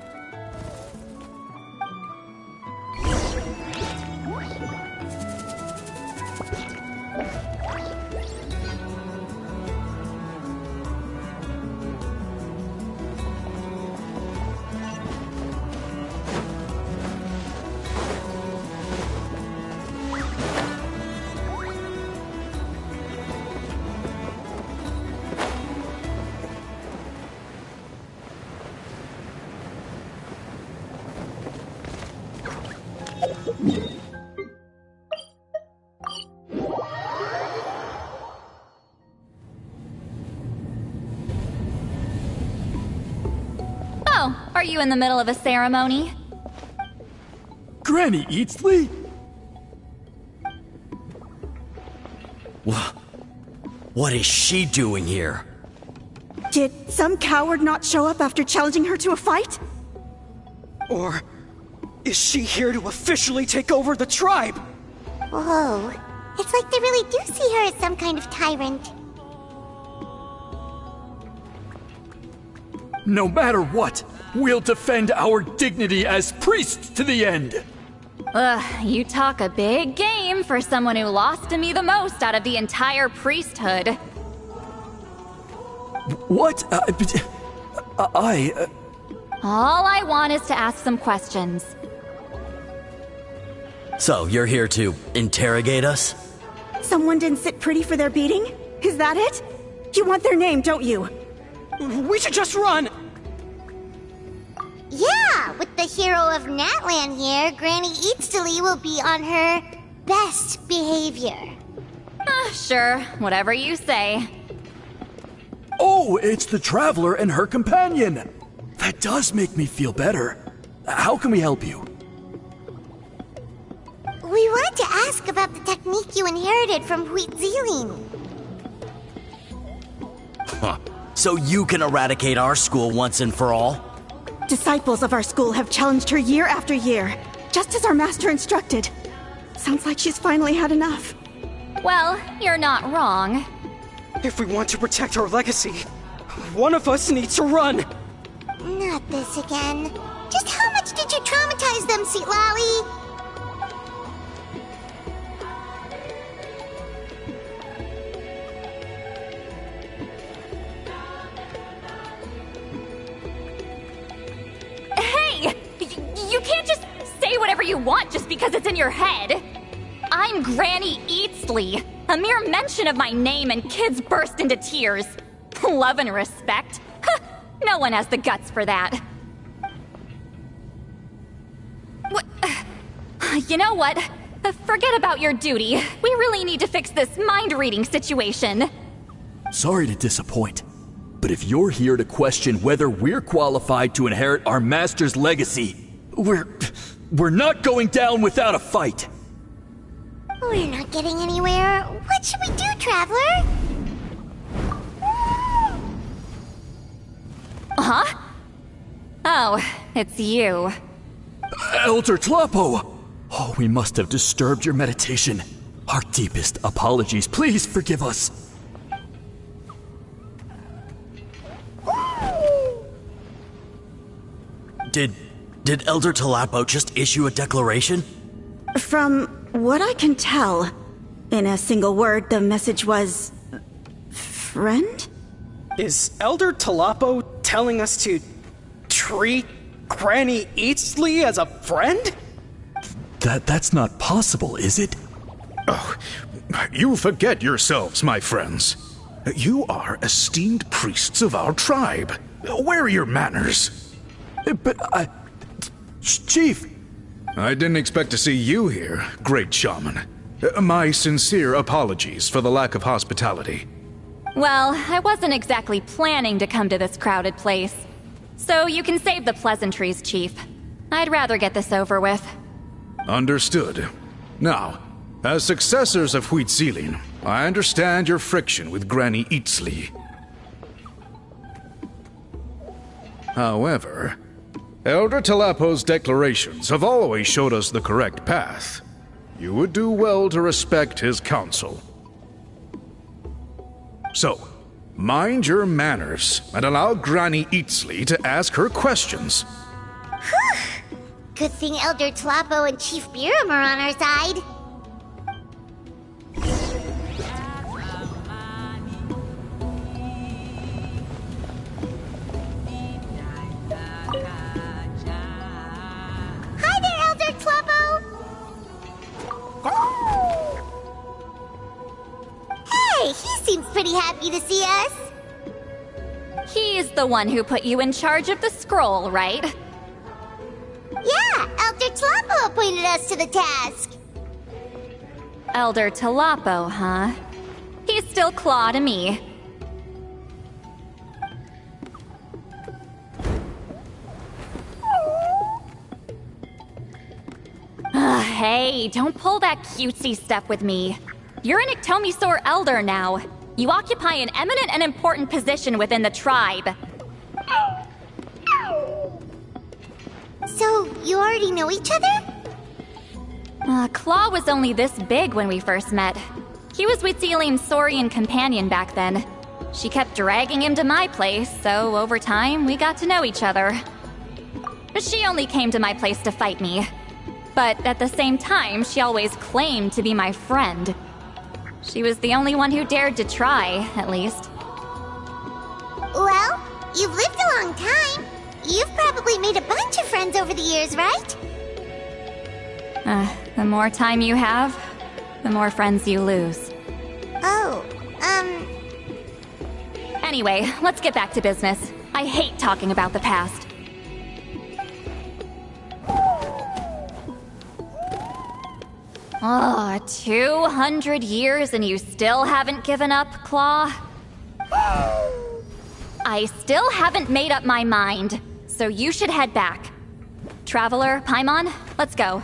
Oh, are you in the middle of a ceremony? Granny Eatsley? What is she doing here? Did some coward not show up after challenging her to a fight? Or is she here to officially take over the tribe? Whoa. It's like they really do see her as some kind of tyrant. No matter what, we'll defend our dignity as priests to the end. Ugh, you talk a big game for someone who lost to me the most out of the entire priesthood. What? All I want is to ask some questions. So, you're here to interrogate us? Someone didn't sit pretty for their beating? Is that it? You want their name, don't you? We should just run! Yeah, with the hero of Natlan here, Granny Eatsley will be on her best behavior. Sure, whatever you say. Oh, it's the Traveler and her companion! That does make me feel better. How can we help you? We wanted to ask about the technique you inherited from Huitziling. Huh. So you can eradicate our school once and for all? Disciples of our school have challenged her year after year, just as our master instructed. Sounds like she's finally had enough. Well, you're not wrong. If we want to protect our legacy, one of us needs to run! Not this again. Just how much did you traumatize them, Citlali? Hey! You can't just say whatever you want just because it's in your head. I'm Granny Eatsley. A mere mention of my name and kids burst into tears. Love and respect? No one has the guts for that. You know what? Forget about your duty. We really need to fix this mind-reading situation. Sorry to disappoint, but if you're here to question whether we're qualified to inherit our master's legacy, we're not going down without a fight. We're not getting anywhere. What should we do, Traveler? Huh? Oh, it's you. Elder Tlapo! Oh, we must have disturbed your meditation. Our deepest apologies. Please forgive us. Did Elder Tlapo just issue a declaration? From what I can tell, in a single word, the message was... friend? Is Elder Tlapo telling us to treat Granny Eatsley as a friend? That's not possible, is it? Oh, you forget yourselves, my friends. You are esteemed priests of our tribe. Where are your manners? But Chief! I didn't expect to see you here, great shaman. My sincere apologies for the lack of hospitality. Well, I wasn't exactly planning to come to this crowded place. So you can save the pleasantries, Chief. I'd rather get this over with. Understood. Now, as successors of Huitzilin, I understand your friction with Granny Citlali. However, Elder Talapo's declarations have always showed us the correct path. You would do well to respect his counsel. So, mind your manners and allow Granny Citlali to ask her questions. Whew! Good thing Elder Talapo and Chief Biram are on our side. Hi there, Elder Talapo! Hey, he seems pretty happy to see us. He's the one who put you in charge of the scroll, right? Yeah, Elder Talapo appointed us to the task. Elder Talapo, huh? He's still Claw to me. Hey, don't pull that cutesy stuff with me. You're an Iktomisaur Elder now. You occupy an eminent and important position within the tribe. So, you already know each other? Claw was only this big when we first met. He was Huitzilin's Saurian companion back then. She kept dragging him to my place, so over time, we got to know each other. She only came to my place to fight me. But at the same time, she always claimed to be my friend. She was the only one who dared to try, at least. Well, you've lived a long time. You've probably made a bunch of friends over the years, right? The more time you have, the more friends you lose. Oh, Anyway, let's get back to business. I hate talking about the past. Oh, 200 years and you still haven't given up, Claw? I still haven't made up my mind, so you should head back. Traveler, Paimon, let's go.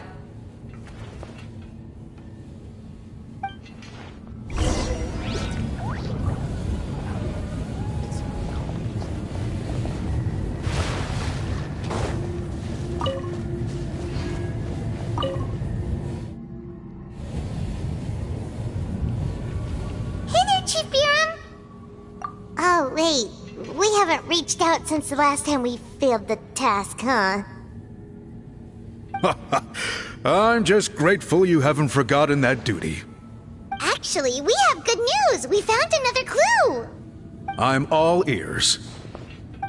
Chief Biram? Oh, wait. We haven't reached out since the last time we failed the task, huh? I'm just grateful you haven't forgotten that duty. Actually, we have good news! We found another clue! I'm all ears.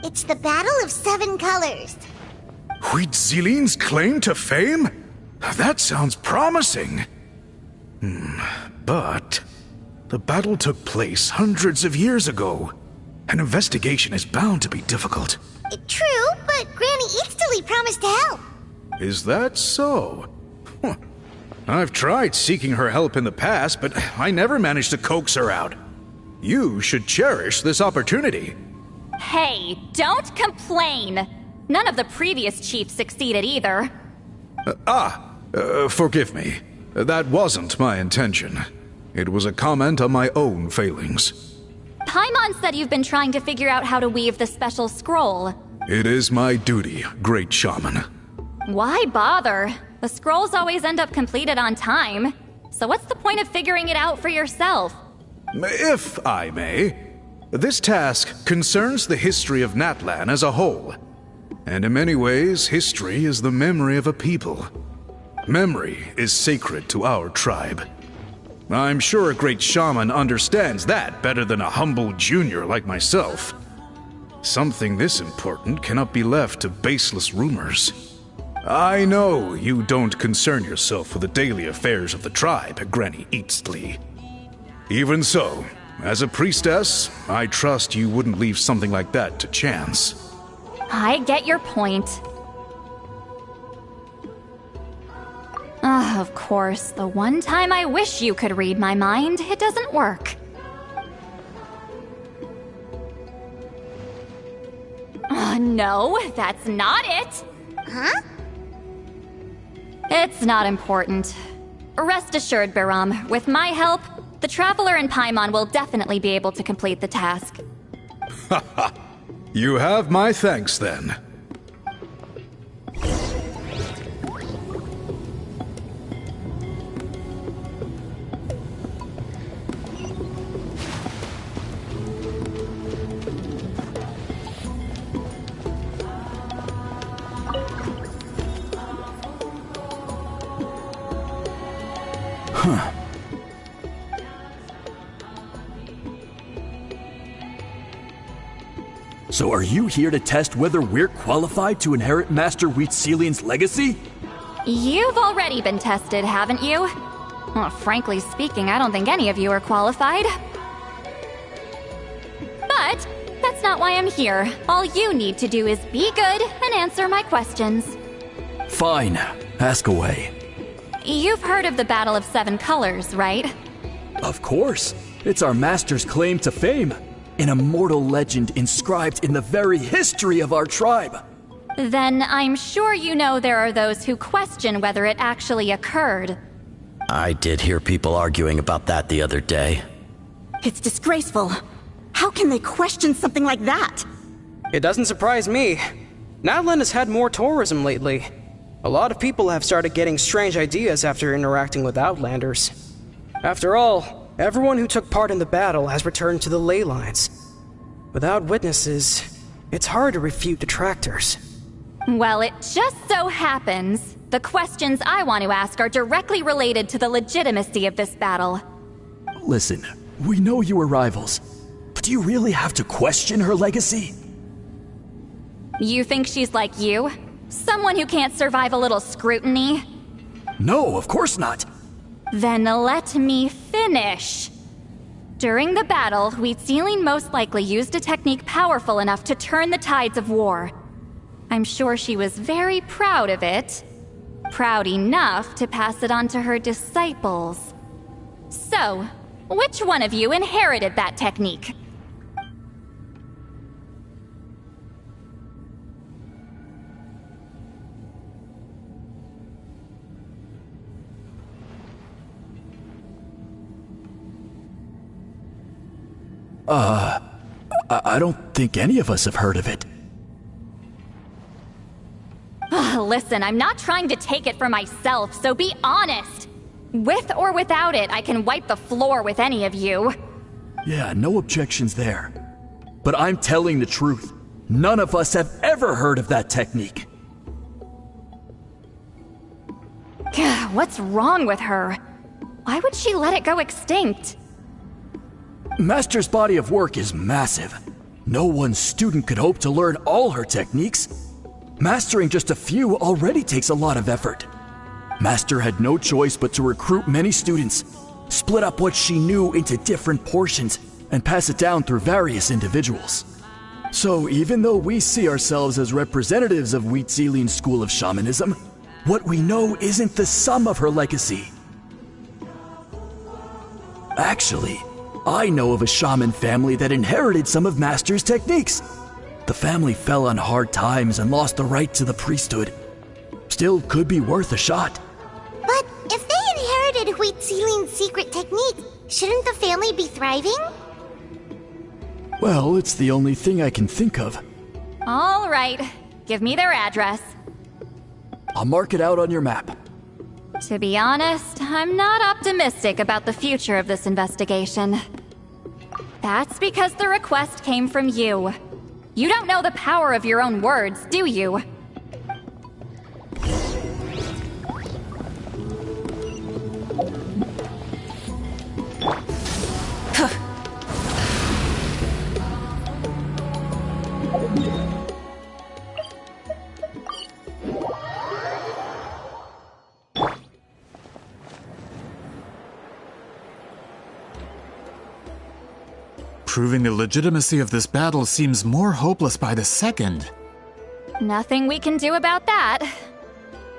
It's the Battle of Seven Colors. Huitzilin's claim to fame? That sounds promising. But the battle took place hundreds of years ago. An investigation is bound to be difficult. True, but Granny Citlali promised to help. Is that so? I've tried seeking her help in the past, but I never managed to coax her out. You should cherish this opportunity. Hey, don't complain! None of the previous chiefs succeeded either. Forgive me. That wasn't my intention. It was a comment on my own failings. Paimon said you've been trying to figure out how to weave the special scroll. It is my duty, great shaman. Why bother? The scrolls always end up completed on time. So what's the point of figuring it out for yourself? If I may, this task concerns the history of Natlan as a whole. And in many ways, history is the memory of a people. Memory is sacred to our tribe. I'm sure a great shaman understands that better than a humble junior like myself. Something this important cannot be left to baseless rumors. I know you don't concern yourself with the daily affairs of the tribe, Granny Citlali. Even so, as a priestess, I trust you wouldn't leave something like that to chance. I get your point. Of course, the one time I wish you could read my mind, it doesn't work. No, that's not it. Huh? It's not important. Rest assured, Biram, with my help, the Traveler and Paimon will definitely be able to complete the task. Haha. You have my thanks then. Huh. So are you here to test whether we're qualified to inherit Master Wheatselian's legacy? You've already been tested, haven't you? Well, frankly speaking, I don't think any of you are qualified. But that's not why I'm here. All you need to do is be good and answer my questions. Fine. Ask away. You've heard of the Battle of Seven Colors, right? Of course. It's our master's claim to fame. An immortal legend inscribed in the very history of our tribe. Then I'm sure you know there are those who question whether it actually occurred. I did hear people arguing about that the other day. It's disgraceful. How can they question something like that? It doesn't surprise me. Natlan has had more tourism lately. A lot of people have started getting strange ideas after interacting with Outlanders. After all, everyone who took part in the battle has returned to the ley lines. Without witnesses, it's hard to refute detractors. Well, it just so happens the questions I want to ask are directly related to the legitimacy of this battle. Listen, we know you were rivals, but do you really have to question her legacy? You think she's like you? Someone who can't survive a little scrutiny? No, of course not. Then let me finish. During the battle, Wheatselian most likely used a technique powerful enough to turn the tides of war. I'm sure she was very proud of it. Proud enough to pass it on to her disciples. So, which one of you inherited that technique? I don't think any of us have heard of it. Listen, I'm not trying to take it for myself, so be honest. With or without it, I can wipe the floor with any of you. Yeah, no objections there. But I'm telling the truth. None of us have ever heard of that technique. What's wrong with her? Why would she let it go extinct? Master's body of work is massive. No one student could hope to learn all her techniques. Mastering just a few already takes a lot of effort. Master had no choice but to recruit many students, split up what she knew into different portions, and pass it down through various individuals. So even though we see ourselves as representatives of Wheatselian's school of shamanism, what we know isn't the sum of her legacy. Actually, I know of a shaman family that inherited some of Master's techniques. The family fell on hard times and lost the right to the priesthood. Still could be worth a shot. But if they inherited Wheatselian's secret technique, shouldn't the family be thriving? Well, it's the only thing I can think of. All right, give me their address. I'll mark it out on your map. To be honest, I'm not optimistic about the future of this investigation. That's because the request came from you. You don't know the power of your own words, do you? Proving the legitimacy of this battle seems more hopeless by the second. Nothing we can do about that.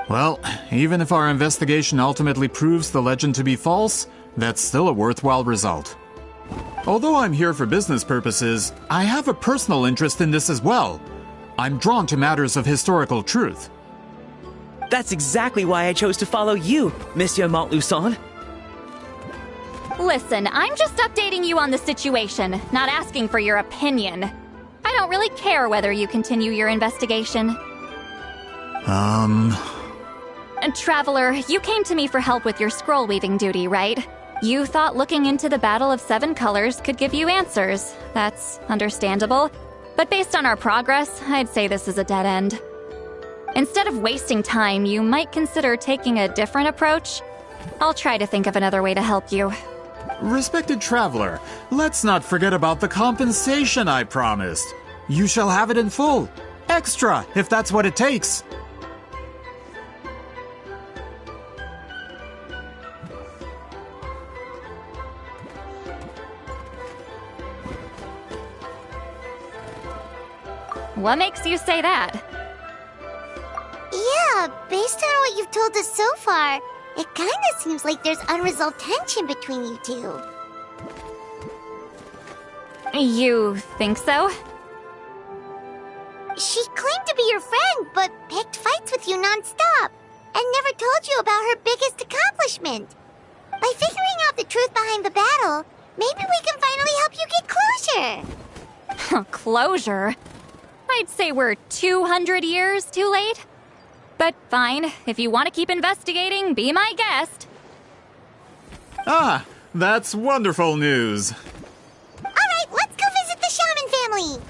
Well, even if our investigation ultimately proves the legend to be false, that's still a worthwhile result. Although I'm here for business purposes, I have a personal interest in this as well. I'm drawn to matters of historical truth. That's exactly why I chose to follow you, Monsieur Montluçon. Listen, I'm just updating you on the situation, not asking for your opinion. I don't really care whether you continue your investigation. And Traveler, you came to me for help with your scroll weaving duty, right? You thought looking into the Battle of Seven Colors could give you answers. That's understandable. But based on our progress, I'd say this is a dead end. Instead of wasting time, you might consider taking a different approach. I'll try to think of another way to help you. Respected Traveler, let's not forget about the compensation I promised. You shall have it in full. Extra, if that's what it takes. What makes you say that? Yeah, based on what you've told us so far, it kinda seems like there's unresolved tension between you two. You think so? She claimed to be your friend, but picked fights with you non-stop, and never told you about her biggest accomplishment. By figuring out the truth behind the battle, maybe we can finally help you get closure. Closure? I'd say we're 200 years too late. But fine, if you want to keep investigating, be my guest. Ah, that's wonderful news. Alright, let's go visit the Shaman family.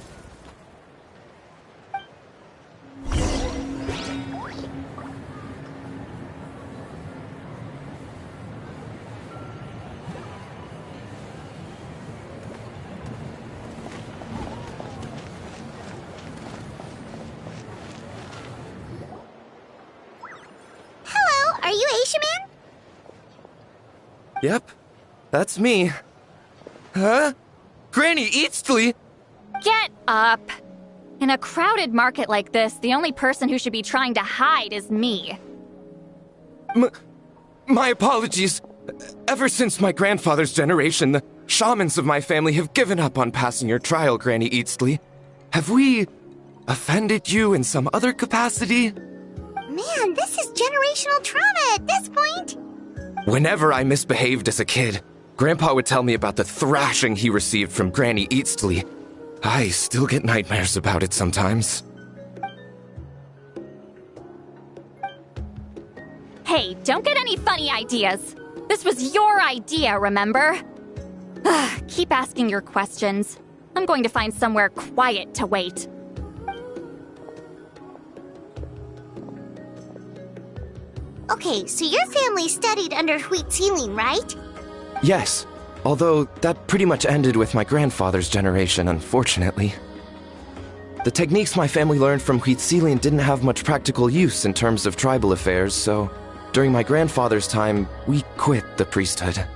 Are you Aishaman? Yep, that's me. Huh? Granny Eatsley? Get up! In a crowded market like this, the only person who should be trying to hide is me. My apologies. Ever since my grandfather's generation, the shamans of my family have given up on passing your trial, Granny Eatsley. Have we offended you in some other capacity? Man, this is generational trauma at this point. Whenever I misbehaved as a kid, Grandpa would tell me about the thrashing he received from Granny Eatsley. I still get nightmares about it sometimes. Hey, don't get any funny ideas. This was your idea, remember? Keep asking your questions. I'm going to find somewhere quiet to wait. Okay, so your family studied under Huitzilin, right? Yes, although that pretty much ended with my grandfather's generation, unfortunately. The techniques my family learned from Huitzilin didn't have much practical use in terms of tribal affairs, so during my grandfather's time, we quit the priesthood.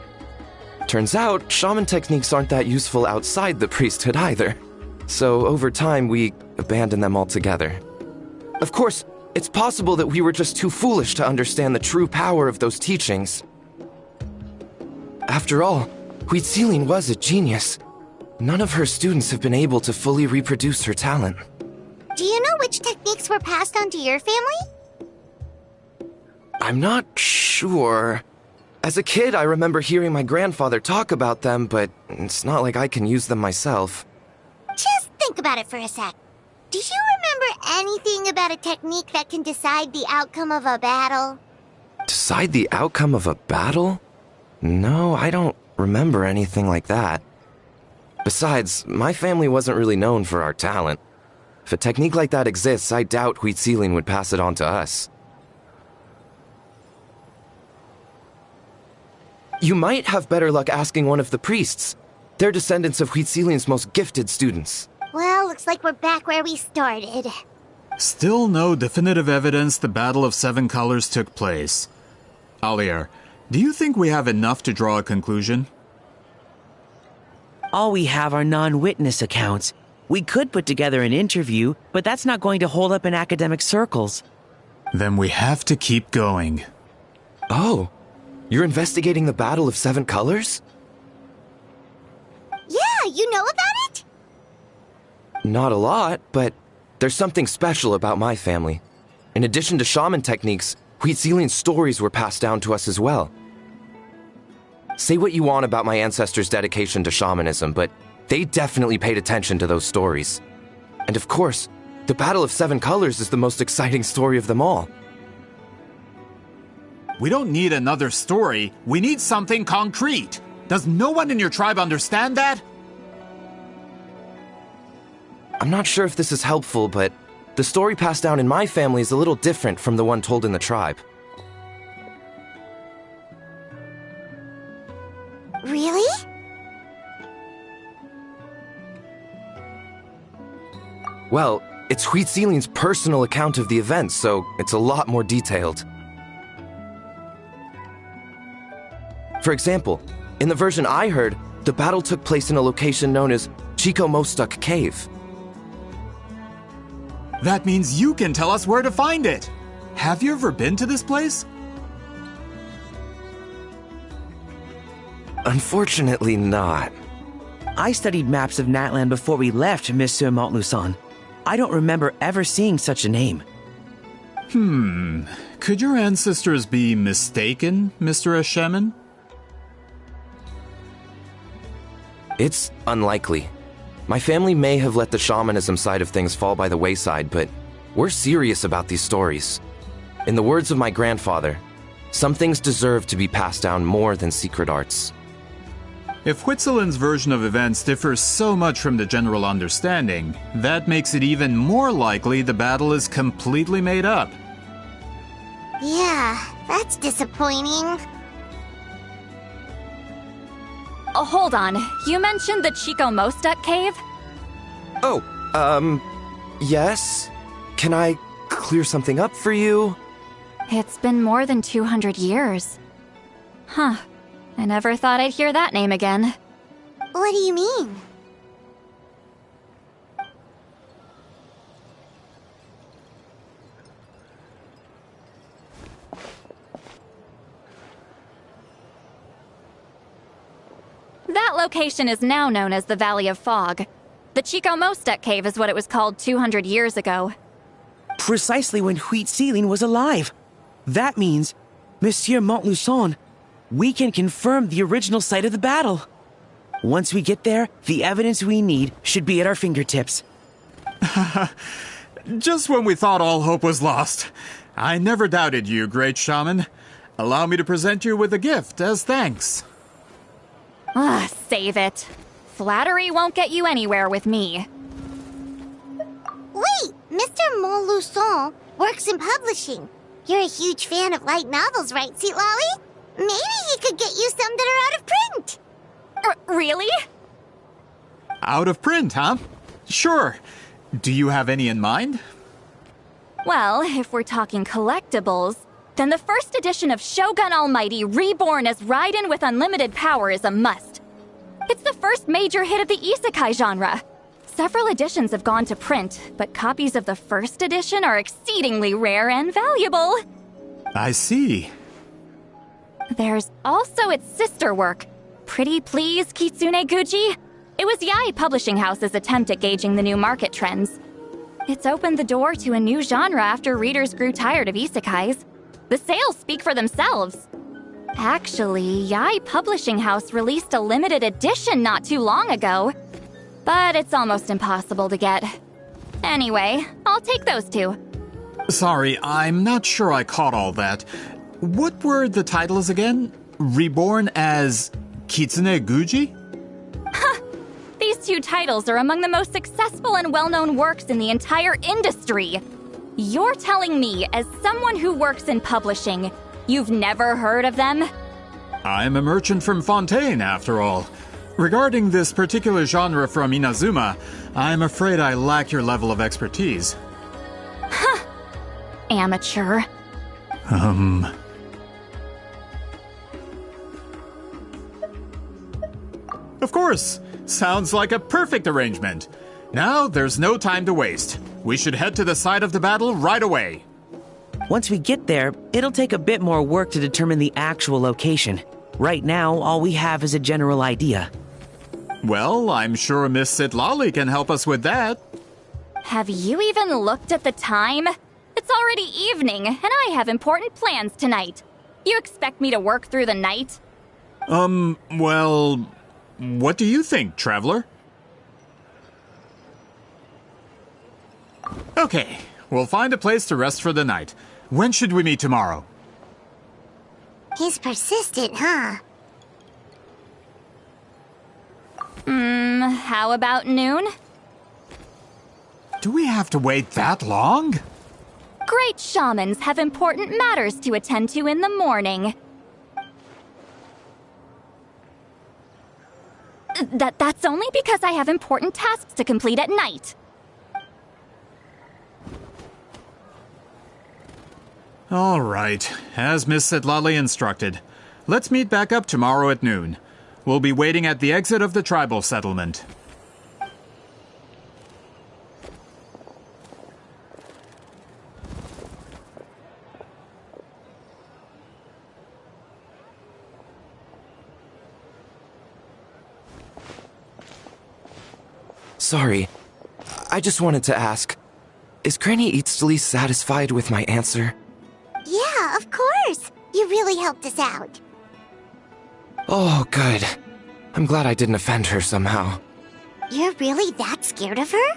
Turns out, shaman techniques aren't that useful outside the priesthood either. So over time, we abandoned them altogether. Of course, it's possible that we were just too foolish to understand the true power of those teachings. After all, Huitzilin was a genius. None of her students have been able to fully reproduce her talent. Do you know which techniques were passed on to your family? I'm not sure. As a kid, I remember hearing my grandfather talk about them, but it's not like I can use them myself. Just think about it for a sec. Do you remember anything about a technique that can decide the outcome of a battle? Decide the outcome of a battle? No, I don't remember anything like that. Besides, my family wasn't really known for our talent. If a technique like that exists, I doubt Huitzilin would pass it on to us. You might have better luck asking one of the priests. They're descendants of Huitzilin's most gifted students. Well, looks like we're back where we started. Still no definitive evidence the Battle of Seven Colors took place. Alier, do you think we have enough to draw a conclusion? All we have are non-witness accounts, We could put together an interview, but that's not going to hold up in academic circles. Then we have to keep going. Oh, you're investigating the Battle of Seven Colors? Yeah, you know about it? Not a lot, but there's something special about my family. In addition to shaman techniques, Huitzilian stories were passed down to us as well. Say what you want about my ancestors' dedication to shamanism, but they definitely paid attention to those stories. And of course, the Battle of Seven Colors is the most exciting story of them all. We don't need another story. We need something concrete. Does no one in your tribe understand that? I'm not sure if this is helpful, but the story passed down in my family is a little different from the one told in the tribe. Really? Well, it's Huitzilian's personal account of the events, so it's a lot more detailed. For example, in the version I heard, the battle took place in a location known as Chico Mostuk Cave. That means you can tell us where to find it. Have you ever been to this place? Unfortunately not. I studied maps of Natlan before we left, Monsieur Montluçon. I don't remember ever seeing such a name. Could your ancestors be mistaken, Mr. Eshemin? It's unlikely. My family may have let the shamanism side of things fall by the wayside, but we're serious about these stories. In the words of my grandfather, some things deserve to be passed down more than secret arts. If Huitzilin's version of events differs so much from the general understanding, that makes it even more likely the battle is completely made up. Yeah, that's disappointing. Oh, hold on. You mentioned the Chico Mostuk cave? Oh, yes? Can I clear something up for you? It's been more than 200 years. Huh. I never thought I'd hear that name again. What do you mean? That location is now known as the Valley of Fog. The Chico Mostuk cave is what it was called 200 years ago. Precisely when Huitzilin was alive. That means, Monsieur Montluçon, we can confirm the original site of the battle. Once we get there, the evidence we need should be at our fingertips. Just when we thought all hope was lost. I never doubted you, great shaman. Allow me to present you with a gift as thanks. Save it. Flattery won't get you anywhere with me. Wait, Mr. Montluçon works in publishing. You're a huge fan of light novels, right, Citlali? Maybe he could get you some that are out of print. Really? Out of print, huh? Sure. Do you have any in mind? Well, if we're talking collectibles, then the first edition of Shogun Almighty reborn as Raiden with unlimited power is a must. It's the first major hit of the isekai genre. Several editions have gone to print, but copies of the first edition are exceedingly rare and valuable. I see. There's also its sister work, Pretty Please Kitsune Guji. It was Yae Publishing House's attempt at gauging the new market trends. It's opened the door to a new genre after readers grew tired of isekais. The sales speak for themselves. Actually, Yae Publishing House released a limited edition not too long ago, but it's almost impossible to get. Anyway, I'll take those two. Sorry, I'm not sure I caught all that. What were the titles again? Reborn as Kitsune Guji? These two titles are among the most successful and well-known works in the entire industry. You're telling me, as someone who works in publishing, you've never heard of them? I'm a merchant from Fontaine, after all. Regarding this particular genre from Inazuma, I'm afraid I lack your level of expertise. Amateur. Of course! Sounds like a perfect arrangement. Now, there's no time to waste. We should head to the site of the battle right away. Once we get there, it'll take a bit more work to determine the actual location. Right now, all we have is a general idea. Well, I'm sure Miss Citlali can help us with that. Have you even looked at the time? It's already evening, and I have important plans tonight. You expect me to work through the night? Well, what do you think, traveler? Okay, we'll find a place to rest for the night. When should we meet tomorrow? He's persistent, huh? How about noon? Do we have to wait that long? Great shamans have important matters to attend to in the morning. That's only because I have important tasks to complete at night. All right, as Miss Citlali instructed. Let's meet back up tomorrow at noon. We'll be waiting at the exit of the tribal settlement. Sorry, I just wanted to ask, is Granny Citlali satisfied with my answer? Yeah, of course. You really helped us out. Oh, good. I'm glad I didn't offend her somehow. You're really that scared of her?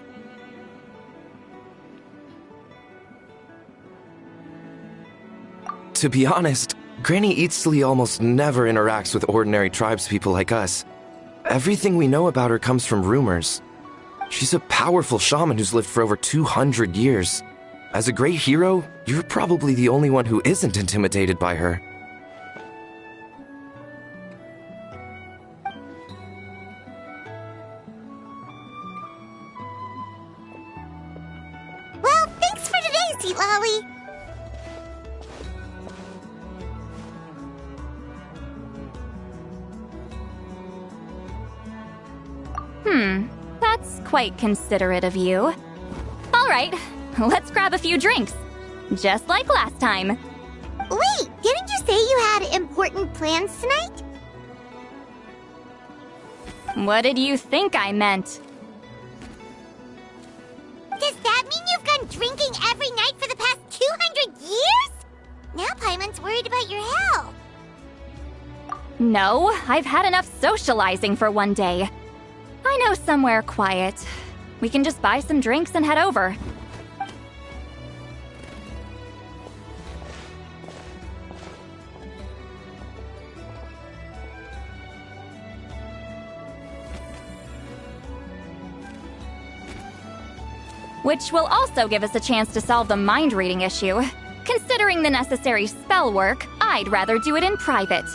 To be honest, Granny Citlali almost never interacts with ordinary tribespeople like us. Everything we know about her comes from rumors. She's a powerful shaman who's lived for over 200 years. As a great hero, you're probably the only one who isn't intimidated by her. Well, thanks for today, Citlali. That's quite considerate of you. All right, let's grab a few drinks. Just like last time. Wait, didn't you say you had important plans tonight? What did you think I meant? Does that mean you've gone drinking every night for the past 200 years? Now Paimon's worried about your health. No, I've had enough socializing for one day. I know somewhere quiet. We can just buy some drinks and head over. Which will also give us a chance to solve the mind reading issue. Considering the necessary spell work, I'd rather do it in private.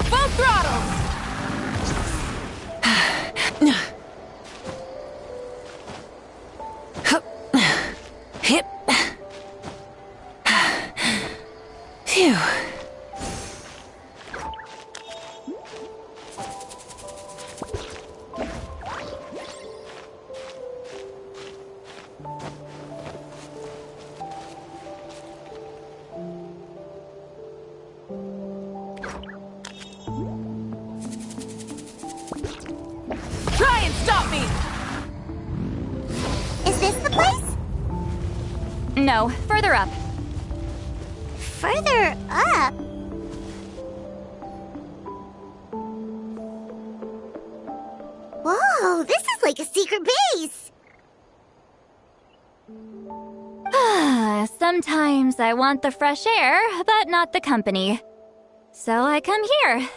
Full throttle! Hip. Phew. Try and stop me! Is this the place? No, further up. Further up? Whoa, this is like a secret base! Sometimes I want the fresh air, but not the company. So I come here.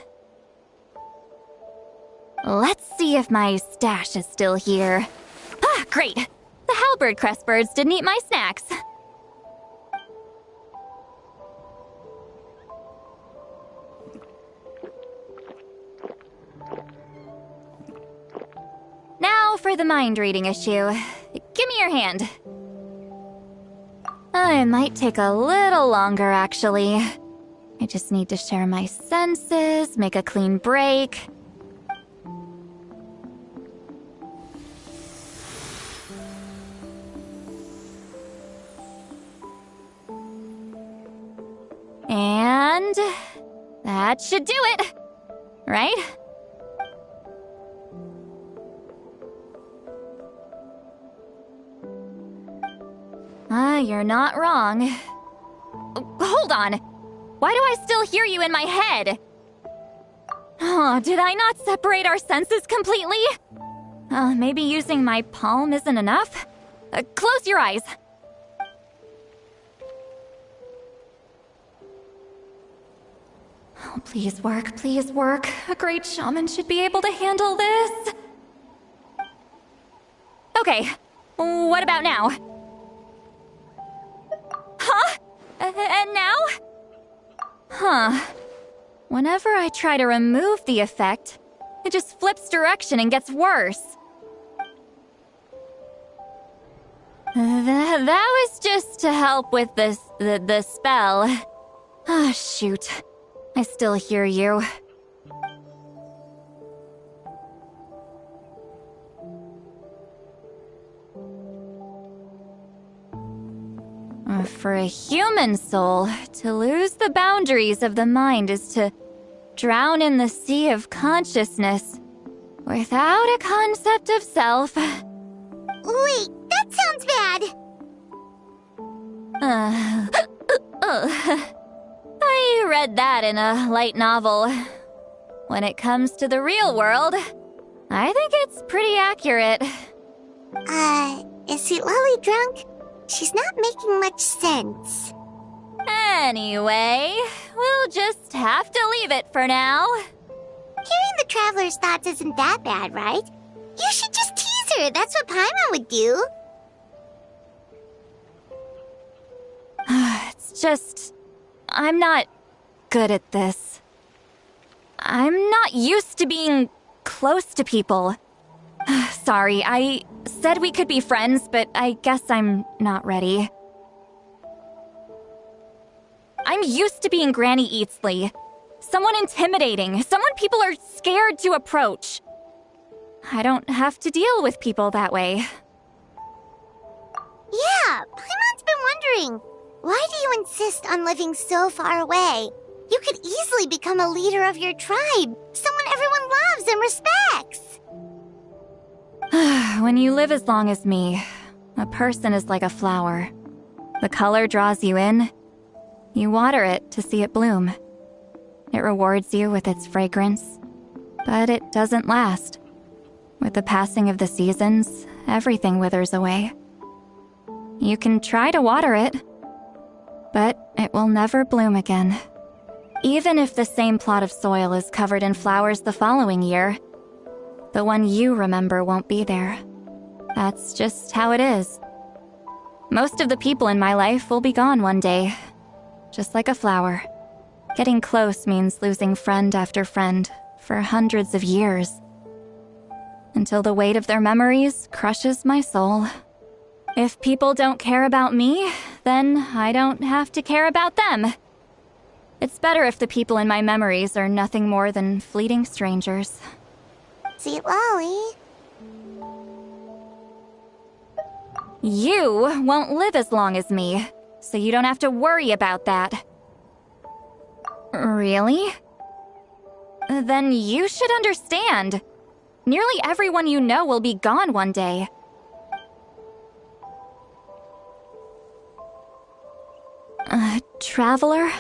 Let's see if my stash is still here. Ah, great! The halberd crest birds didn't eat my snacks. for the mind reading issue. Give me your hand. It might take a little longer, actually. I just need to share my senses, make a clean break. And that should do it, right? You're not wrong. Hold on. Why do I still hear you in my head? Oh, did I not separate our senses completely? Maybe using my palm isn't enough? Close your eyes. Oh, please work, please work. A great shaman should be able to handle this. Okay, what about now? Huh? And now? Huh. Whenever I try to remove the effect, it just flips direction and gets worse. That was just to help with the spell. Ah, shoot. I still hear you. For a human soul, to lose the boundaries of the mind is to drown in the sea of consciousness without a concept of self. Wait, that sounds bad. I read that in a light novel. When it comes to the real world, I think it's pretty accurate. Is Citlali drunk? She's not making much sense. Anyway, we'll just have to leave it for now. Hearing the Traveler's thoughts isn't that bad, right? You should just tease her. That's what Paimon would do. It's just... I'm not good at this. I'm not used to being close to people. Sorry, I said we could be friends, but I guess I'm not ready. I'm used to being Granny Eatsley. Someone intimidating, someone people are scared to approach. I don't have to deal with people that way. Yeah, Paimon's been wondering, why do you insist on living so far away? You could easily become a leader of your tribe, someone everyone loves and respects. When you live as long as me, a person is like a flower. The color draws you in. You water it to see it bloom. It rewards you with its fragrance, but it doesn't last. With the passing of the seasons, everything withers away. You can try to water it, but it will never bloom again. Even if the same plot of soil is covered in flowers the following year, the one you remember won't be there. That's just how it is. Most of the people in my life will be gone one day, just like a flower. Getting close means losing friend after friend for hundreds of years, until the weight of their memories crushes my soul. If people don't care about me, then I don't have to care about them. It's better if the people in my memories are nothing more than fleeting strangers. Citlali. You won't live as long as me, so you don't have to worry about that. Really? Then you should understand. Nearly everyone you know will be gone one day. Traveler?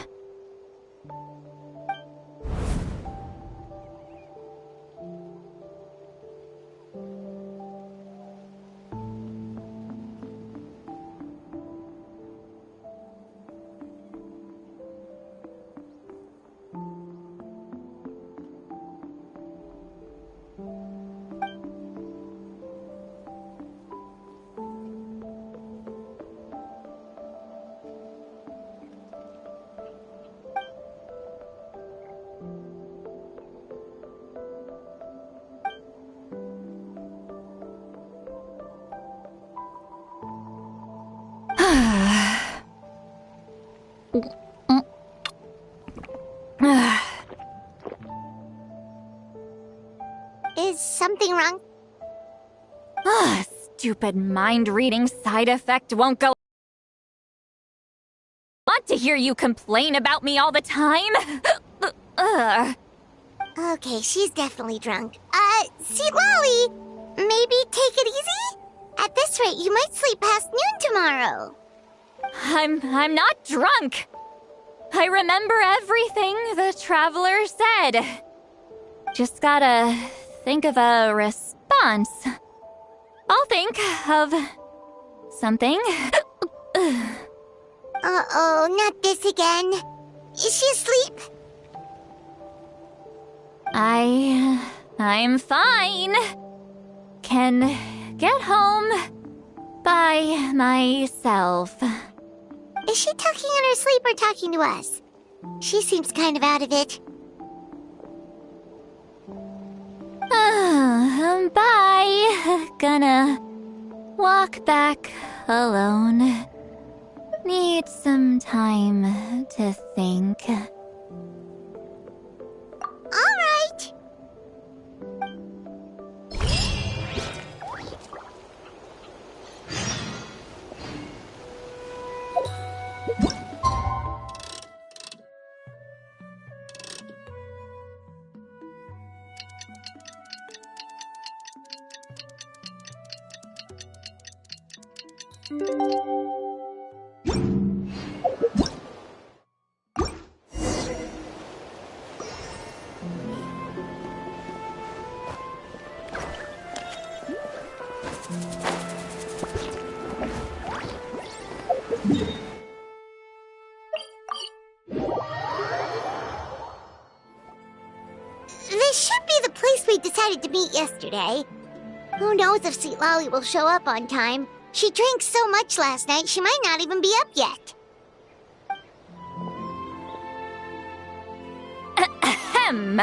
something wrong? Ugh, stupid mind-reading side effect won't go. Want to hear you complain about me all the time? Ugh. Okay, she's definitely drunk. Citlali, maybe take it easy? At this rate, you might sleep past noon tomorrow. I'm not drunk. I remember everything the traveler said. Just gotta think of a response. I'll think of something. Uh-oh, not this again. Is she asleep? I'm fine. Can get home by myself. Is she talking in her sleep or talking to us? She seems kind of out of it. Bye. Gonna walk back alone. Need some time to think. All right. This should be the place we decided to meet yesterday. Who knows if Citlali will show up on time? She drank so much last night, she might not even be up yet. Ahem.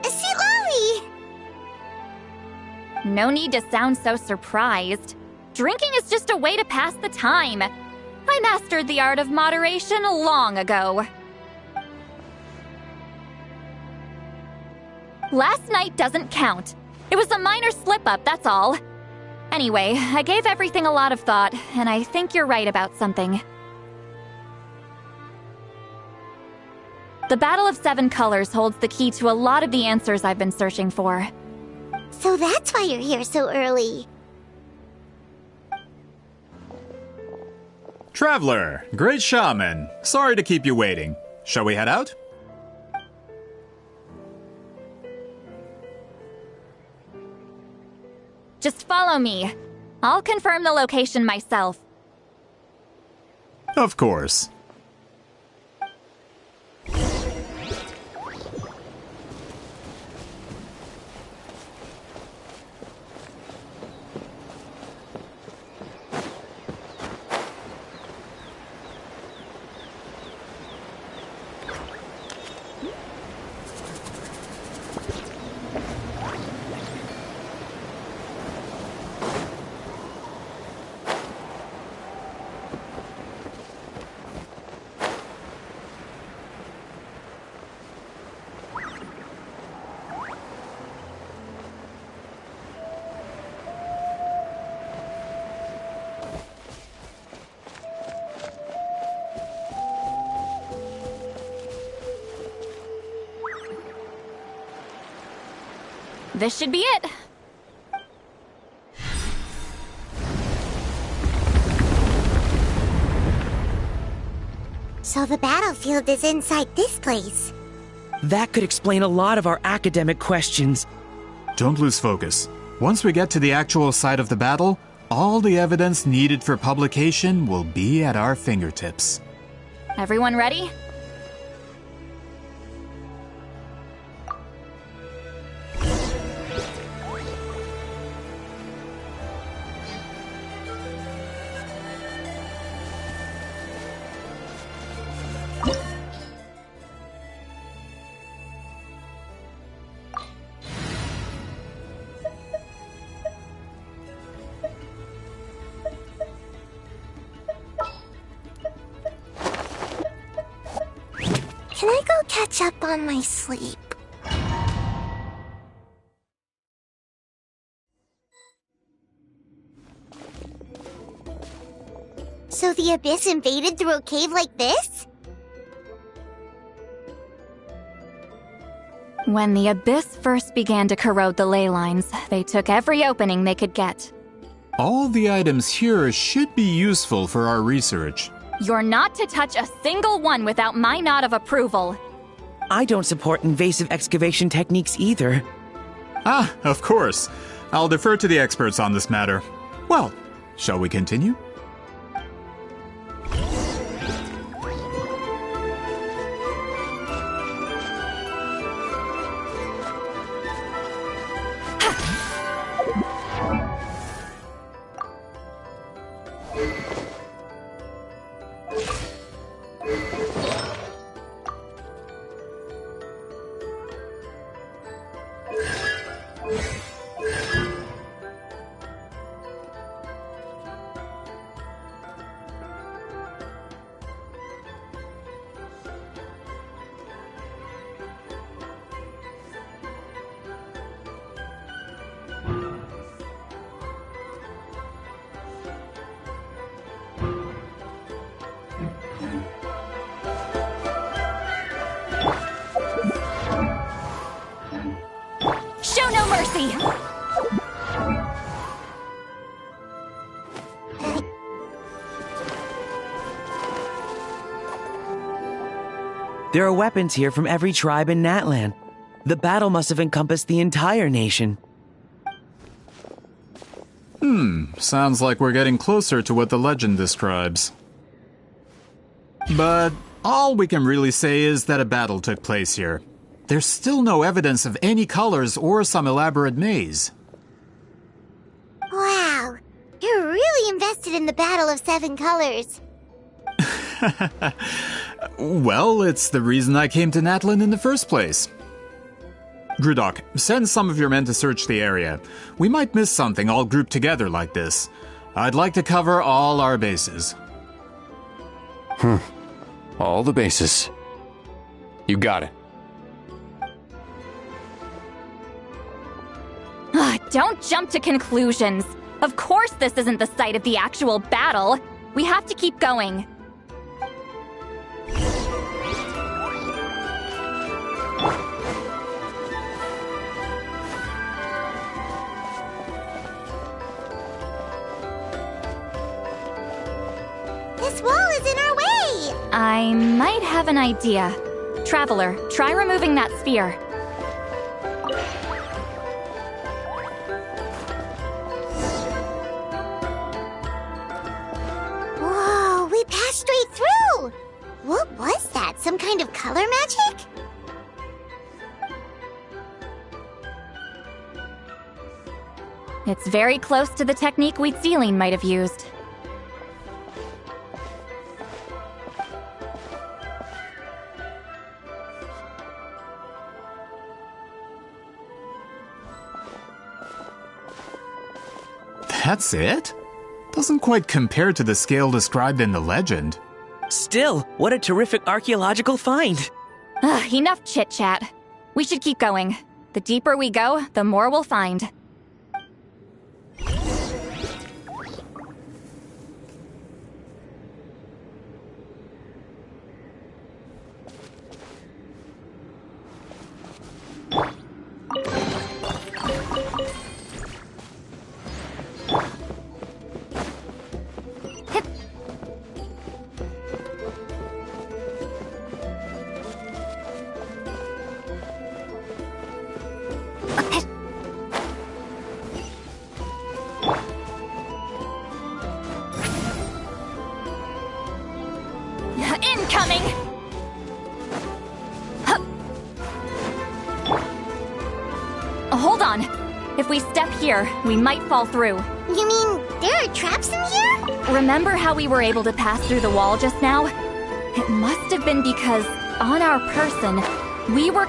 Citlali! No need to sound so surprised. Drinking is just a way to pass the time. I mastered the art of moderation long ago. Last night doesn't count. It was a minor slip-up, that's all. Anyway, I gave everything a lot of thought, and I think you're right about something. The Battle of Seven Colors holds the key to a lot of the answers I've been searching for. So that's why you're here so early. Traveler, great shaman. Sorry to keep you waiting. Shall we head out? Just follow me. I'll confirm the location myself. Of course. This should be it. So the battlefield is inside this place. That could explain a lot of our academic questions. Don't lose focus. Once we get to the actual site of the battle, all the evidence needed for publication will be at our fingertips. Everyone ready? Can I go catch up on my sleep? So the Abyss invaded through a cave like this? When the Abyss first began to corrode the ley lines, they took every opening they could get. All the items here should be useful for our research. You're not to touch a single one without my nod of approval. I don't support invasive excavation techniques either. Ah, of course. I'll defer to the experts on this matter. Well, shall we continue? Show no mercy! There are weapons here from every tribe in Natlan. The battle must have encompassed the entire nation. Sounds like we're getting closer to what the legend describes. But all we can really say is that a battle took place here. There's still no evidence of any colors or some elaborate maze. Wow, you're really invested in the Battle of Seven Colors. Well, it's the reason I came to Natlan in the first place. Grudok, send some of your men to search the area. We might miss something all grouped together like this. I'd like to cover all our bases. All the bases. You got it. Don't jump to conclusions. Of course this isn't the site of the actual battle. We have to keep going. This wall is in our way! I might have an idea. Traveler, try removing that sphere. Whoa, we passed straight through! What was that? Some kind of color magic? It's very close to the technique Citlali might have used. That's it? Doesn't quite compare to the scale described in the legend. Still, what a terrific archaeological find! Enough chit-chat. We should keep going. The deeper we go, the more we'll find. Incoming! Hold on. If we step here, we might fall through. You mean there are traps in here? Remember how we were able to pass through the wall just now? It must have been because, on our person, we were...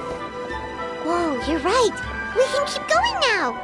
Whoa, you're right. We can keep going now.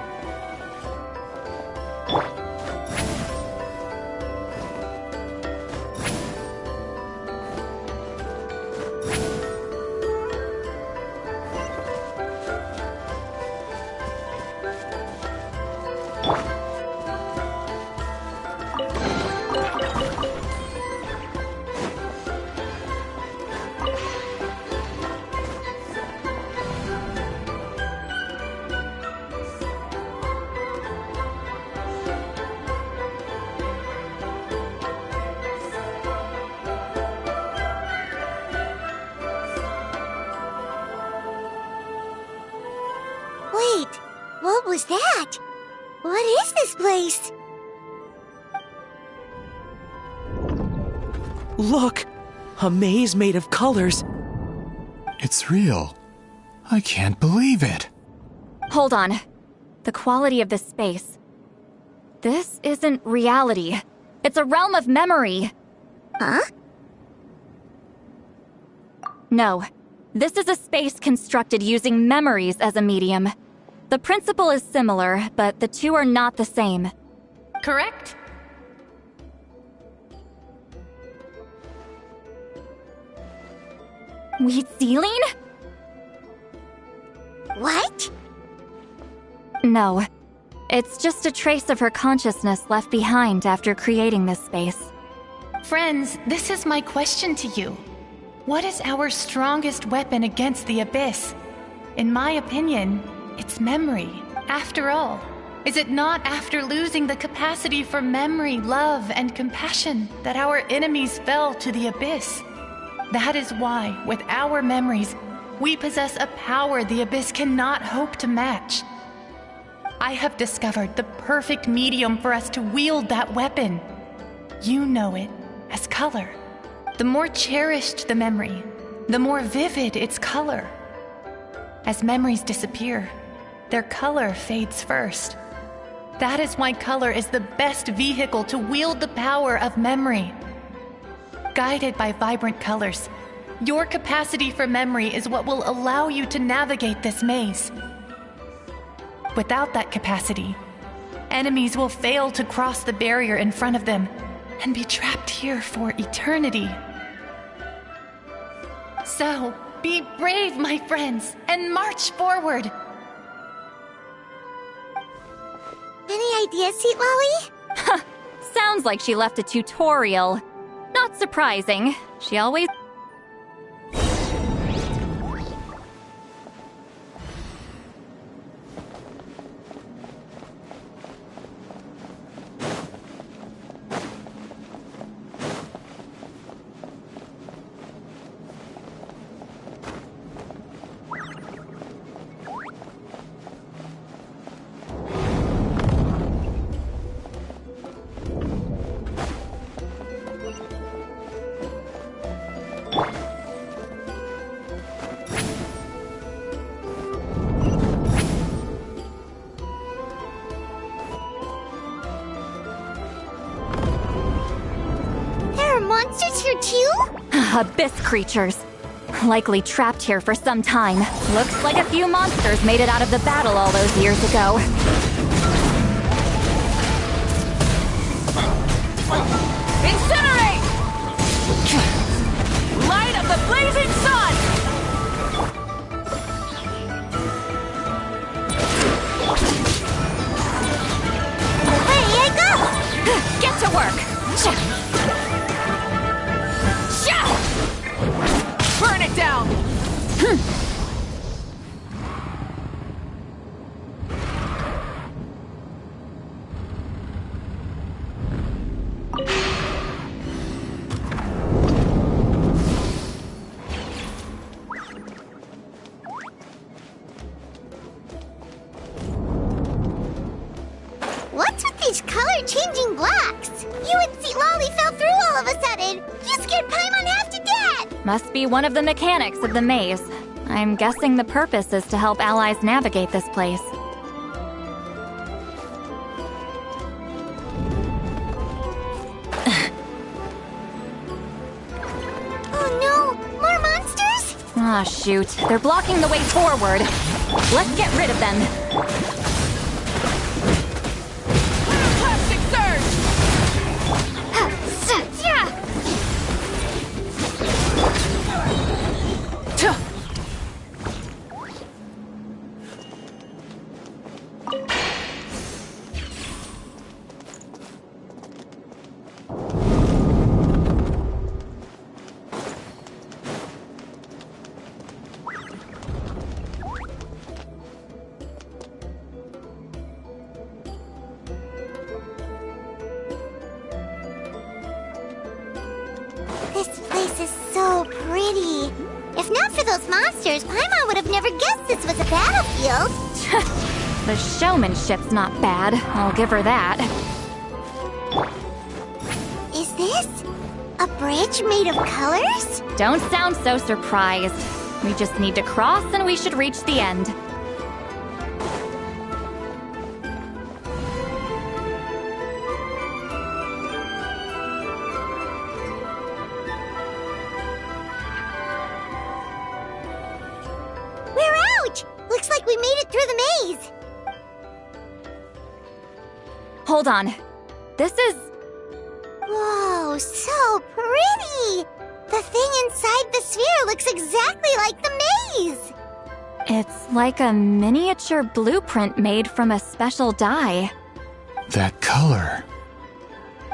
was that? What is this place? Look! A maze made of colors. It's real. I can't believe it. Hold on. The quality of this space. This isn't reality. It's a realm of memory. Huh? No. This is a space constructed using memories as a medium. The principle is similar, but the two are not the same. Correct? Wheat-Sealing? What? No. It's just a trace of her consciousness left behind after creating this space. Friends, this is my question to you. What is our strongest weapon against the Abyss? In my opinion, it's memory. After all, is it not after losing the capacity for memory, love, and compassion that our enemies fell to the Abyss? That is why, with our memories, we possess a power the Abyss cannot hope to match. I have discovered the perfect medium for us to wield that weapon. You know it as color. The more cherished the memory, the more vivid its color. As memories disappear, their color fades first. That is why color is the best vehicle to wield the power of memory. Guided by vibrant colors, your capacity for memory is what will allow you to navigate this maze. Without that capacity, enemies will fail to cross the barrier in front of them and be trapped here for eternity. So, be brave, my friends, and march forward! Any ideas, Citlali? Sounds like she left a tutorial. Not surprising. She always... Monsters here too? Abyss creatures. Likely trapped here for some time. Looks like a few monsters made it out of the battle all those years ago. Incinerate! Light of the blazing sun! Ready, I go! Get to work! Burn it down! What's with these color-changing blocks? You and Citlali fell through all of a sudden! You scared Paimon half to death! Must be one of the mechanics of the maze. I'm guessing the purpose is to help allies navigate this place. Oh no! More monsters? Ah, shoot. They're blocking the way forward. Let's get rid of them. Plastic surge! This place is so pretty. If not for those monsters, Paimon would have never guessed this was a battlefield. The showmanship's not bad, I'll give her that. Is this a bridge made of colors? Don't sound so surprised. We just need to cross and we should reach the end. We're out! Looks like we made it through the maze. Hold on. This is... Whoa, so pretty! The thing inside the sphere looks exactly like the maze! It's like a miniature blueprint made from a special dye. That color.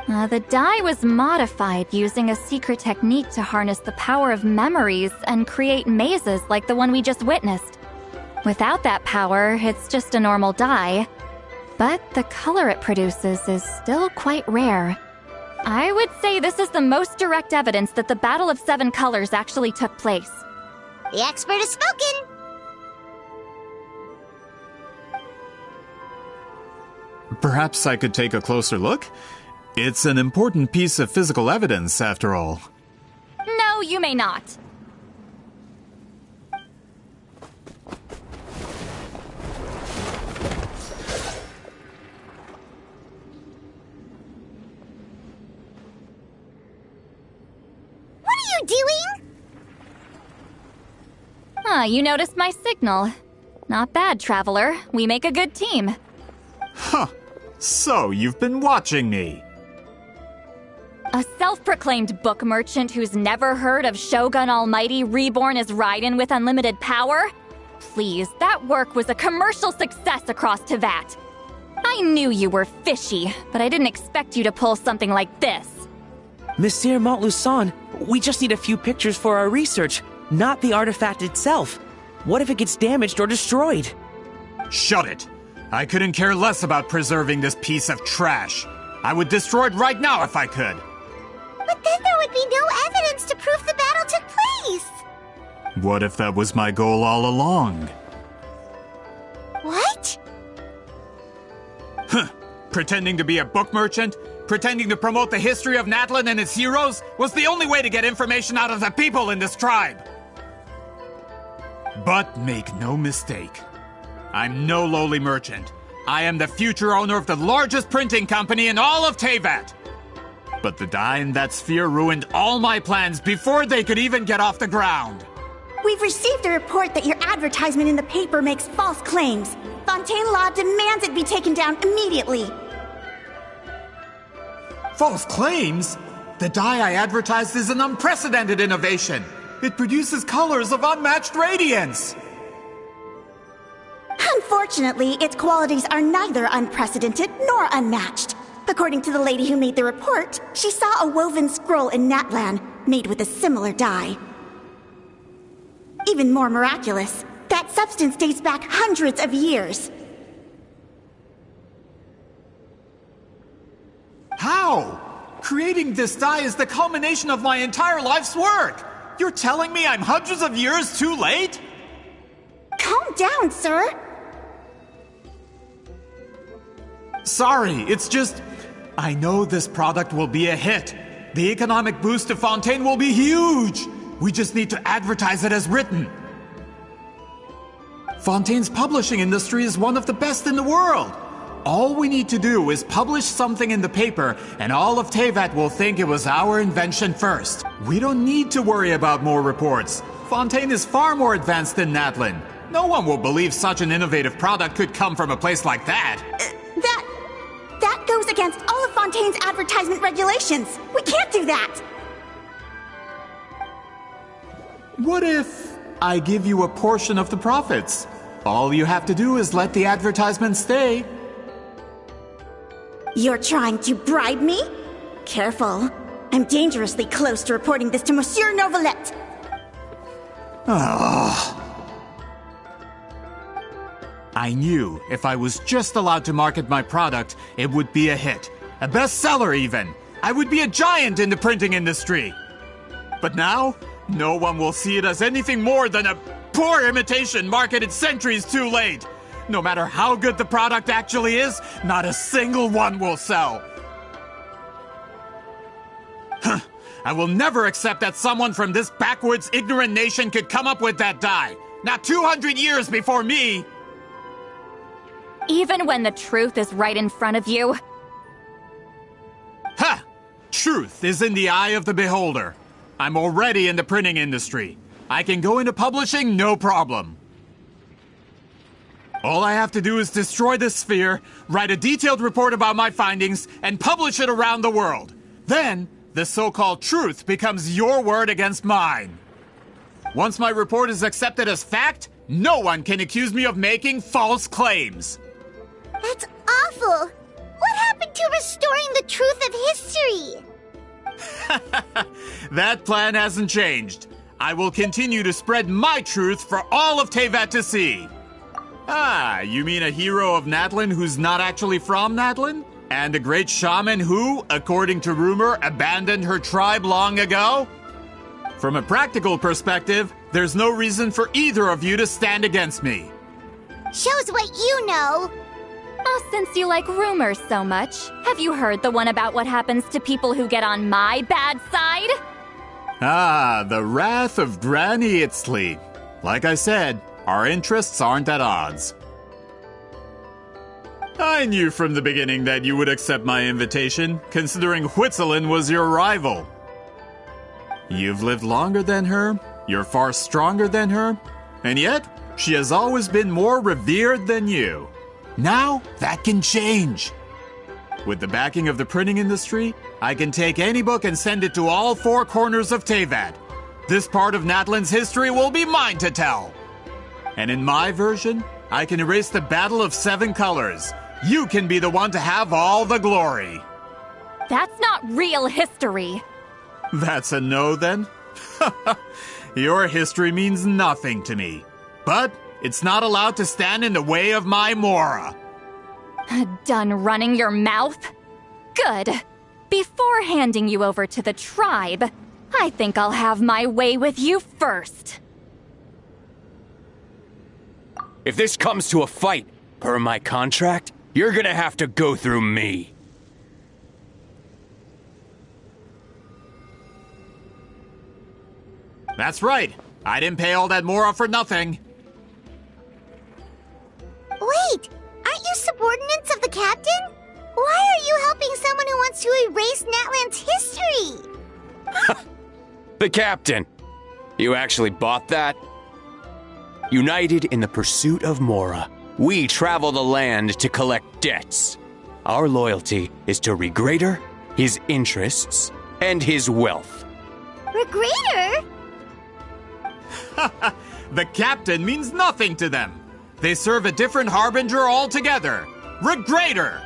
The dye was modified using a secret technique to harness the power of memories and create mazes like the one we just witnessed. Without that power, it's just a normal dye. But the color it produces is still quite rare. I would say this is the most direct evidence that the Battle of Seven Colors actually took place. The expert has spoken! Perhaps I could take a closer look? It's an important piece of physical evidence, after all. No, you may not. What are you doing? You noticed my signal. Not bad, Traveler. We make a good team. Huh. So, you've been watching me. A self-proclaimed book merchant who's never heard of Shogun Almighty reborn as Raiden with unlimited power? Please, that work was a commercial success across Teyvat. I knew you were fishy, but I didn't expect you to pull something like this. Monsieur Montluçon, we just need a few pictures for our research, not the artifact itself. What if it gets damaged or destroyed? Shut it! I couldn't care less about preserving this piece of trash. I would destroy it right now if I could. But then there would be no evidence to prove the battle took place. What if that was my goal all along? What? Huh. Pretending to be a book merchant? Pretending to promote the history of Natlan and its heroes was the only way to get information out of the people in this tribe. But make no mistake. I'm no lowly merchant. I am the future owner of the largest printing company in all of Teyvat. But the dye in that sphere ruined all my plans before they could even get off the ground. We've received a report that your advertisement in the paper makes false claims. Fontaine Law demands it be taken down immediately. False claims? The dye I advertised is an unprecedented innovation. It produces colors of unmatched radiance. Unfortunately, its qualities are neither unprecedented nor unmatched. According to the lady who made the report, she saw a woven scroll in Natlan made with a similar dye. Even more miraculous, that substance dates back hundreds of years. How? Creating this dye is the culmination of my entire life's work. You're telling me I'm hundreds of years too late? Calm down, sir. Sorry, it's just... I know this product will be a hit. The economic boost to Fontaine will be huge. We just need to advertise it as written. Fontaine's publishing industry is one of the best in the world. All we need to do is publish something in the paper, and all of Teyvat will think it was our invention first. We don't need to worry about more reports. Fontaine is far more advanced than Natlan. No one will believe such an innovative product could come from a place like that. That goes against all of Fontaine's advertisement regulations. We can't do that. What if I give you a portion of the profits? All you have to do is let the advertisement stay. You're trying to bribe me? Careful. I'm dangerously close to reporting this to Monsieur Novelette. I knew if I was just allowed to market my product, it would be a hit. A bestseller even. I would be a giant in the printing industry. But now, no one will see it as anything more than a poor imitation marketed centuries too late. No matter how good the product actually is, not a single one will sell. I will never accept that someone from this backwoods, ignorant nation could come up with that dye. Not 200 years before me! Even when the truth is right in front of you? Ha! Truth is in the eye of the beholder. I'm already in the printing industry. I can go into publishing, no problem. All I have to do is destroy this sphere, write a detailed report about my findings, and publish it around the world. Then, the so-called truth becomes your word against mine. Once my report is accepted as fact, no one can accuse me of making false claims. That's awful! What happened to restoring the truth of history? That plan hasn't changed. I will continue to spread my truth for all of Teyvat to see. Ah, you mean a hero of Natlan who's not actually from Natlan? And a great shaman who, according to rumor, abandoned her tribe long ago? From a practical perspective, there's no reason for either of you to stand against me. Shows what you know. Oh, since you like rumors so much, have you heard the one about what happens to people who get on my bad side? Ah, the wrath of GenshinImpact. Like I said, our interests aren't at odds. I knew from the beginning that you would accept my invitation, considering Citlali was your rival. You've lived longer than her, you're far stronger than her, and yet, she has always been more revered than you. Now, that can change. With the backing of the printing industry, I can take any book and send it to all four corners of Teyvat. This part of Natlan's history will be mine to tell. And in my version, I can erase the Battle of 7 Colors. You can be the one to have all the glory. That's not real history. That's a no, then? Your history means nothing to me. But it's not allowed to stand in the way of my Mora. Done running your mouth? Good. Before handing you over to the tribe, I think I'll have my way with you first. If this comes to a fight, per my contract, you're gonna have to go through me. That's right. I didn't pay all that Mora for nothing. Wait, aren't you subordinates of the captain? Why are you helping someone who wants to erase Natlan's history? The captain. You actually bought that? United in the pursuit of Mora, we travel the land to collect debts. Our loyalty is to Regrader, his interests, and his wealth. Regrader? The captain means nothing to them. They serve a different harbinger altogether. Regrader!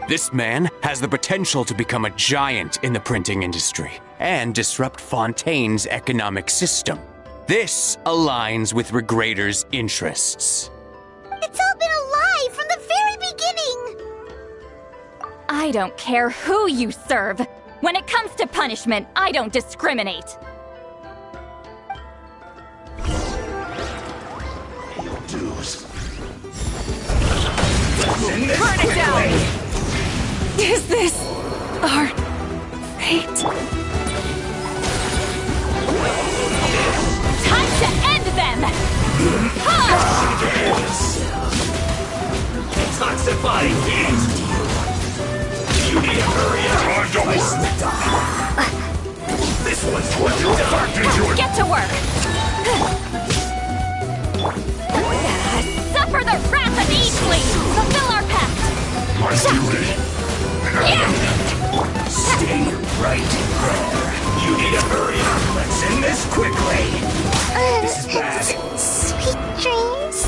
This man has the potential to become a giant in the printing industry and disrupt Fontaine's economic system. This aligns with Regrader's interests. It's all been a lie from the very beginning! I don't care who you serve. When it comes to punishment, I don't discriminate. Burn it down! Is this our fate? Time to end them! Detoxifying heat! You need to hurry up! Time to work! This one's what you're done! Get to work! Suffer the wrath of Citlali! Fulfill our pact! My duty! Stay right there! You need to hurry up! Let's end this quickly! This is bad! Sweet dreams.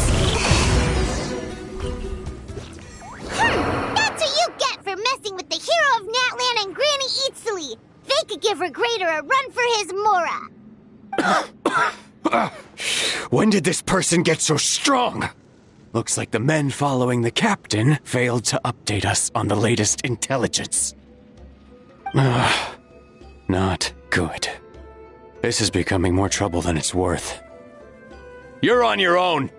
That's what you get for messing with the hero of Natlan and Granny Citlali! They could give Regrader a run for his Mora! When did this person get so strong? Looks like the men following the captain failed to update us on the latest intelligence. Not good. This is becoming more trouble than it's worth. You're on your own!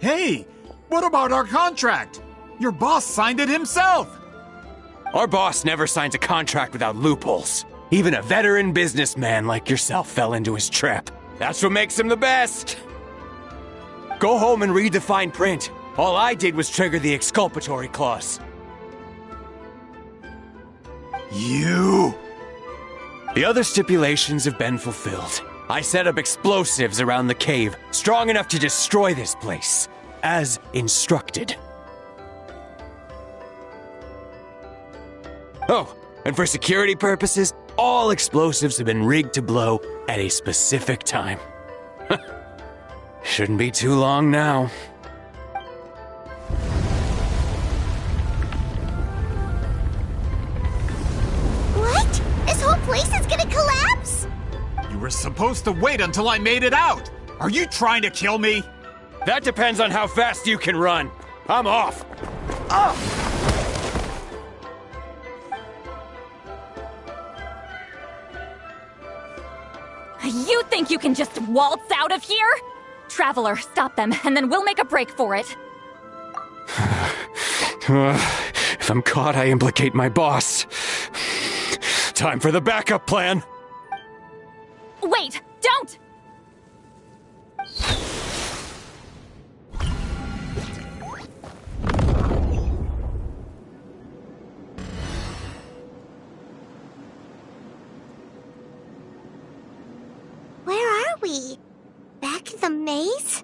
Hey, what about our contract? Your boss signed it himself! Our boss never signs a contract without loopholes. Even a veteran businessman like yourself fell into his trap. That's what makes him the best. Go home and read the fine print. All I did was trigger the exculpatory clause. You! The other stipulations have been fulfilled. I set up explosives around the cave, strong enough to destroy this place, as instructed. Oh, and for security purposes, all explosives have been rigged to blow at a specific time. Shouldn't be too long now. What? This whole place is gonna collapse? You were supposed to wait until I made it out! Are you trying to kill me? That depends on how fast you can run. I'm off. Oh! You think you can just waltz out of here? Traveler, stop them, and then we'll make a break for it. If I'm caught, I implicate my boss. Time for the backup plan. Wait, don't! Where are we? Back in the maze?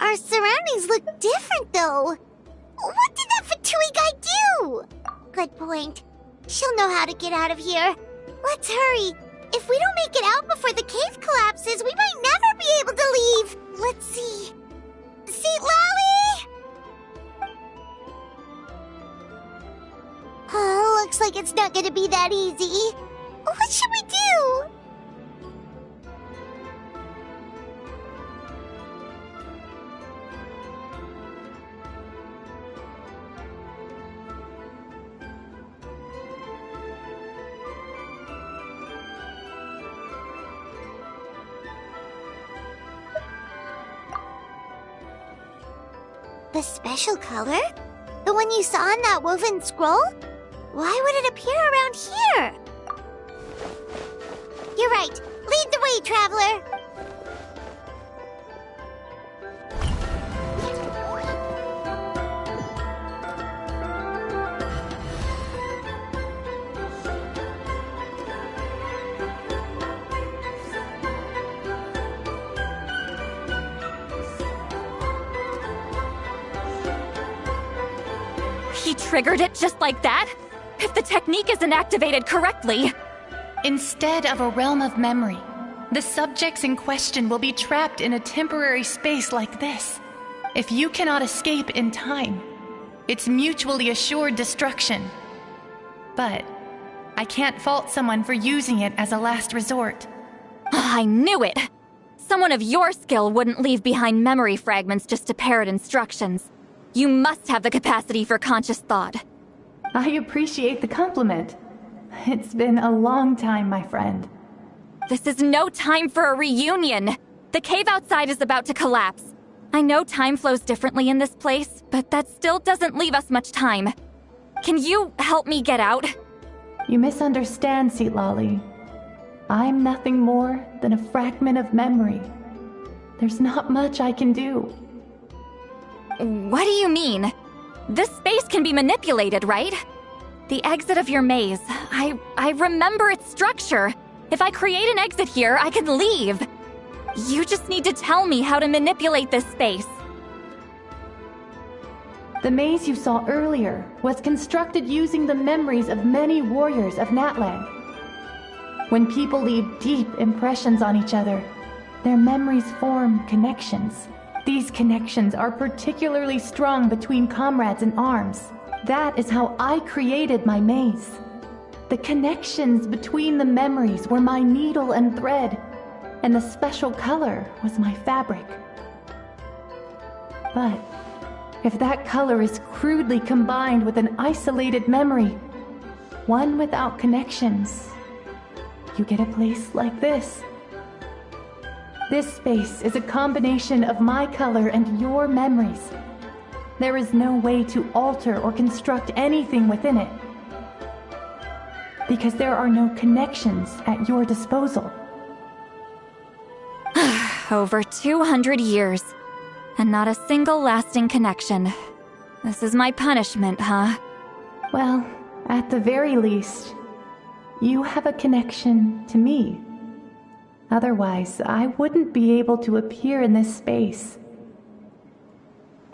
Our surroundings look different, though. What did that Fatui guy do? Good point. She'll know how to get out of here. Let's hurry. If we don't make it out before the cave collapses, we might never be able to leave. Let's see. Citlali! Oh, looks like it's not gonna be that easy. What should we do? The special color? The one you saw in that woven scroll? Why would it appear around here? You're right. Lead the way, traveler. He triggered it just like that? If the technique isn't activated correctly... Instead of a realm of memory, the subjects in question will be trapped in a temporary space like this. If you cannot escape in time, it's mutually assured destruction. But I can't fault someone for using it as a last resort. I knew it! Someone of your skill wouldn't leave behind memory fragments just to parrot instructions. You must have the capacity for conscious thought. I appreciate the compliment. It's been a long time, my friend. This is no time for a reunion. The cave outside is about to collapse. I know time flows differently in this place, but that still doesn't leave us much time. Can you help me get out? You misunderstand, Citlali. I'm nothing more than a fragment of memory. There's not much I can do. What do you mean? This space can be manipulated, right? The exit of your maze. I remember its structure. If I create an exit here, I can leave. You just need to tell me how to manipulate this space. The maze you saw earlier was constructed using the memories of many warriors of Natlan. When people leave deep impressions on each other, their memories form connections. These connections are particularly strong between comrades in arms. That is how I created my maze. The connections between the memories were my needle and thread, and the special color was my fabric. But if that color is crudely combined with an isolated memory, one without connections, you get a place like this. This space is a combination of my color and your memories. There is no way to alter or construct anything within it, because there are no connections at your disposal. Over 200 years, and not a single lasting connection. This is my punishment, huh? Well, at the very least, you have a connection to me. Otherwise, I wouldn't be able to appear in this space.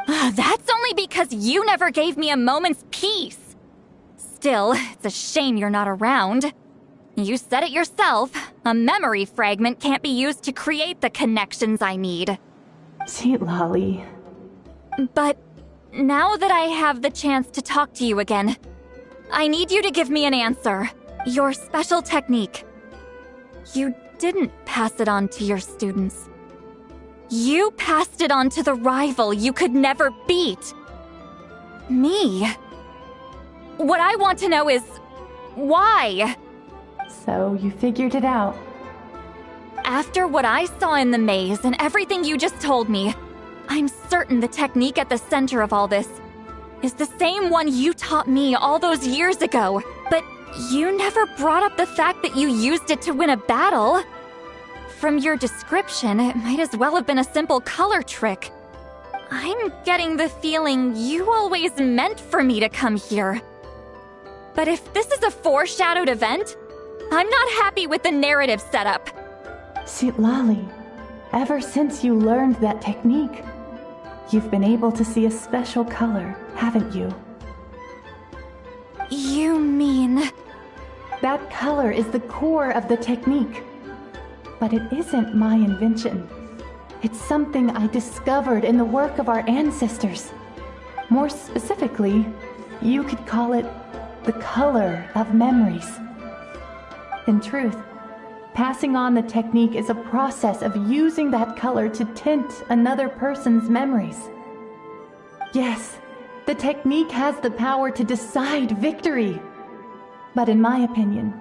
That's only because you never gave me a moment's peace. Still, it's a shame you're not around. You said it yourself. A memory fragment can't be used to create the connections I need. Citlali. But now that I have the chance to talk to you again, I need you to give me an answer. Your special technique. You didn't pass it on to your students. You passed it on to the rival you could never beat. Me. What I want to know is, why? So you figured it out. After what I saw in the maze and everything you just told me, I'm certain the technique at the center of all this is the same one you taught me all those years ago. But you never brought up the fact that you used it to win a battle. From your description, it might as well have been a simple color trick. I'm getting the feeling you always meant for me to come here. But if this is a foreshadowed event, I'm not happy with the narrative setup. Citlali, ever since you learned that technique, you've been able to see a special color, haven't you? You mean... That color is the core of the technique. But it isn't my invention. It's something I discovered in the work of our ancestors. More specifically, you could call it the color of memories. In truth, passing on the technique is a process of using that color to tint another person's memories. Yes, the technique has the power to decide victory. But in my opinion,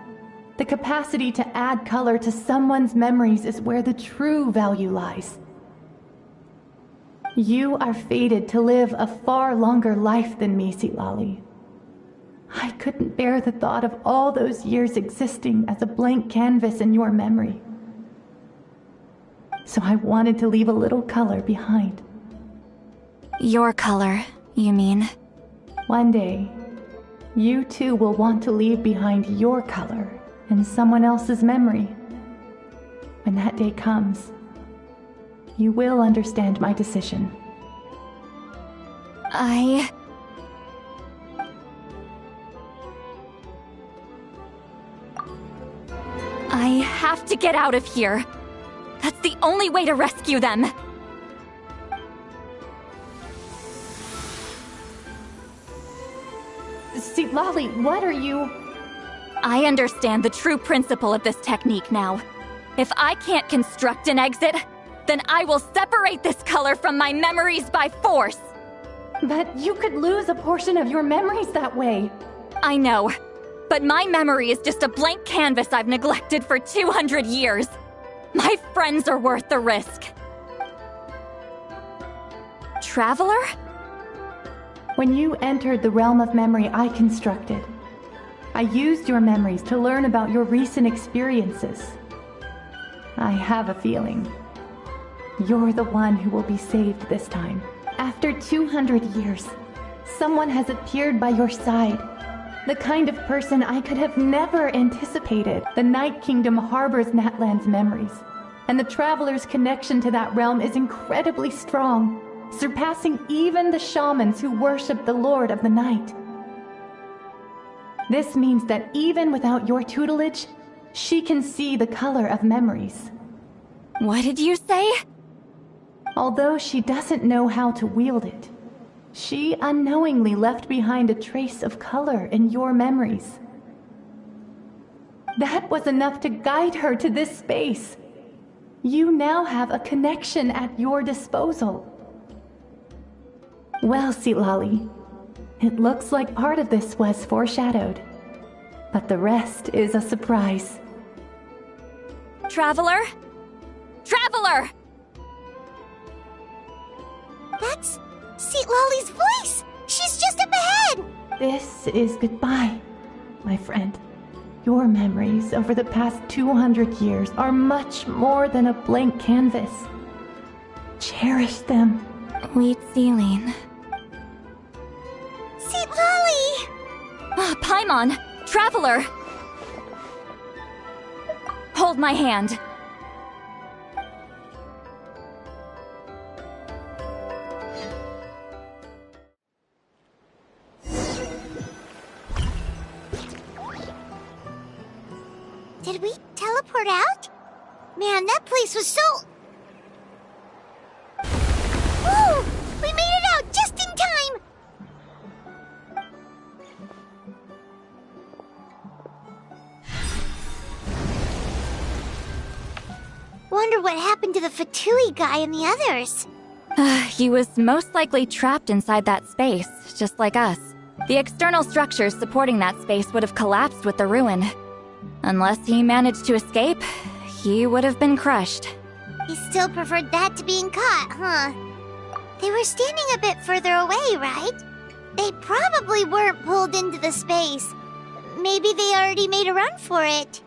the capacity to add color to someone's memories is where the true value lies. You are fated to live a far longer life than me, Citlali. I couldn't bear the thought of all those years existing as a blank canvas in your memory. So I wanted to leave a little color behind. Your color, you mean? One day, you too will want to leave behind your color in someone else's memory. When that day comes, you will understand my decision. I have to get out of here. That's the only way to rescue them. Citlali, what are you... I understand the true principle of this technique now. If I can't construct an exit, then I will separate this color from my memories by force. But you could lose a portion of your memories that way. I know, but my memory is just a blank canvas I've neglected for 200 years. My friends are worth the risk. Traveler? When you entered the realm of memory I constructed, I used your memories to learn about your recent experiences. I have a feeling you're the one who will be saved this time. After 200 years, someone has appeared by your side. The kind of person I could have never anticipated. The Night Kingdom harbors Natlan's memories, and the Traveler's connection to that realm is incredibly strong, surpassing even the shamans who worship the Lord of the Night. This means that even without your tutelage, she can see the color of memories. What did you say? Although she doesn't know how to wield it, she unknowingly left behind a trace of color in your memories. That was enough to guide her to this space. You now have a connection at your disposal. Well, Citlali, it looks like part of this was foreshadowed, but the rest is a surprise. Traveler? Traveler! That's Citlali's voice! She's just up ahead! This is goodbye, my friend. Your memories over the past 200 years are much more than a blank canvas. Cherish them. Citlali. Citlali! Paimon! Traveler! Hold my hand. Did we teleport out? Man, that place was so... Woo! We made it out just in time! Wonder what happened to the Fatui guy and the others. He was most likely trapped inside that space, just like us. The external structures supporting that space would have collapsed with the ruin. Unless he managed to escape, he would have been crushed. He still preferred that to being caught, huh? They were standing a bit further away, right? They probably weren't pulled into the space. Maybe they already made a run for it.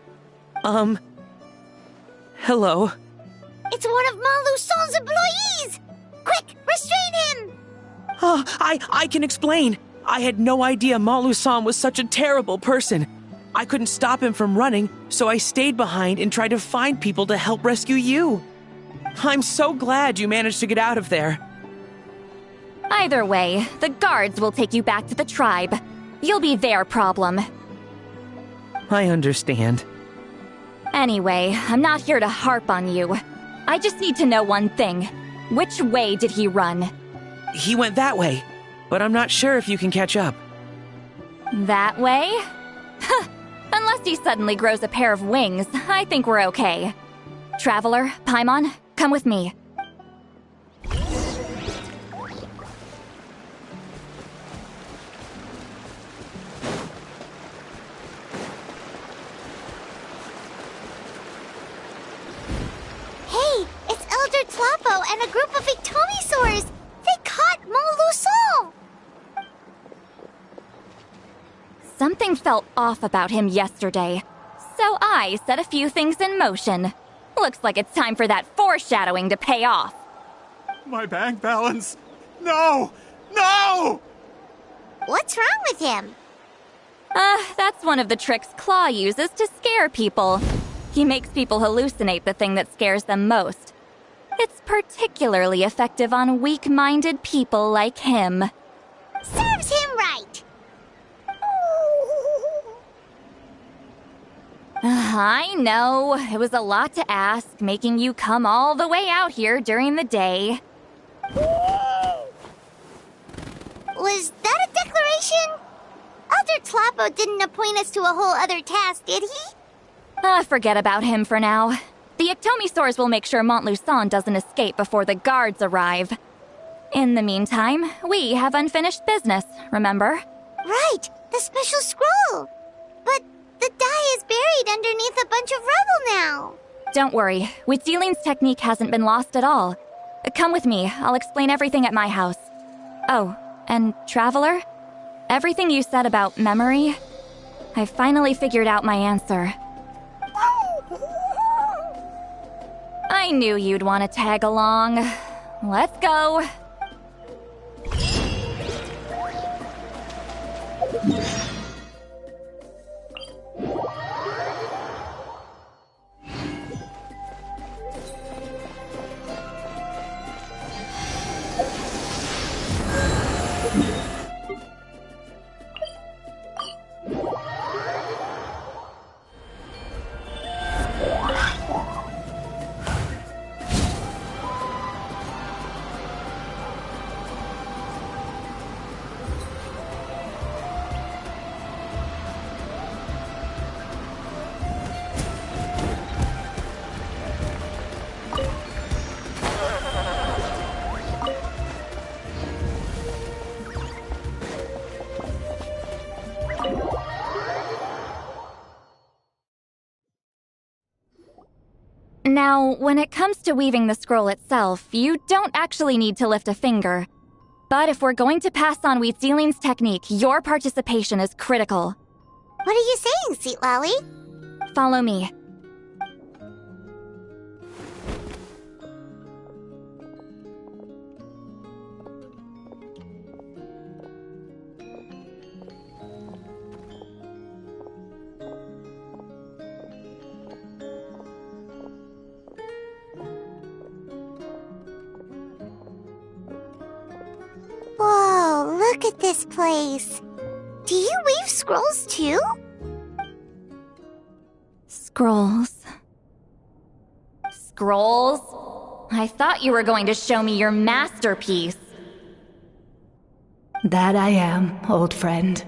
Hello? It's one of Malu Son's employees! Quick, restrain him! Oh, I can explain. I had no idea Malu-san was such a terrible person. I couldn't stop him from running, so I stayed behind and tried to find people to help rescue you. I'm so glad you managed to get out of there. Either way, the guards will take you back to the tribe. You'll be their problem. I understand. Anyway, I'm not here to harp on you. I just need to know one thing. Which way did he run? He went that way, but I'm not sure if you can catch up. That way? Huh. Unless he suddenly grows a pair of wings, I think we're okay. Traveler, Paimon, come with me. Hey, it's Elder Tlapo and a group of Ictomisaurs! They caught Malu-Son! Something felt off about him yesterday, so I set a few things in motion. Looks like it's time for that foreshadowing to pay off. My bank balance! No! No! What's wrong with him? That's one of the tricks Claw uses to scare people. He makes people hallucinate the thing that scares them most. It's particularly effective on weak-minded people like him. Serves him right! I know, it was a lot to ask, making you come all the way out here during the day. Was that a declaration? Elder Tlapo didn't appoint us to a whole other task, did he? Forget about him for now. The Ictomisaurs will make sure Montluçon doesn't escape before the guards arrive. In the meantime, we have unfinished business, remember? Right, the special scroll! But the die is buried underneath a bunch of rubble now. Don't worry, Witziline's technique hasn't been lost at all. Come with me, I'll explain everything at my house. Oh, and Traveler? Everything you said about memory, I finally figured out my answer. I knew you'd want to tag along. Let's go. Now, when it comes to weaving the scroll itself, you don't actually need to lift a finger. But if we're going to pass on Wheatziline's technique, your participation is critical. What are you saying, Citlali? Follow me. Whoa, look at this place. Do you weave scrolls too? Scrolls. Scrolls? I thought you were going to show me your masterpiece. That I am, old friend.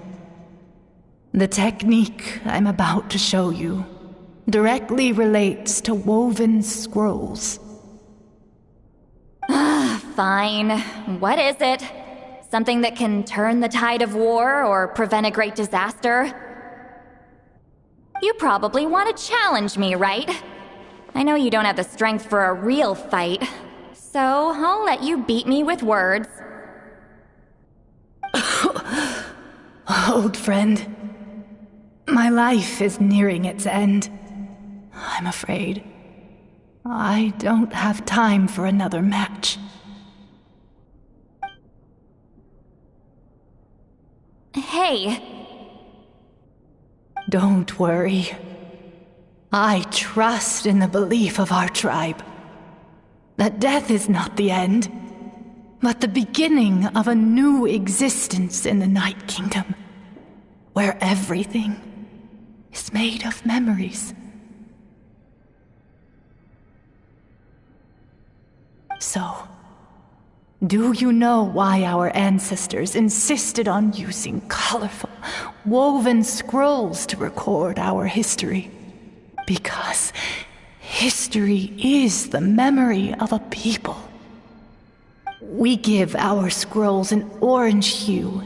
The technique I'm about to show you directly relates to woven scrolls. Fine. What is it? Something that can turn the tide of war or prevent a great disaster? You probably want to challenge me, right? I know you don't have the strength for a real fight, so I'll let you beat me with words. Old friend, my life is nearing its end. I'm afraid I don't have time for another match. Hey. Don't worry. I trust in the belief of our tribe that death is not the end, but the beginning of a new existence in the Night Kingdom, where everything is made of memories. So, do you know why our ancestors insisted on using colorful, woven scrolls to record our history? Because history is the memory of a people. We give our scrolls an orange hue,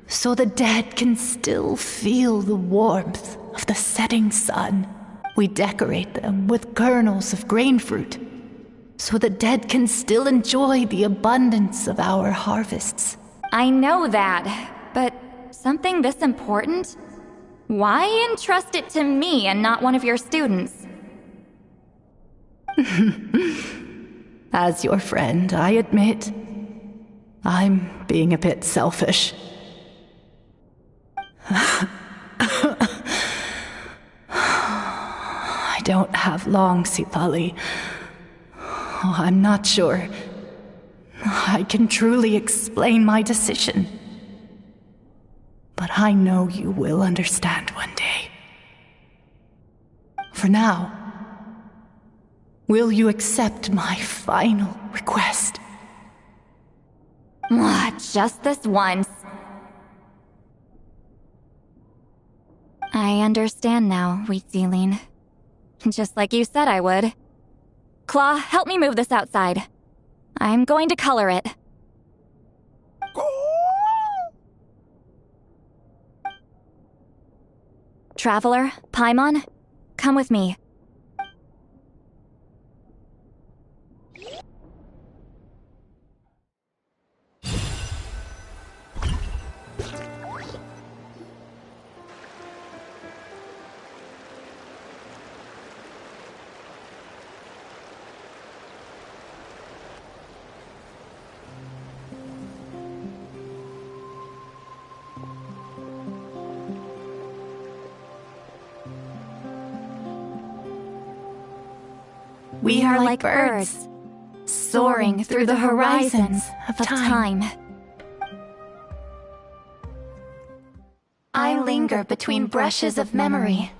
so the dead can still feel the warmth of the setting sun. We decorate them with kernels of grain fruit, so the dead can still enjoy the abundance of our harvests. I know that, but something this important? Why entrust it to me and not one of your students? As your friend, I admit, I'm being a bit selfish. I don't have long, Citlali. I'm not sure I can truly explain my decision. But I know you will understand one day. For now, will you accept my final request? Just this once. I understand now, Wheatziline. Just like you said I would. Claw, help me move this outside. I'm going to color it. Traveler, Paimon, come with me. We are like birds, soaring through the horizons of time. I linger between brushes of memory,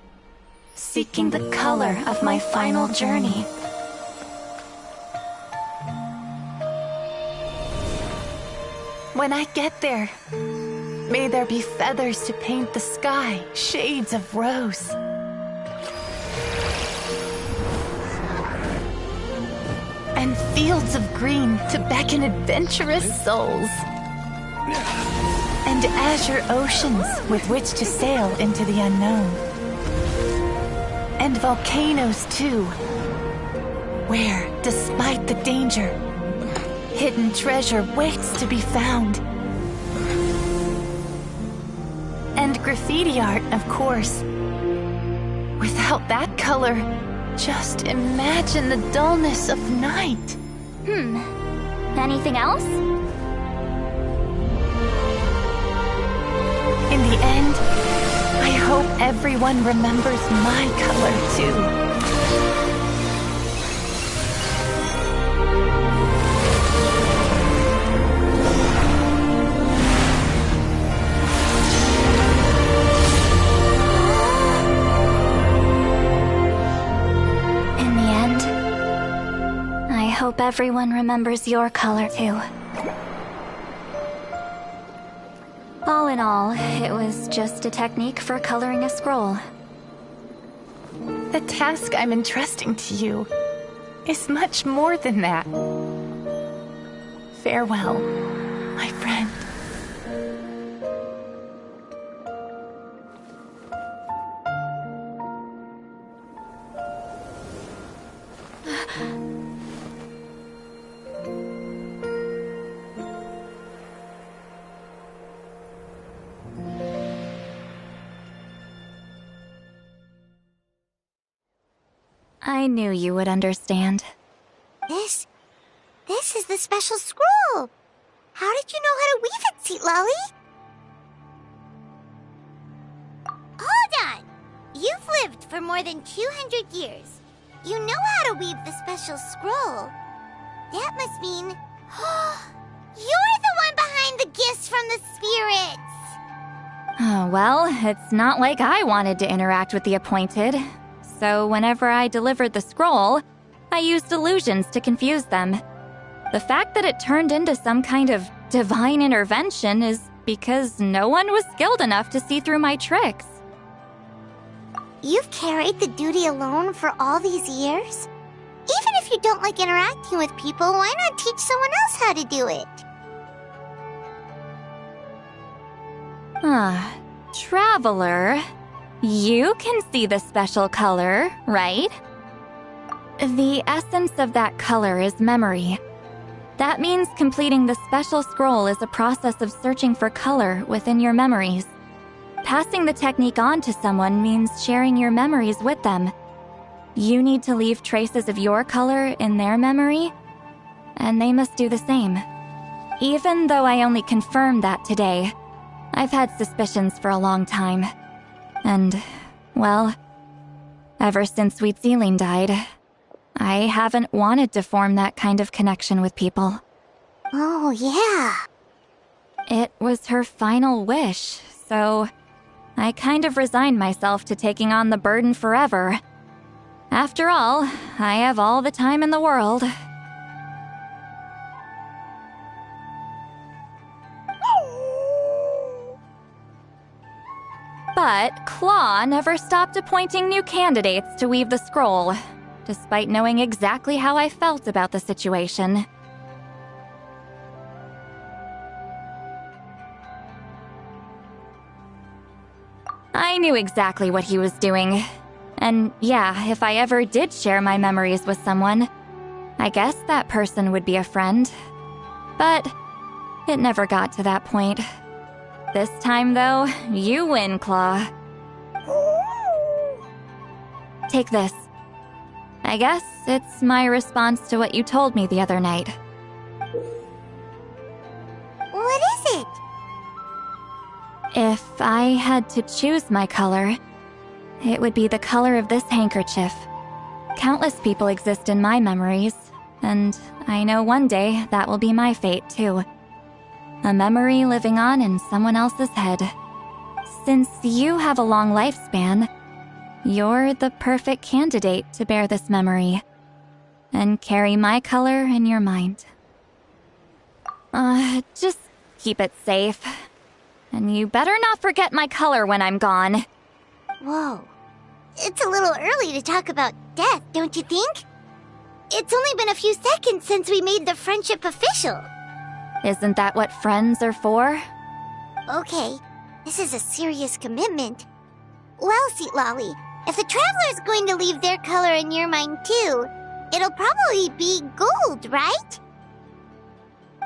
seeking the color of my final journey. When I get there, may there be feathers to paint the sky, shades of rose. And fields of green to beckon adventurous souls. And azure oceans with which to sail into the unknown. And volcanoes too, where, despite the danger, hidden treasure waits to be found. And graffiti art, of course. Without that color, just imagine the dullness of night. Anything else? In the end, I hope everyone remembers my color too. I hope everyone remembers your color too. All in all, it was just a technique for coloring a scroll. The task I'm entrusting to you is much more than that. Farewell, my friend. I knew you would understand. This is the special scroll. How did you know how to weave it, Citlali? Hold on! You've lived for more than 200 years. You know how to weave the special scroll. That must mean... you're the one behind the gifts from the spirits! Oh, well, it's not like I wanted to interact with the appointed. So whenever I delivered the scroll, I used illusions to confuse them. The fact that it turned into some kind of divine intervention is because no one was skilled enough to see through my tricks. You've carried the duty alone for all these years? Even if you don't like interacting with people, why not teach someone else how to do it? Traveler, you can see the special color, right? The essence of that color is memory. That means completing the special scroll is a process of searching for color within your memories. Passing the technique on to someone means sharing your memories with them. You need to leave traces of your color in their memory, and they must do the same. Even though I only confirmed that today, I've had suspicions for a long time. And, well, ever since GenshinImpact died, I haven't wanted to form that kind of connection with people. Oh, yeah. It was her final wish, so I kind of resigned myself to taking on the burden forever. After all, I have all the time in the world. But Claw never stopped appointing new candidates to weave the scroll, despite knowing exactly how I felt about the situation. I knew exactly what he was doing. And yeah, if I ever did share my memories with someone, I guess that person would be a friend. But it never got to that point. This time, though, you win, Claw. Take this. I guess it's my response to what you told me the other night. What is it? If I had to choose my color, it would be the color of this handkerchief. Countless people exist in my memories, and I know one day that will be my fate, too. A memory living on in someone else's head. Since you have a long lifespan, you're the perfect candidate to bear this memory and carry my color in your mind. Just keep it safe. And you better not forget my color when I'm gone. Whoa. It's a little early to talk about death, don't you think? It's only been a few seconds since we made the friendship official. Isn't that what friends are for? Okay, this is a serious commitment. Well, Citlali, if the Traveler is going to leave their color in your mind too, it'll probably be gold, right?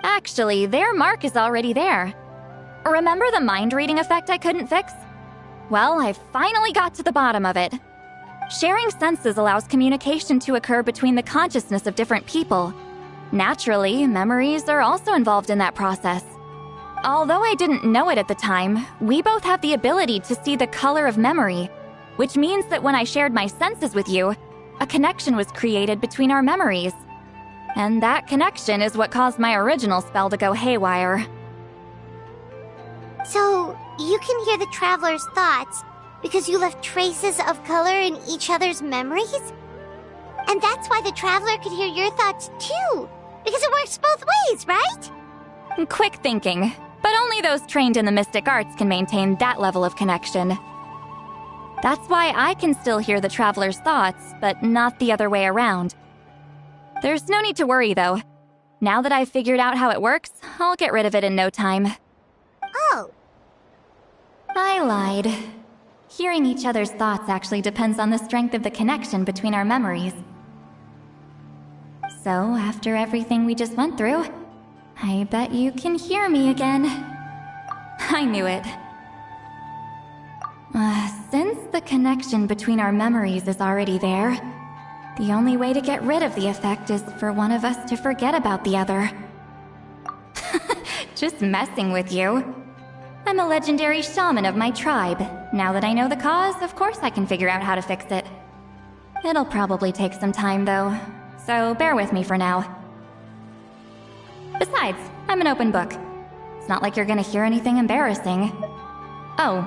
Actually, their mark is already there. Remember the mind reading effect I couldn't fix? Well, I finally got to the bottom of it. Sharing senses allows communication to occur between the consciousness of different people. Naturally, memories are also involved in that process. Although I didn't know it at the time, we both have the ability to see the color of memory, which means that when I shared my senses with you, a connection was created between our memories. And that connection is what caused my original spell to go haywire. So, you can hear the traveler's thoughts because you left traces of color in each other's memories? And that's why the traveler could hear your thoughts too, because it works both ways, right? Quick thinking, but only those trained in the mystic arts can maintain that level of connection. That's why I can still hear the traveler's thoughts, but not the other way around. There's no need to worry, though. Now that I've figured out how it works, I'll get rid of it in no time. Oh. I lied. Hearing each other's thoughts actually depends on the strength of the connection between our memories. So, after everything we just went through, I bet you can hear me again. I knew it. Since the connection between our memories is already there, the only way to get rid of the effect is for one of us to forget about the other. Just messing with you. I'm a legendary shaman of my tribe. Now that I know the cause, of course I can figure out how to fix it. It'll probably take some time, though, so bear with me for now. Besides, I'm an open book. It's not like you're gonna hear anything embarrassing. Oh,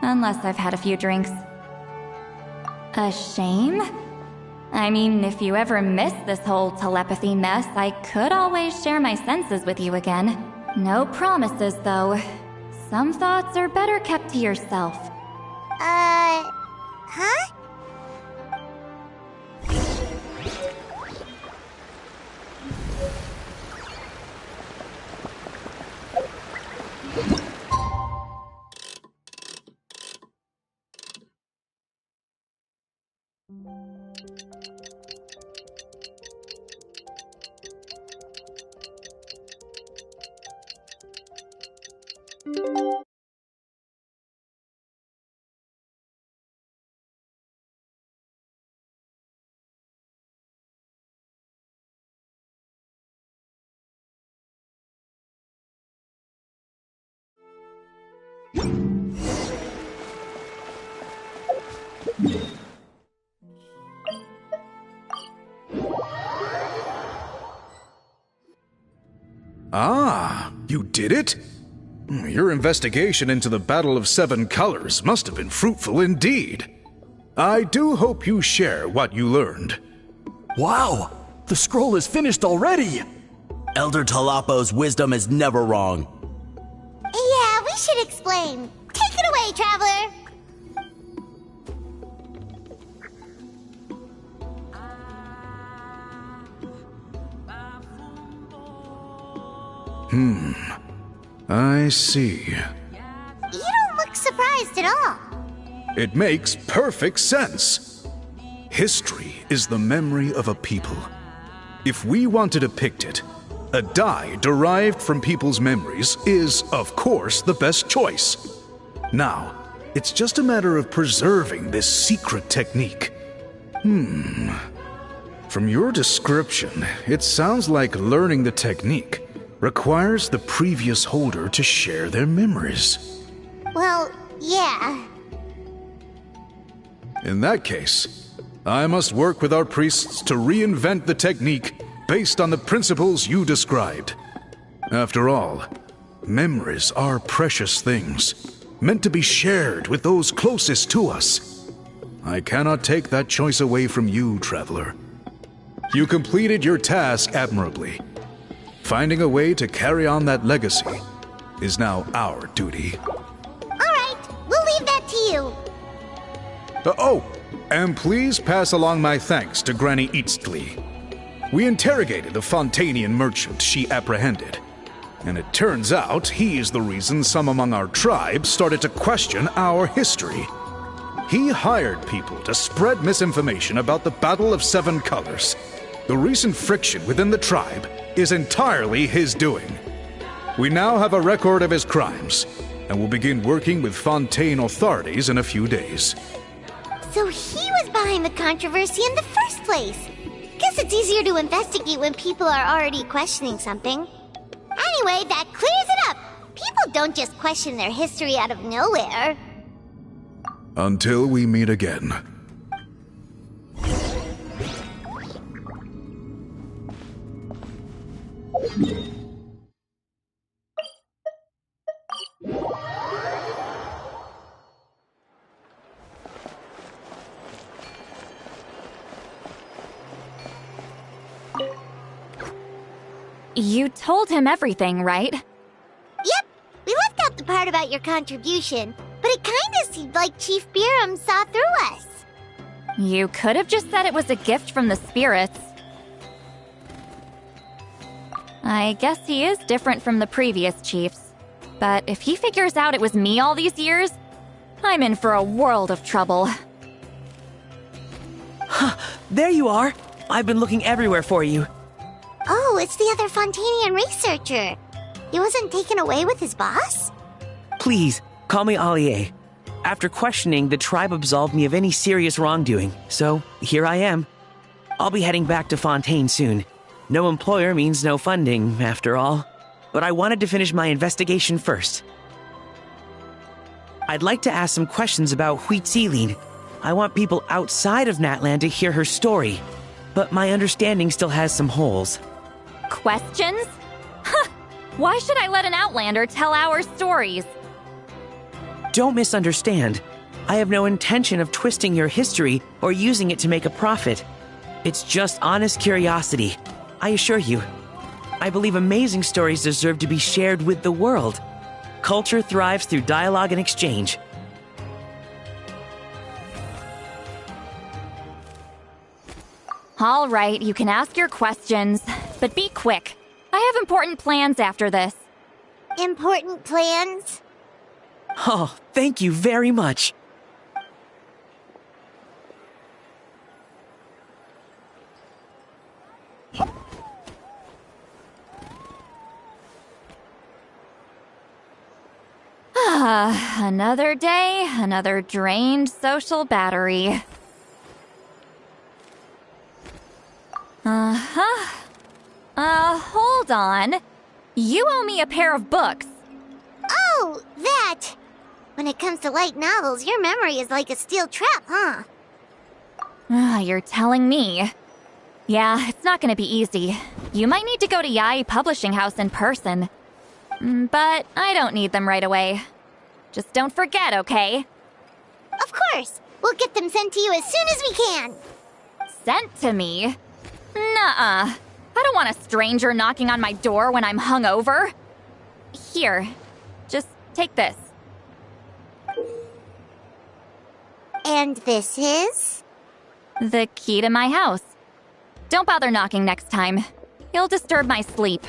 unless I've had a few drinks. A shame? I mean, if you ever miss this whole telepathy mess, I could always share my senses with you again. No promises, though. Some thoughts are better kept to yourself. Huh? Ah, you did it? Your investigation into the Battle of Seven Colors must have been fruitful indeed. I do hope you share what you learned. Wow! The scroll is finished already! Elder Talapo's wisdom is never wrong. Yeah, we should explain. Take it away, Traveler! I see. You don't look surprised at all. It makes perfect sense. History is the memory of a people. If we want to depict it, a dye derived from people's memories is, of course, the best choice. Now, it's just a matter of preserving this secret technique. From your description, it sounds like learning the technique requires the previous holder to share their memories. Well, yeah. In that case, I must work with our priests to reinvent the technique based on the principles you described. After all, memories are precious things, meant to be shared with those closest to us. I cannot take that choice away from you, Traveler. You completed your task admirably. Finding a way to carry on that legacy is now our duty. All right, we'll leave that to you. And please pass along my thanks to Granny Citlali. We interrogated the Fontanian merchant she apprehended, and it turns out he is the reason some among our tribe started to question our history. He hired people to spread misinformation about the Battle of Seven Colors. The recent friction within the tribe is entirely his doing. We now have a record of his crimes, and will begin working with Fontaine authorities in a few days. So he was behind the controversy in the first place. Guess it's easier to investigate when people are already questioning something. Anyway, that clears it up. People don't just question their history out of nowhere. Until we meet again. You told him everything, right? Yep. We left out the part about your contribution, but it kinda seemed like Chief Biram saw through us. You could have just said it was a gift from the spirits. I guess he is different from the previous chiefs. But if he figures out it was me all these years, I'm in for a world of trouble. There you are! I've been looking everywhere for you. Oh, it's the other Fontanian researcher. He wasn't taken away with his boss? Please, call me Allier. After questioning, the tribe absolved me of any serious wrongdoing, so here I am. I'll be heading back to Fontaine soon. No employer means no funding, after all. But I wanted to finish my investigation first. I'd like to ask some questions about Citlali. I want people outside of Natlan to hear her story, but my understanding still has some holes. Questions? Huh! Why should I let an Outlander tell our stories? Don't misunderstand. I have no intention of twisting your history or using it to make a profit. It's just honest curiosity, I assure you. I believe amazing stories deserve to be shared with the world. Culture thrives through dialogue and exchange. All right, you can ask your questions, but be quick. I have important plans after this. Important plans? Oh, thank you very much. Another day, another drained social battery. Hold on. You owe me a pair of books. Oh, that! When it comes to light novels, your memory is like a steel trap, huh? You're telling me. Yeah, it's not gonna be easy. You might need to go to Yai Publishing House in person. But I don't need them right away. Just don't forget, okay? Of course! We'll get them sent to you as soon as we can! Sent to me? Nuh-uh. I don't want a stranger knocking on my door when I'm hungover. Here, just take this. And this is? The key to my house. Don't bother knocking next time. You'll disturb my sleep.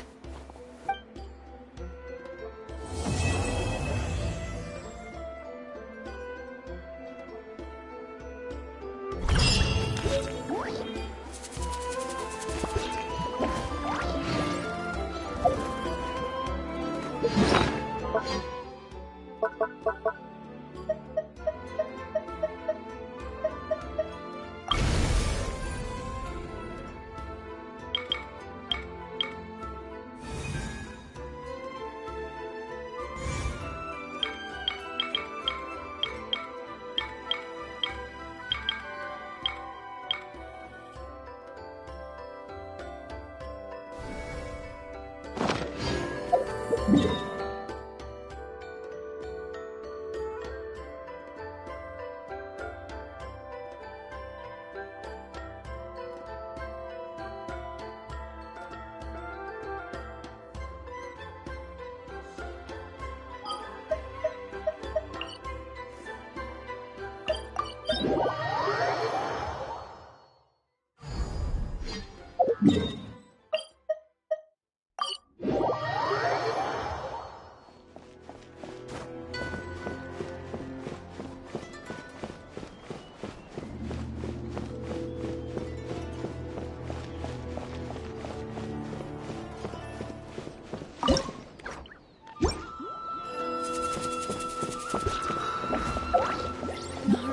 What?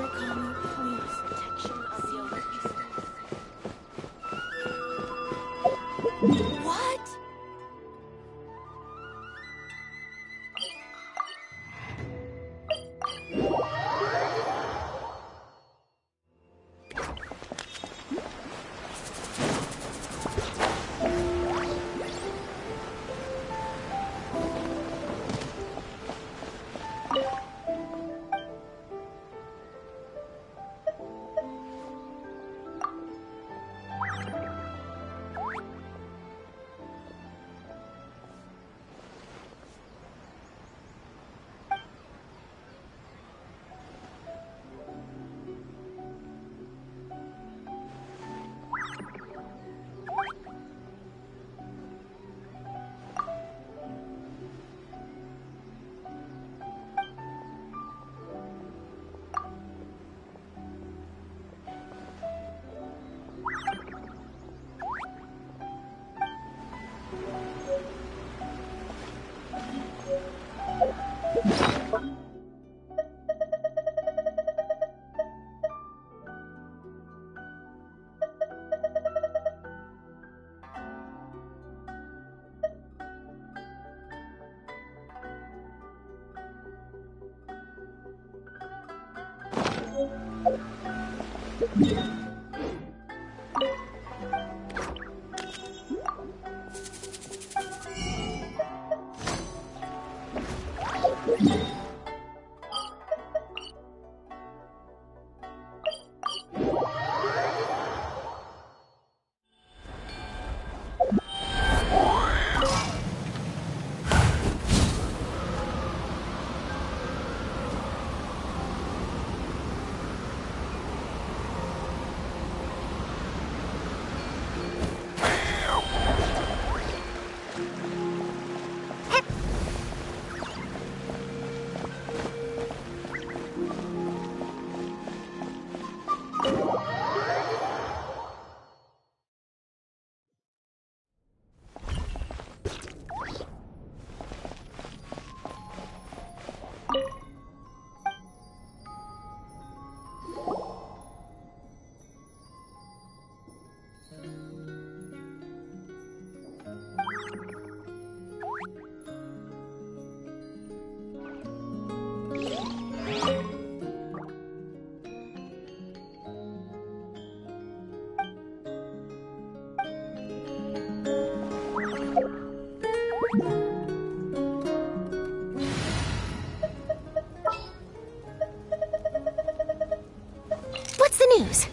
What's the news?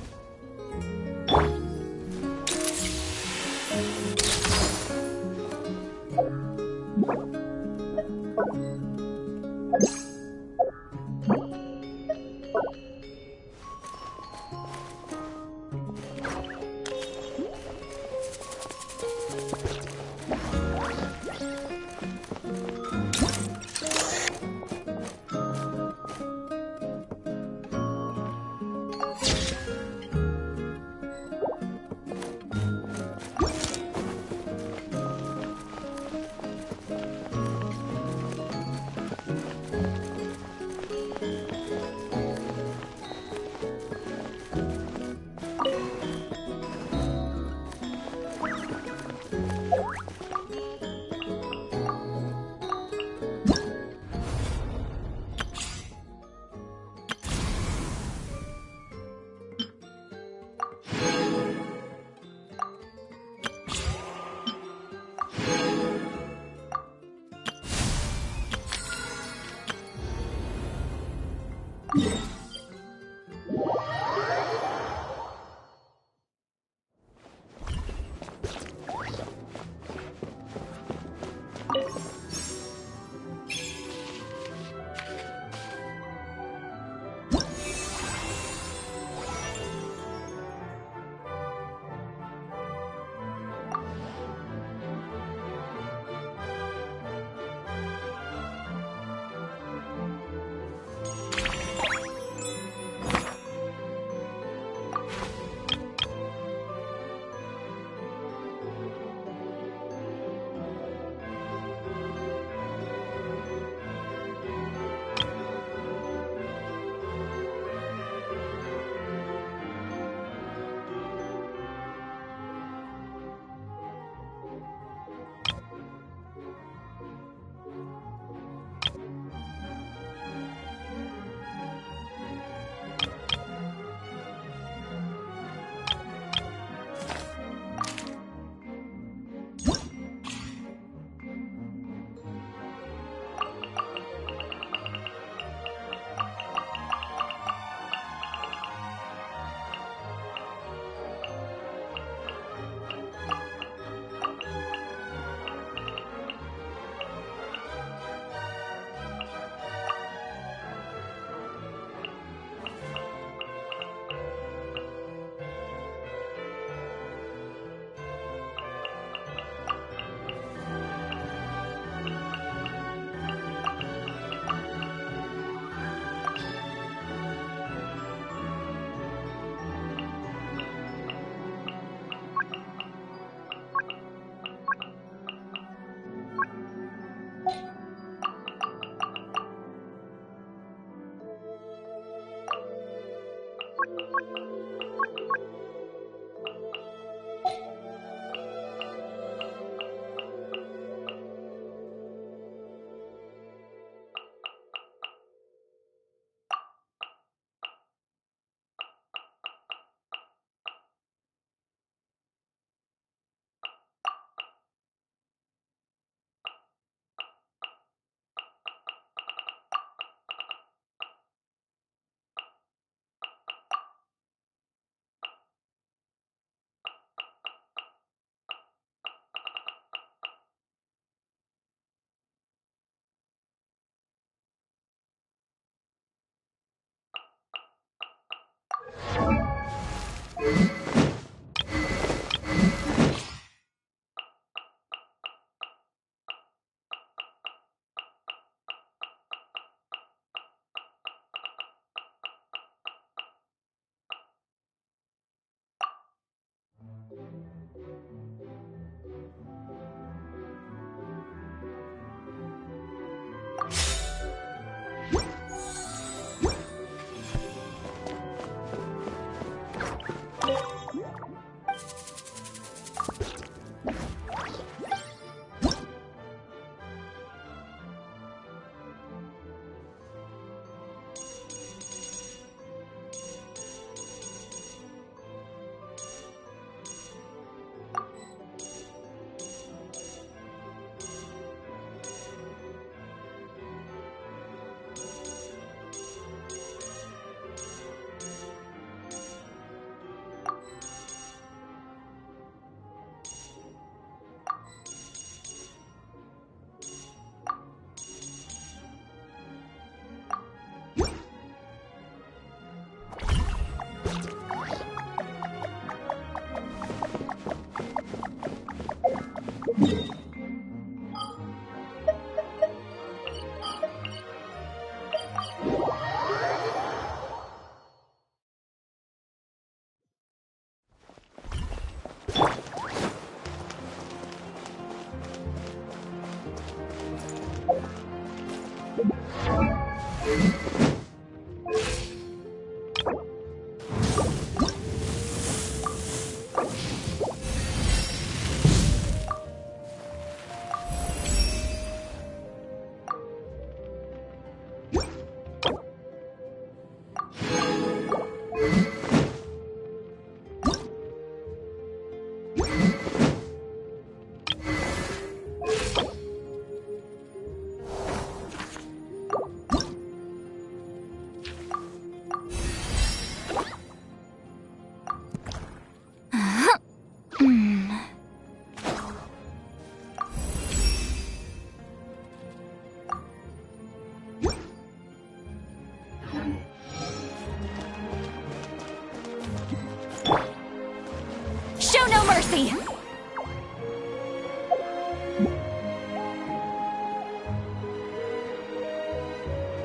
Show no mercy!